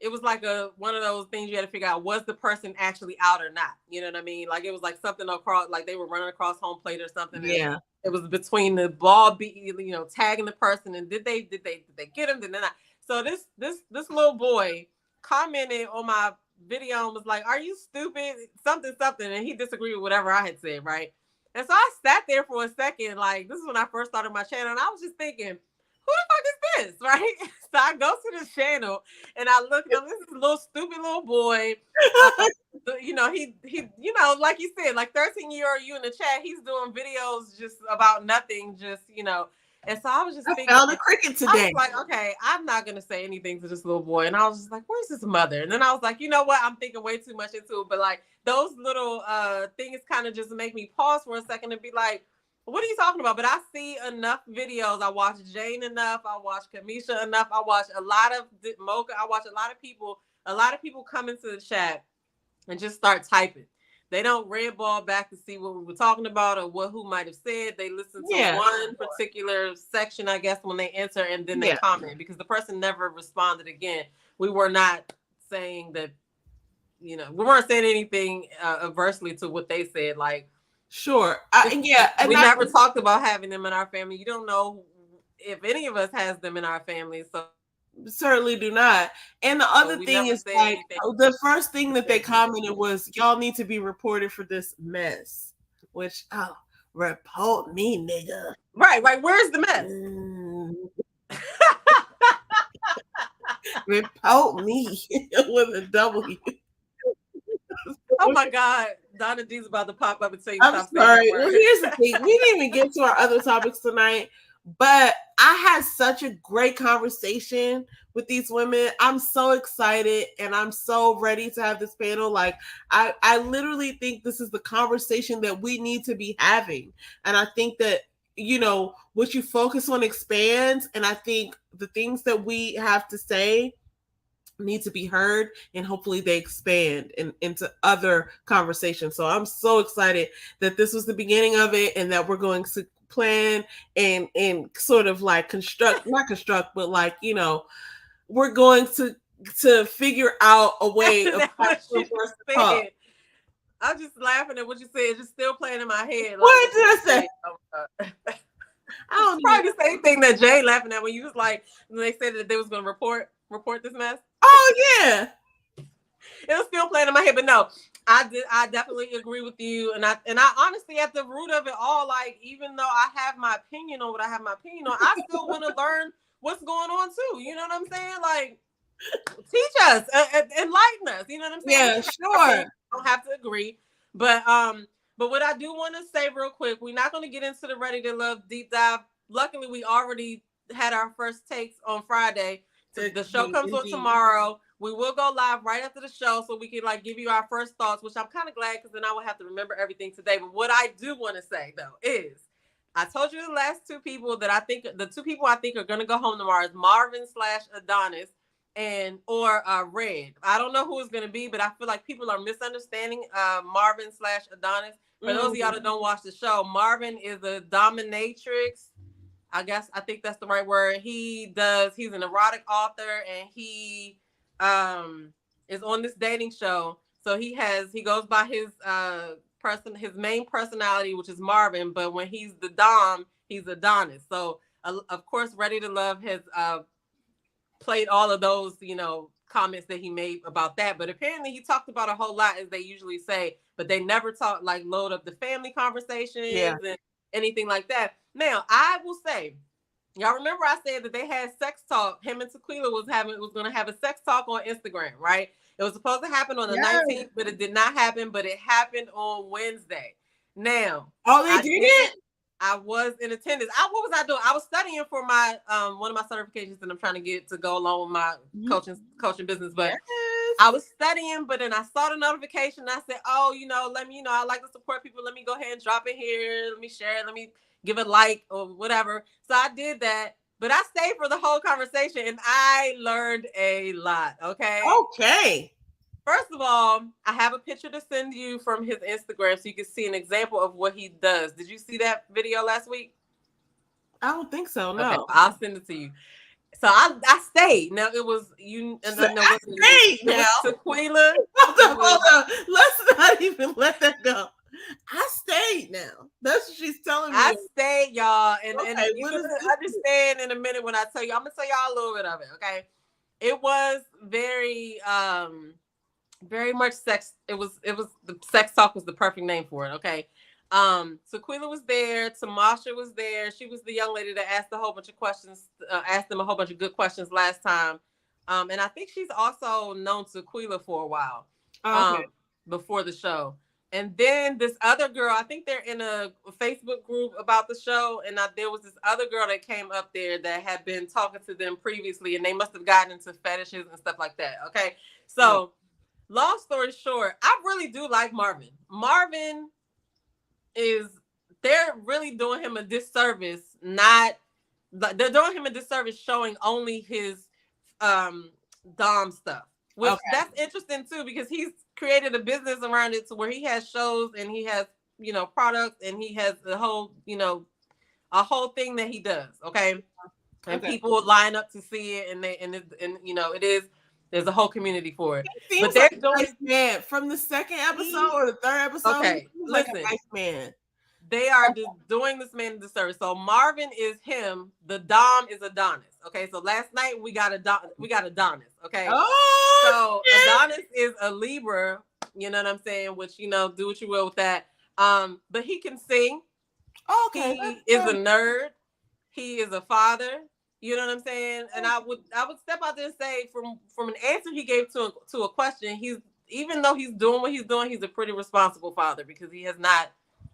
it was like one of those things you had to figure out, was the person actually out or not? You know what I mean? Like, it was like something across, like they were running across home plate or something. Yeah. It was between the ball, tagging the person, and did they get him? Did they not? So this little boy commented on my video and was like, "Are you stupid?" Something, and he disagreed with whatever I had said, right? And so I sat there for a second, like, this is when I first started my channel, and I was just thinking, who the fuck is this, right? So I go to this channel and I look at him. This is a little stupid little boy. You know, he, you know, like you said, like 13-year-old you in the chat, he's doing videos just about nothing, just, you know. And so I was just thinking, found a cricket today. I was like, okay, I'm not gonna say anything to this little boy. And I was just like, where's his mother? And then I was like, you know what? I'm thinking way too much into it. But like those little things kind of just make me pause for a second and be like, what are you talking about? But I see enough videos. I watch Jane enough. I watch Kamisha enough. I watch a lot of Mocha. I watch a lot of people. A lot of people come into the chat and just start typing. They don't red ball back to see what we were talking about or who might have said. They listen to one particular section, I guess, when they enter, and then they comment, because the person never responded again. We were not saying that, you know, we weren't saying anything adversely to what they said. Like, sure. We never talked about having them in our family. You don't know if any of us has them in our family. So certainly do not. And the other thing is like the first thing that they commented was, y'all need to be reported for this mess. Which report me, nigga. Right. Where's the mess? Report me with a W. Oh my God, Donna D's about to pop up and say, I'm sorry. Well, here's the thing. We didn't even get to our other topics tonight, but I had such a great conversation with these women. I'm so excited and I'm so ready to have this panel. Like, I literally think this is the conversation that we need to be having. And I think that, you know, what you focus on expands. And I think the things that we have to say need to be heard, and hopefully they expand into other conversations. So I'm so excited that this was the beginning of it, and that we're going to plan and sort of like not construct, but like, you know, we're going to figure out a way of I'm just laughing at what you said. It's just still playing in my head. What did I say? I don't probably the same thing that Jay laughing at when you was like, when they said that they was going to report this mess. Oh yeah, it was still playing in my head. But no, I definitely agree with you, and I honestly, at the root of it all, like, even though I have my opinion on what I have my opinion on, I still want to learn what's going on too. You know what I'm saying? Like, teach us, enlighten us. You know what I'm saying? Yeah, sure. Don't have to agree, but what I do want to say real quick, we're not going to get into the Ready to Love deep dive. Luckily, we already had our first takes on Friday. The show comes on tomorrow. We will go live right after the show so we can like give you our first thoughts, which I'm kind of glad, because then I will have to remember everything today. But what I do want to say though is, I told you the last two people that I think, the two people I think are going to go home tomorrow is Marvin/Adonis or Red. I don't know who it's going to be, but I feel like people are misunderstanding Marvin/Adonis. For those of y'all that don't watch the show, Marvin is a dominatrix. I think that's the right word. He's an erotic author, and he is on this dating show. So he goes by his main personality, which is Marvin, but when he's the Dom, he's Adonis. So of course, Ready to Love has played all of those, you know, comments that he made about that. But apparently he talked about a whole lot, as they usually say, but they never load up the family conversations and anything like that. Now, I will say, y'all remember I said that they had sex talk. Him and Tequila was going to have a sex talk on Instagram, right? It was supposed to happen on the 19th, but it did not happen. But it happened on Wednesday. Now, they did it? I was in attendance. What was I doing? I was studying for my one of my certifications that I'm trying to get to go along with my coaching business. But I was studying, but then I saw the notification. And I said, "Oh, you know, I like to support people. Let me go ahead and drop it here. Let me share it. Let me give a like or whatever." So I did that, but I stayed for the whole conversation, and I learned a lot. Okay. First of all, I have a picture to send you from his Instagram so you can see an example of what he does. Did you see that video last week? I don't think so. No. Okay, I'll send it to you. So I stayed. Now it was you. And so I stayed now. Tequila. Hold on. Let's not even let that go. I stayed now. That's what she's telling me. I stayed, y'all. And you're going to understand in a minute when I tell you. I'm going to tell y'all a little bit of it, okay? It was very much sex. It was the sex talk was the perfect name for it, okay? Tequila was there. Tamasha was there. She was the young lady that asked a whole bunch of questions, asked them a whole bunch of good questions last time. And I think she's also known Tequila for a while before the show. And then this other girl, I think they're in a Facebook group about the show. And there was this other girl that came up there that had been talking to them previously. And they must have gotten into fetishes and stuff like that. Okay. So long story short, I really do like Marvin. Marvin they're really doing him a disservice. They're doing him a disservice showing only his Dom stuff. Which that's interesting too, because he's created a business around it to where he has shows and he has, you know, products and he has the whole, you know, a whole thing that he does. Okay. And people line up to see it and you know, there's a whole community for it. But they're doing man from the second episode or the third episode. Okay. Listen, like a nice man. they are doing this man a disservice. So Marvin is him. The Dom is Adonis. Okay. So last night we got Adonis. Okay. Oh, so Adonis is a Libra. You know what I'm saying? Which, you know, do what you will with that. But he can sing. okay. He is a nerd. He is a father. You know what I'm saying? And I would step out there and say, from an answer he gave to a question, even though he's doing what he's doing, he's a pretty responsible father, because he has not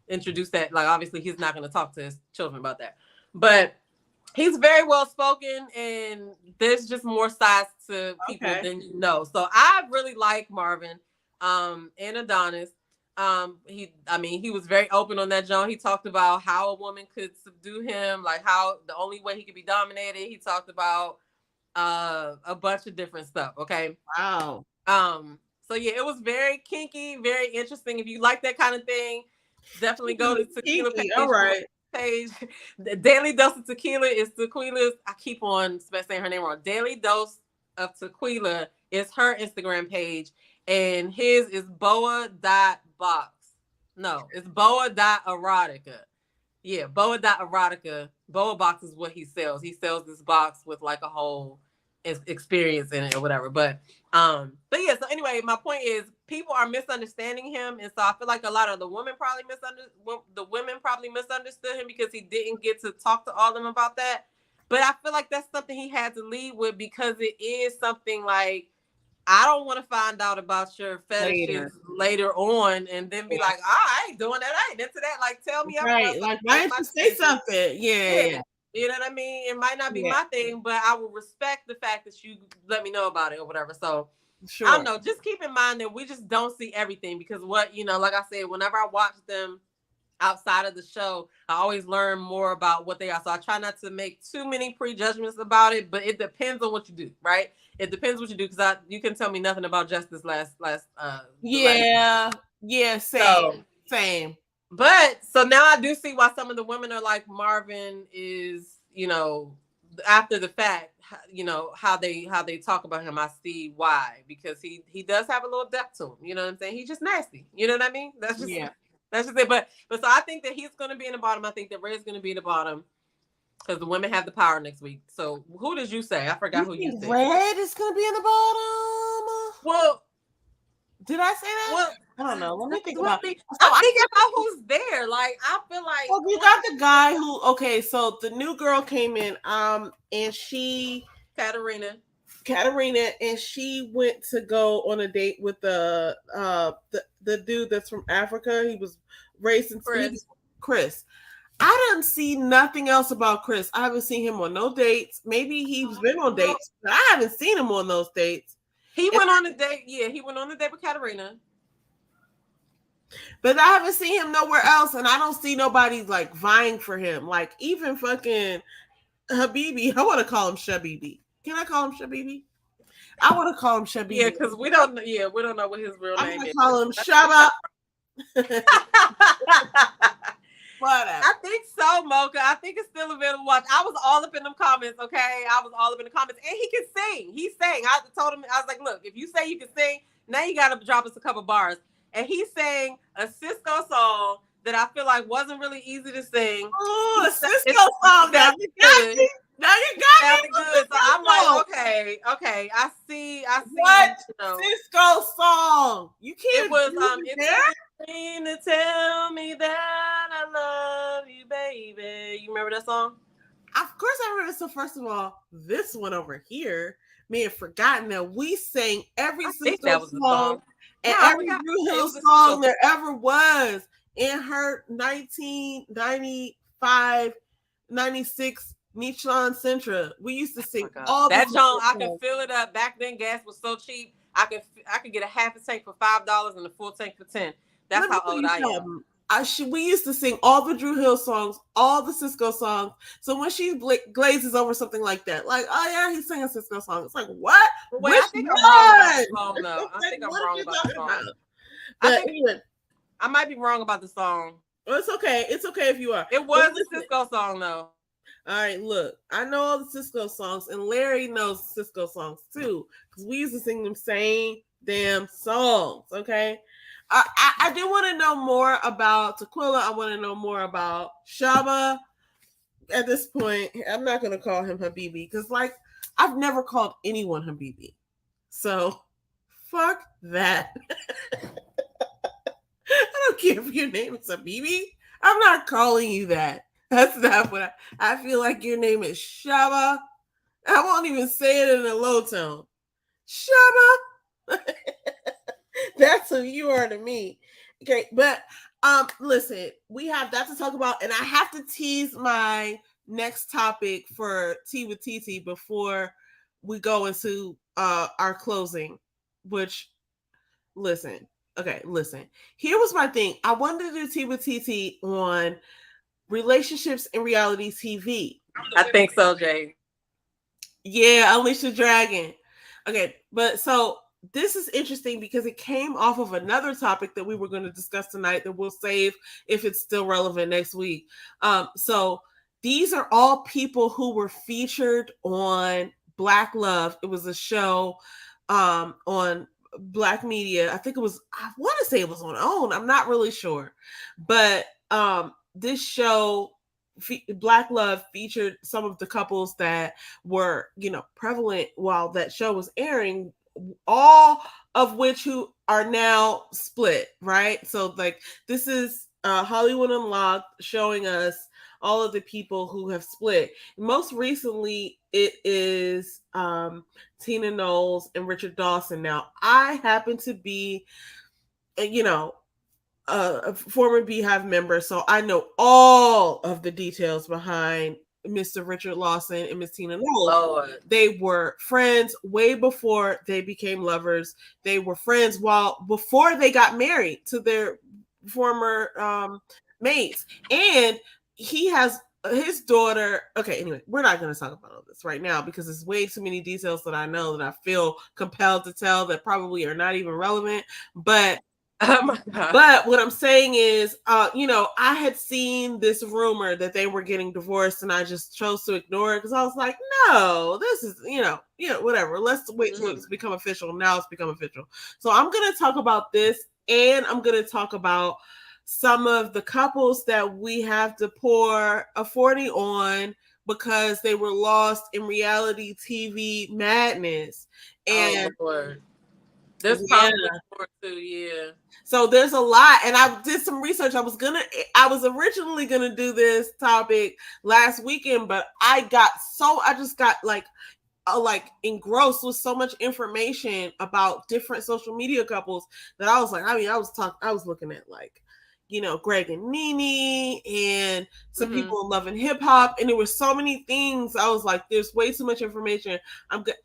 introduced that. Like, obviously he's not going to talk to his children about that, but he's very well spoken, and there's just more sides to people than you know. So I really like Marvin and Adonis. He was very open on that, John. He talked about how a woman could subdue him, like how the only way he could be dominated. He talked about a bunch of different stuff. Okay. Wow. So yeah, it was very kinky, very interesting. If you like that kind of thing, definitely go to Tequila page. All right. Page. The Daily Dose of Tequila is Tequila's. I keep on saying her name wrong. Daily Dose of Tequila is her Instagram page, and his is boa.box. No, it's boa.erotica. Yeah, boa.erotica. Boa box is what he sells. He sells this box with like a whole experience in it or whatever. But yeah, so anyway, my point is people are misunderstanding him, and so I feel like a lot of the women probably misunderstood him because he didn't get to talk to all of them about that. But I feel like that's something he had to lead with, because it is something like, I don't want to find out about your fetishes later on and then be like, I ain't doing that. I ain't into that. Like, tell me. Right. Like, why didn't you say something? Yeah. You know what I mean? It might not be my thing, but I will respect the fact that you let me know about it or whatever. So I don't know. Just keep in mind that we just don't see everything, because like I said, whenever I watch them outside of the show, I always learn more about what they are. So I try not to make too many prejudgments about it, but it depends on what you do, right? It depends what you do, because you can tell me nothing about Jess this last same. But so now I do see why some of the women are like, Marvin is, after the fact, how they talk about him. I see why, because he does have a little depth to him. You know what I'm saying? He's just nasty. You know what I mean? That's just it. But so I think that he's going to be in the bottom. I think that Red's going to be in the bottom, because the women have the power next week. So who did you say? I forgot who you said. Red is going to be in the bottom. Well, did I say that? Well, I don't know. Let me think about it. I'm thinking about who's there. Like, I feel like. Well, you got the guy who. Okay, so the new girl came in. And she. Katarina, and she went to go on a date with the dude that's from Africa. He was raised in Chris. I didn't see nothing else about Chris. I haven't seen him on no dates. Maybe he's been on dates, but I haven't seen him on those dates. He went on a date. Yeah, he went on a date with Katarina. But I haven't seen him nowhere else, and I don't see nobody like vying for him. Like, even fucking Habibi. I want to call him Shabibi. Can I call him Shabibi? I want to call him Shabibi. Yeah, because we don't know what his real name is. I'm gonna call him Shaba. Whatever. I think so, Mocha. I think it's still available to watch. I was all up in them comments, okay? I was all up in the comments. And he can sing. He sang. I told him, I was like, look, if you say you can sing, now you got to drop us a couple bars. And he sang a Cisco song that I feel like wasn't really easy to sing. Oh, a Cisco song. Now you got me. Good. So I'm like, okay. I see. What Cisco song? You can't. It was to tell me that I love you, baby. You remember that song? Of course I remember. So first of all, this one over here may have forgotten that we sang every Cisco song and every Blue Hill song there ever was in her 1995, 96 Nissan Sentra. We used to sing all that song. I could fill it up. Back then, gas was so cheap. I could get a half a tank for $5 and a full tank for $10. That's how old I am. We used to sing all the Drew Hill songs, all the Cisco songs. So when she glazes over something like that, like, oh yeah, he's singing a Cisco song. It's like, what? Wait, I think I'm wrong about the song, though. I think I'm wrong about the song. I might be wrong about the song. Well, it's okay. It's okay if you are. It was a Cisco song, though. All right, look, I know all the Cisco songs, and Larry knows Cisco songs too, because we used to sing them same damn songs, okay? I do want to know more about Tequila. I want to know more about Shaba. At this point, I'm not going to call him Habibi because, like, I've never called anyone Habibi. So, fuck that. I don't care if your name is Habibi. I'm not calling you that. That's not what I feel like your name is Shaba. I won't even say it in a low tone. Shaba. That's who you are to me. Okay, but listen, we have that to talk about, and I have to tease my next topic for Tea with TT before we go into our closing, which listen. Here was my thing. I wanted to do Tea with TT on relationships in reality TV. I think so, Jay. Yeah, Unleash the Dragon. Okay, but so this is interesting because it came off of another topic that we were going to discuss tonight that we'll save if it's still relevant next week. So these are all people who were featured on Black Love. It was a show on Black Media. I want to say it was on OWN. I'm not really sure. But this show, Black Love, featured some of the couples that were, prevalent while that show was airing, all of which who are now split, right? So like this is Hollywood Unlocked showing us all of the people who have split. Most recently, it is Tina Knowles and Richard Dawson. Now, I happen to be, a former Beehive member, so I know all of the details behind Mr. Richard Lawson and Miss Tina Knowles. Lord. They were friends way before they became lovers. They were friends before they got married to their former mates. And he has his daughter. Okay, anyway, we're not going to talk about all this right now because there's way too many details that I know that I feel compelled to tell that probably are not even relevant. But oh my God. But what I'm saying is, I had seen this rumor that they were getting divorced, and I just chose to ignore it because I was like, no, this is, whatever. Let's wait till it's become official. Now it's become official. So I'm going to talk about this, and I'm going to talk about some of the couples that we have to pour a 40 on because they were lost in reality TV madness. And there's probably more too, yeah. So there's a lot, and I did some research. I was originally gonna do this topic last weekend, but I just got like engrossed with so much information about different social media couples that I was like, I was looking at like, Greg and Nene and some people in Love and Hip Hop, and there were so many things. I was like, there's way too much information.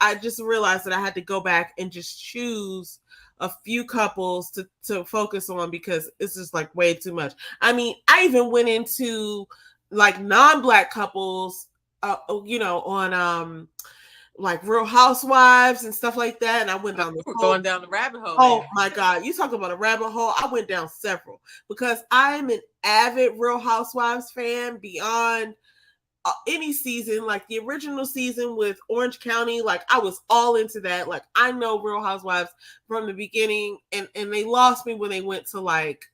I just realized that I had to go back and just choose a few couples to focus on because it's just like way too much. I mean, I even went into like non-Black couples, on like Real Housewives and stuff like that. And I went down going down the rabbit hole. Oh my God. You talk about a rabbit hole. I went down several because I'm an avid Real Housewives fan beyond any season. Like the original season with Orange County, like I was all into that. Like I know Real Housewives from the beginning, and they lost me when they went to like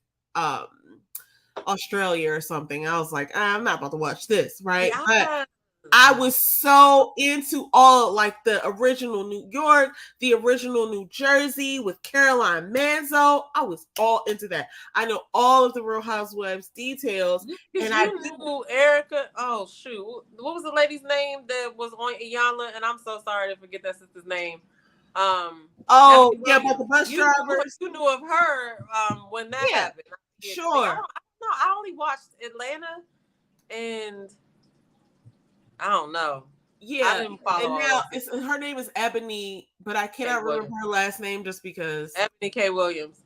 Australia or something. I was like, I'm not about to watch this, right? Yeah. But I was so into all like the original New York, the original New Jersey with Caroline Manzo. I was all into that. I know all of the Real Housewives details. And I knew Erica. Oh shoot, what was the lady's name that was on Iyanla? And I'm so sorry to forget that sister's name. About the bus drivers. You knew of her when that happened. Sure. I only watched Atlanta and. I don't know. Yeah, I didn't follow. And now her name is Ebony, but I cannot remember her last name just because Ebony K. Williams.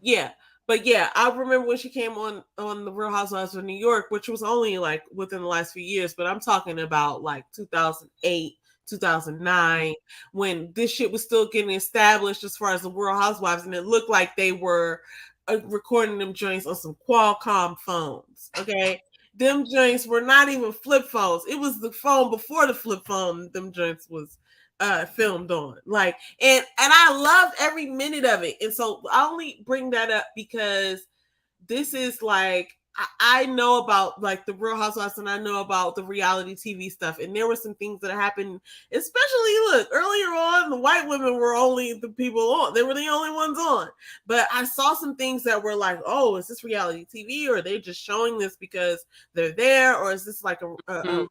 Yeah, but yeah, I remember when she came on the Real Housewives of New York, which was only like within the last few years, but I'm talking about like 2008, 2009, when this shit was still getting established as far as the Real Housewives, and it looked like they were recording them joints on some Qualcomm phones. Okay. Them joints were not even flip phones. It was the phone before the flip phone. Them joints was filmed on. Like, and I loved every minute of it. And so I only bring that up because this is like, I know about like the Real Housewives and I know about the reality TV stuff. And there were some things that happened, especially look, earlier on, the white women were only the people on. They were the only ones on. But I saw some things that were like, oh, is this reality TV, or are they just showing this because they're there? Or is this like a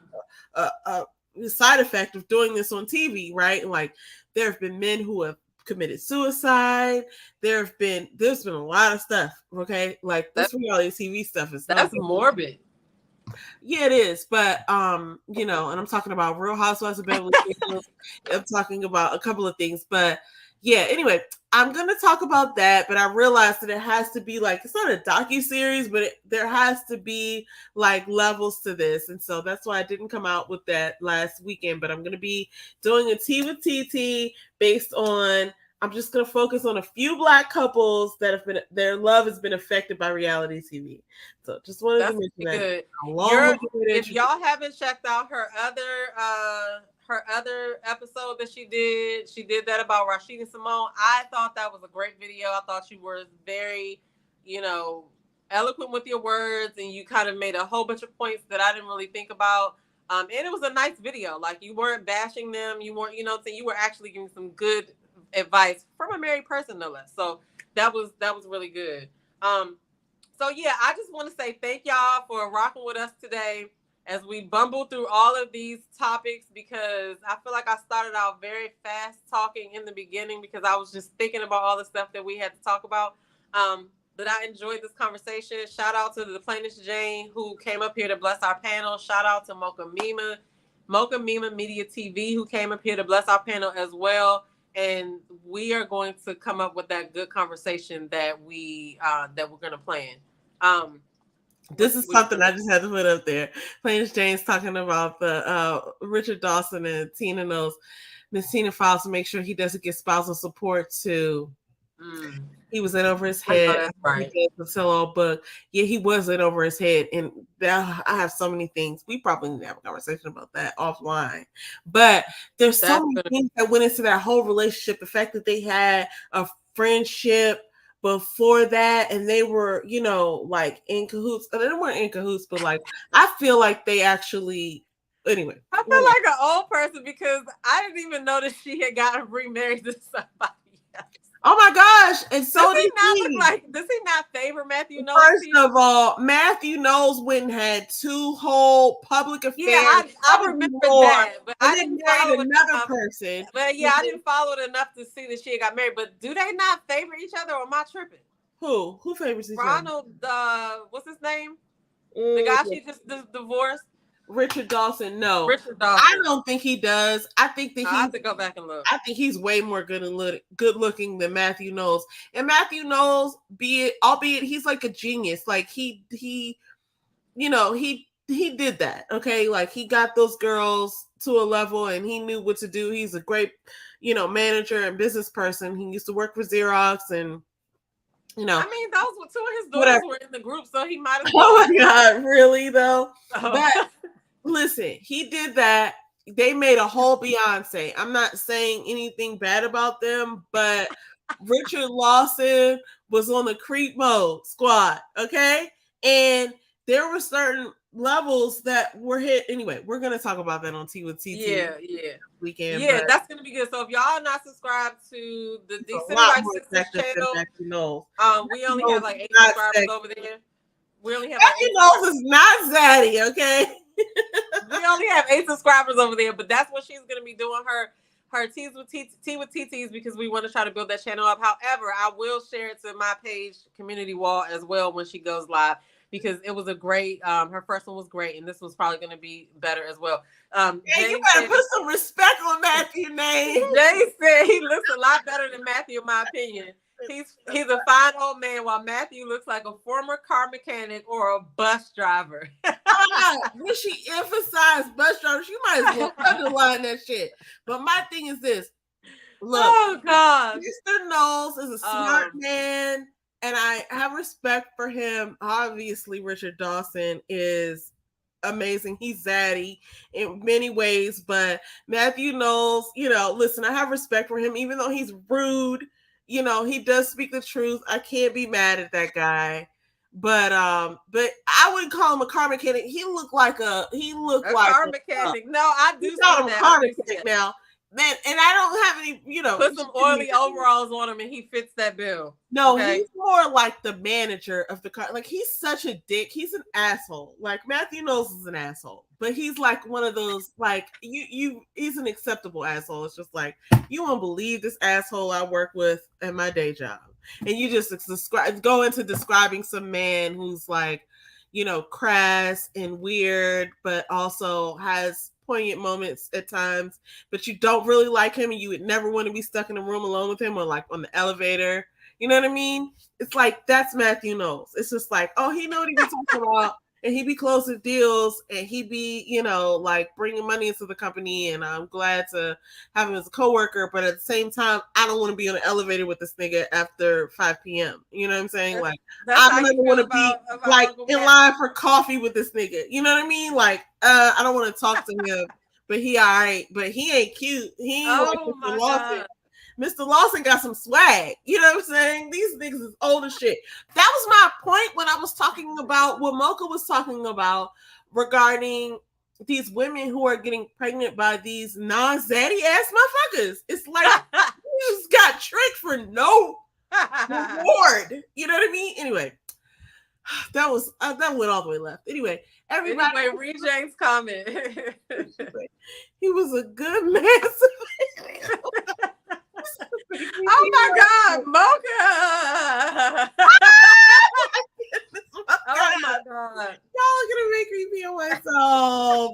side effect of doing this on TV, right? Like, there have been men who have committed suicide. There's been a lot of stuff. Okay, like this reality TV stuff is that's morbid. Yeah, it is. But you know, and I'm talking about Real Housewives of Beverly Hills. I'm talking about a couple of things, but yeah. Anyway, I'm gonna talk about that. But I realized that it has to be like, it's not a docuseries, but there has to be like levels to this, and so that's why I didn't come out with that last weekend. But I'm gonna be doing a tea with TT based on. I'm just going to focus on a few Black couples that have been, their love has been affected by reality TV. So just wanted to mention that. If y'all haven't checked out her other episode that she did that about Rashid and Simone. I thought that was a great video. I thought you were very, eloquent with your words, and you kind of made a whole bunch of points that I didn't really think about. And it was a nice video. Like, you weren't bashing them. You weren't, you were actually giving some good advice from a married person, no less. So that was really good. So yeah, I just want to say thank y'all for rocking with us today as we bumble through all of these topics, because I feel like I started out very fast talking in the beginning because I was just thinking about all the stuff that we had to talk about. But I enjoyed this conversation. Shout out to the Plainest Jane who came up here to bless our panel. Shout out to Mocha Mima Media TV, who came up here to bless our panel as well. And we are going to come up with that good conversation that we're going to plan. This is something I just had to put up there. Plainest Jane's talking about the Richard Dawson and Tina knows. Miss Tina files to make sure he doesn't get spousal support too. He was in over his head. That's right. The sell-all book. Yeah, he was in over his head. And I have so many things. We probably need to have a conversation about that offline. But there's so many things that went into that whole relationship. The fact that they had a friendship before that, and they were, like in cahoots. They weren't in cahoots, but like, I feel like they actually, anyway. I feel like an old person because I didn't even know that she had gotten remarried to somebody else. Oh my gosh! And so does he not favor Matthew Knowles? First of all, Matthew Knowles went and had 2 whole public affairs. Yeah, I remember that, but I didn't follow another person. But yeah, I didn't follow it enough to see that she got married. But do they not favor each other, or am I tripping? Who favors each other? Ronald, what's his name? The guy she just divorced. Richard Dawson, no. Richard Dawson. I don't think he does. I think that I have to go back and look. I think he's way more good looking than Matthew Knowles. And Matthew Knowles, albeit he's like a genius. Like he did that. Okay, like he got those girls to a level, and he knew what to do. He's a great, manager and business person. He used to work for Xerox, and I mean, those were 2 of his daughters were in the group, so he might have. Oh my God, really though? But listen, he did that. They made a whole Beyonce. I'm not saying anything bad about them, but Richard Lawson was on the creep mode squad, okay? And there were certain levels that were hit. Anyway, we're gonna talk about that on Tea with TT. Yeah. Weekend. Yeah, that's gonna be good. So if y'all are not subscribed to the Decent White Sisters channel, we only have like 8 subscribers over there. We only have Matthew Knowles is not Zaddy, okay? We only have 8 subscribers over there, but that's what she's gonna be doing her Tea with TTs, because we want to try to build that channel up. However, I will share it to my page community wall as well when she goes live, because it was a great, her first one was great, and this was probably going to be better as well. You better put some respect on Matthew's name. Jay said he looks a lot better than Matthew, in my opinion. He's a fine old man, while Matthew looks like a former car mechanic or a bus driver. When she emphasized bus driver, she might as well underline that shit. But my thing is this. Look, oh God, Mr. Knowles is a smart man, and I have respect for him. Obviously, Richard Dawson is amazing. He's zaddy in many ways, but Matthew Knowles, listen, I have respect for him, even though he's rude. He does speak the truth. I can't be mad at that guy. But I wouldn't call him a car mechanic. He looked like a car mechanic. No, I do see that. Car mechanic now. Man, and I don't have any, put some oily overalls on him and he fits that bill. No, okay? He's more like the manager of the car. Like, he's such a dick. He's an asshole. Like, Matthew Knowles is an asshole. But he's like one of those, like, he's an acceptable asshole. It's just like, you won't believe this asshole I work with at my day job. And you just go into describing some man who's like, crass and weird, but also has poignant moments at times, but you don't really like him and you would never want to be stuck in a room alone with him or like on the elevator. You know what I mean? It's like, that's Matthew Knowles. It's just like, oh, he know what he be talking about and he be closing deals and he be, like bringing money into the company, and I'm glad to have him as a coworker, but at the same time, I don't want to be on an elevator with this nigga after 5 p.m. You know what I'm saying? Like, I don't want to be like in line for coffee with this nigga. You know what I mean? Like, I don't want to talk to him, but he all right, but he ain't cute. He ain't like Mr. Lawson. God. Mr. Lawson got some swag. You know what I'm saying? These niggas is old as shit. That was my point when I was talking about what Mocha was talking about regarding these women who are getting pregnant by these non-zaddy ass motherfuckers. It's like you just got tricked for no reward. You know what I mean? Anyway, that went all the way left. Anyway, everybody read James' comment. He was a good man. Oh my God, Mocha! Oh my God! Y'all are gonna make me feel myself.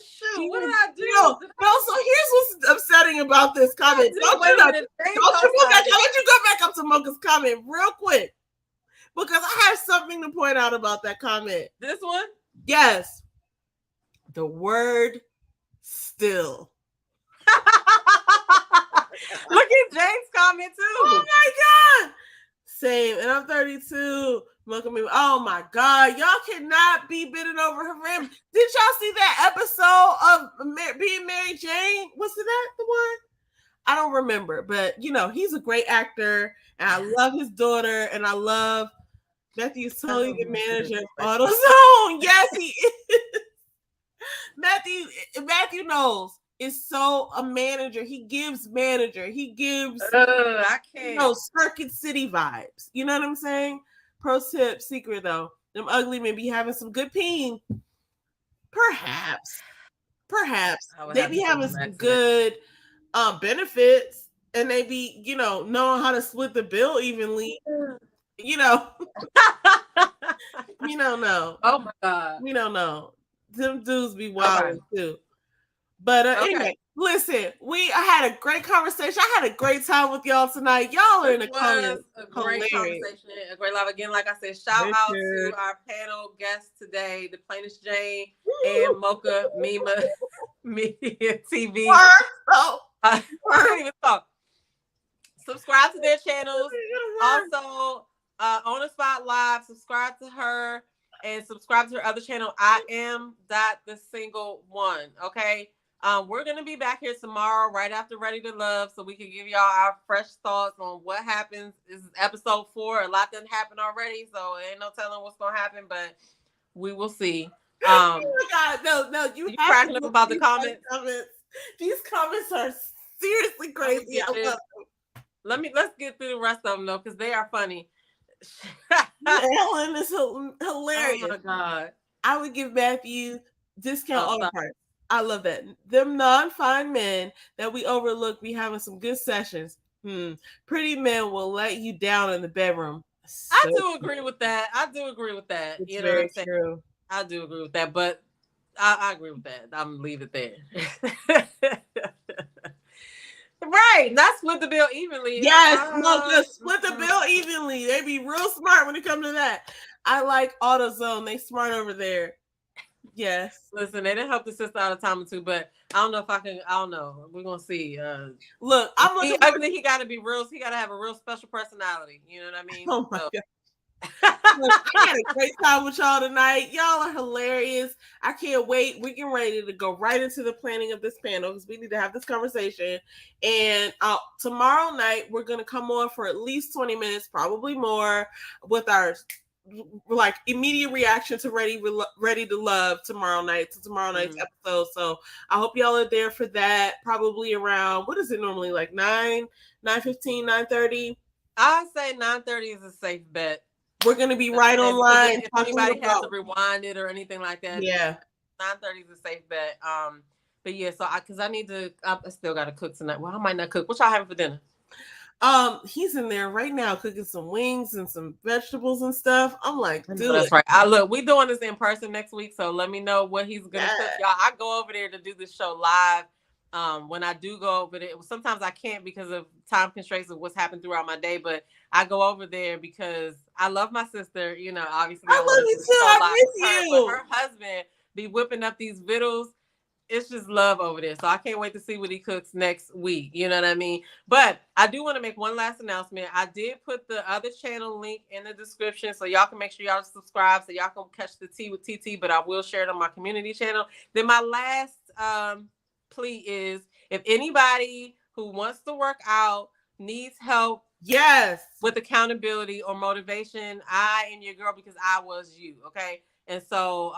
Shoot, what did I do? No. So here's what's upsetting about this comment. Don't you go back up to Mocha's comment real quick, because I have something to point out about that comment. This one? Yes. The word "still." Look at James' comment too. Oh my God. Same. And I'm 32. Oh my God. Y'all cannot be bending over her rim. Did y'all see that episode of Being Mary Jane? Was it that the one? I don't remember. But, he's a great actor. And I love his daughter. And I love Matthew's totally the manager of AutoZone. Yes, he is. Matthew Knowles is so a manager. He gives I can't. Circuit City vibes. You know what I'm saying? Pro tip, secret though. Them ugly men be having some good peen. Perhaps. They be having some good benefits, and they be, knowing how to split the bill evenly. We don't know. Oh my God. We don't know. Them dudes be wild too. But anyway, listen, I had a great conversation. I had a great time with y'all tonight. Y'all are in the comments. A great conversation, a great live. Again, like I said, shout out to our panel guests today, the plainest Jane and Mocha Mima Media TV. I don't even talk. Subscribe to their channels. Also, On the Spot Live, subscribe to her and subscribe to her other channel. I am the single one. Okay. We're going to be back here tomorrow right after Ready to Love, so we can give y'all our fresh thoughts on what happens. This is episode 4. A lot didn't happen already, so ain't no telling what's going to happen, but we will see. Oh my God, no, you cracking up about the comments. These comments are seriously crazy. Let's get through the rest of them though, because they are funny. Ellen is hilarious. Oh my God. I would give Matthew discount all the parts. I love that. Them non-fine men that we overlook be having some good sessions. Pretty men will let you down in the bedroom. I do agree with that. It's you know what I'm saying? True. I do agree with that, but I agree with that. I'm gonna leave it there. Right, not split the bill evenly. Yes, just split the bill evenly. They be real smart when it comes to that. I like AutoZone. They smart over there. Yes. Listen, they didn't help the sister out a time or two, but I don't know if I can. I don't know. We're gonna see. Look, I'm looking. I think he got to be real. He got to have a real special personality. You know what I mean? Oh my God. I had a great time with y'all tonight. Y'all are hilarious. I can't wait. We're getting ready to go right into the planning of this panel because we need to have this conversation. And tomorrow night, we're going to come on for at least 20 minutes, probably more, with our like immediate reaction to Ready to Love tomorrow night, to tomorrow night's episode. So I hope y'all are there for that. Probably around, what is it normally, like 9:15, 9:30? I say 9:30 is a safe bet. We're going to be right online. If anybody has to rewind it or anything like that, yeah, 9:30 is a safe bet. But yeah, so I still got to cook tonight. Well, I might not cook. What y'all having for dinner? He's in there right now cooking some wings and some vegetables and stuff. I'm like, dude, that's right. We doing this in person next week, so let me know what he's gonna cook, y'all. I go over there to do this show live. When I do go over there, sometimes I can't because of time constraints of what's happened throughout my day, but I go over there because I love my sister. You know, obviously I love you too. I miss you. Her husband be whipping up these vittles. It's just love over there. So I can't wait to see what he cooks next week. You know what I mean? But I do want to make one last announcement. I did put the other channel link in the description so y'all can make sure y'all subscribe so y'all can catch the tea with TT, but I will share it on my community channel. Then my last plea is if anybody who wants to work out needs help with accountability or motivation, I am your girl because I was you. Okay. And so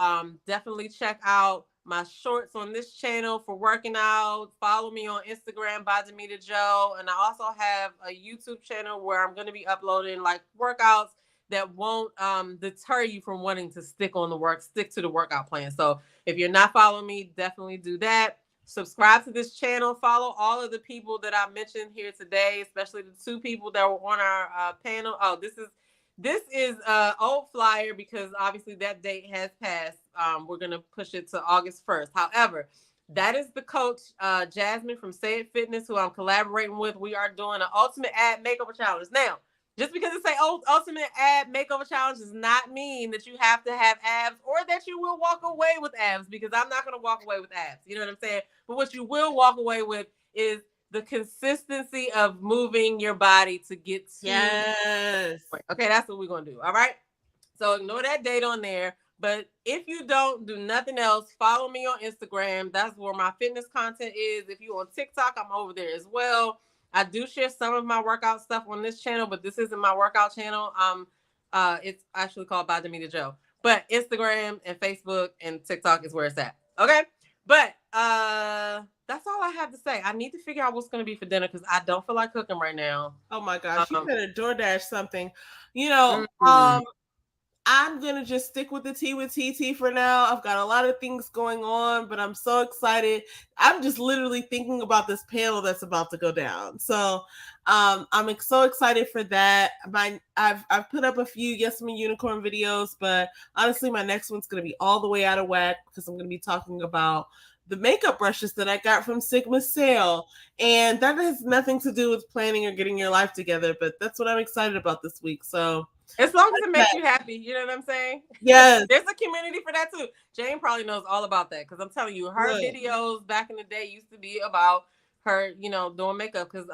definitely check out my shorts on this channel for working out. Follow me on Instagram by Demita Joe. And I also have a YouTube channel where I'm going to be uploading like workouts that won't deter you from wanting to stick to the workout plan. So if you're not following me, definitely do that. Subscribe to this channel. Follow all of the people that I mentioned here today, especially the 2 people that were on our panel. Oh, this is old flyer because obviously that date has passed. We're going to push it to August 1st. However, that is the coach, Jasmine from Say It Fitness, who I'm collaborating with. We are doing an ultimate ab makeover challenge. Now, just because it's an ultimate ab makeover challenge does not mean that you have to have abs or that you will walk away with abs, because I'm not going to walk away with abs. You know what I'm saying? But what you will walk away with is the consistency of moving your body to get to. Yes. Okay, that's what we're going to do. All right. So ignore that date on there. But if you don't do nothing else, follow me on Instagram. That's where my fitness content is. If you're on TikTok, I'm over there as well. I do share some of my workout stuff on this channel, but this isn't my workout channel. It's actually called By Demita Joe. But Instagram and Facebook and TikTok is where it's at. Okay. But that's all I have to say. I need to figure out what's going to be for dinner because I don't feel like cooking right now. Oh my gosh, you better DoorDash something. You know, I'm going to just stick with the tea with TT for now. I've got a lot of things going on, but I'm so excited. I'm just literally thinking about this panel that's about to go down. So I'm so excited for that. I've put up a few Yes Me Unicorn videos, but honestly, my next one's going to be all the way out of whack because I'm going to be talking about the makeup brushes that I got from Sigma's sale. And that has nothing to do with planning or getting your life together, but that's what I'm excited about this week. So as long as it makes you happy, you know what I'm saying? Yes. There's a community for that too. Jane probably knows all about that because I'm telling you, her videos back in the day used to be about her, doing makeup because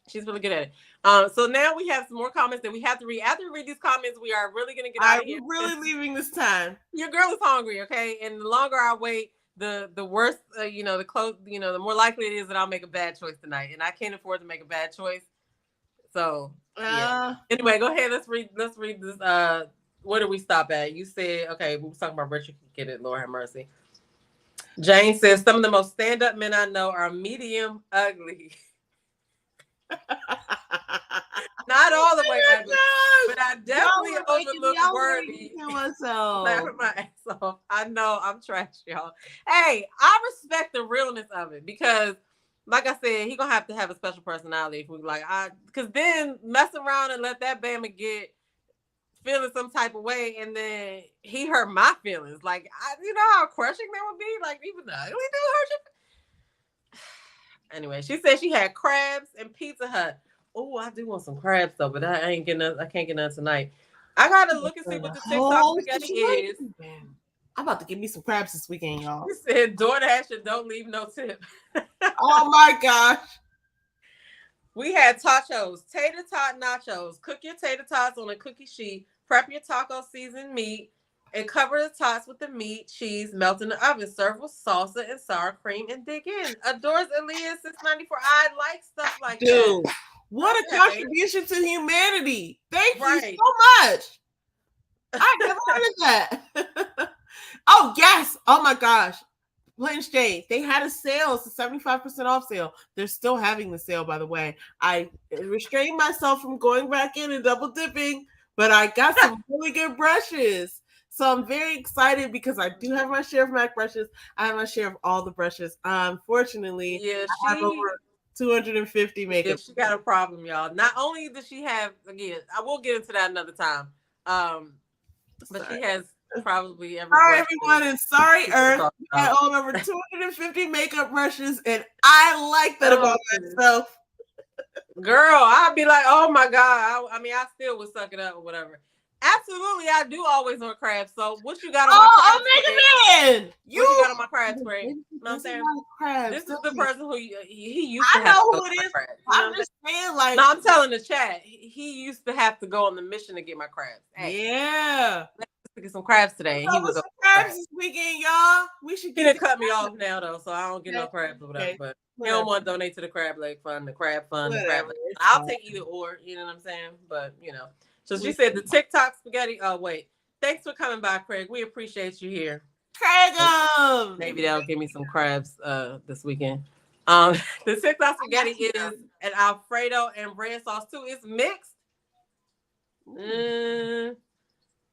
she's really good at it. So now we have some more comments that we have to read. After we read these comments, we are really going to get out of here. I'm really leaving this time. Your girl is hungry, okay? And the longer I wait, the worse, the more likely it is that I'll make a bad choice tonight. And I can't afford to make a bad choice. So yeah. Anyway, go ahead. Let's read this. Where do we stop at? You said, okay, we were talking about Richard Get It, Lord have mercy. Jane says some of the most stand-up men I know are medium ugly. Not all the way ugly, but I definitely overlook worthy. Laughing my ass off. I know I'm trash, y'all. Hey, I respect the realness of it because, like I said, he gonna have to have a special personality if we because then mess around and let that Bama get feeling some type of way, and then he hurt my feelings. Like, you know how crushing that would be. Like, even the ugly dude hurt you. Anyway, she said she had crabs and Pizza Hut. Oh, I do want some crabs though, but I can't get none tonight. I gotta look and see what the TikTok spaghetti is. I'm about to give me some crabs this weekend, y'all. You said DoorDash and don't leave no tip. Oh my gosh. We had tachos, tater tot nachos. Cook your tater tots on a cookie sheet. Prep your taco seasoned meat and cover the tops with the meat, cheese, melt in the oven. Serve with salsa and sour cream and dig in. Adores Aaliyah 694. I like stuff like Dude, that. what a contribution to humanity. Thank you so much. I never heard of that. Oh, yes. Oh, my gosh. Plain Jane, they had a sale. It's a 75% off sale. They're still having the sale, by the way. I restrained myself from going back in and double dipping, but I got some really good brushes. So I'm very excited because I do have my share of MAC brushes. I have my share of all the brushes. Unfortunately, I have over 250 makeup. Yeah, she got a problem, y'all. Not only does she have, again, I will get into that another time. But she has probably every. Sorry, everyone, and sorry, Earth. I own over 250 makeup brushes, and I like that about myself. Girl, I'd be like, oh my God. I mean, I still would suck it up or whatever. Absolutely, I do always want crabs. So what you got on my crabs? Mega Man! You got on my crabs, Craig? You know what I'm saying? This is the person who he used to have to go on my crabs. I'm just saying, like, no, I'm telling the chat. He used to have to go on the mission to get my crabs. Hey, yeah. Let's get some crabs today. He was crabs this weekend, y'all. We should get. He didn't cut me off now though, so I don't get no crabs or whatever. But he don't want to donate to the crab leg fund, the crab fund, the crab leg. I'll take either or. You know what I'm saying? But you know. So she said the TikTok spaghetti. Oh wait, thanks for coming by, Craig. We appreciate you here. Craig, maybe that'll give me some crabs this weekend. The TikTok spaghetti is an Alfredo and red sauce too. It's mixed.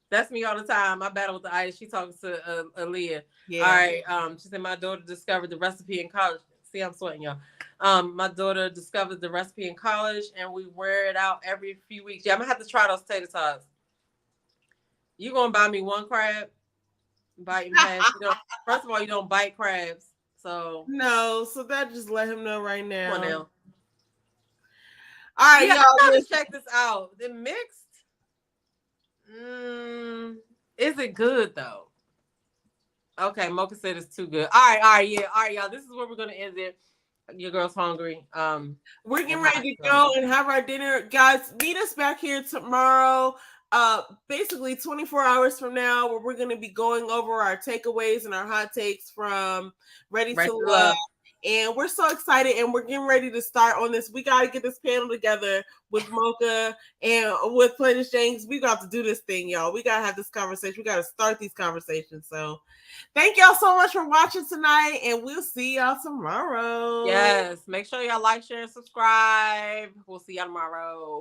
That's me all the time. I battle with the ice. She talks to Aaliyah. Yeah. All right. She said my daughter discovered the recipe in college. See, I'm sweating, y'all. My daughter discovered the recipe in college, and we wear it out every few weeks. Yeah, I'm gonna have to try those tater tots. You gonna buy me one crab? Biting past. First of all, you don't bite crabs, so no. So that just let him know right now. Come on now. All right, y'all. Let's check this out. The mixed. Is it good though? Okay, Mocha said it's too good. All right, y'all. This is where we're gonna end it. Your girl's hungry. We're getting ready to go and have our dinner, guys. Meet us back here tomorrow. Basically 24 hours from now, where we're gonna be going over our takeaways and our hot takes from Ready to Love. And we're so excited, and we're getting ready to start on this. We got to get this panel together with Mocha and with Planet James. We got to do this thing, y'all. We got to have this conversation. We got to start these conversations. So thank y'all so much for watching tonight, and we'll see y'all tomorrow. Yes. Make sure y'all like, share, and subscribe. We'll see y'all tomorrow.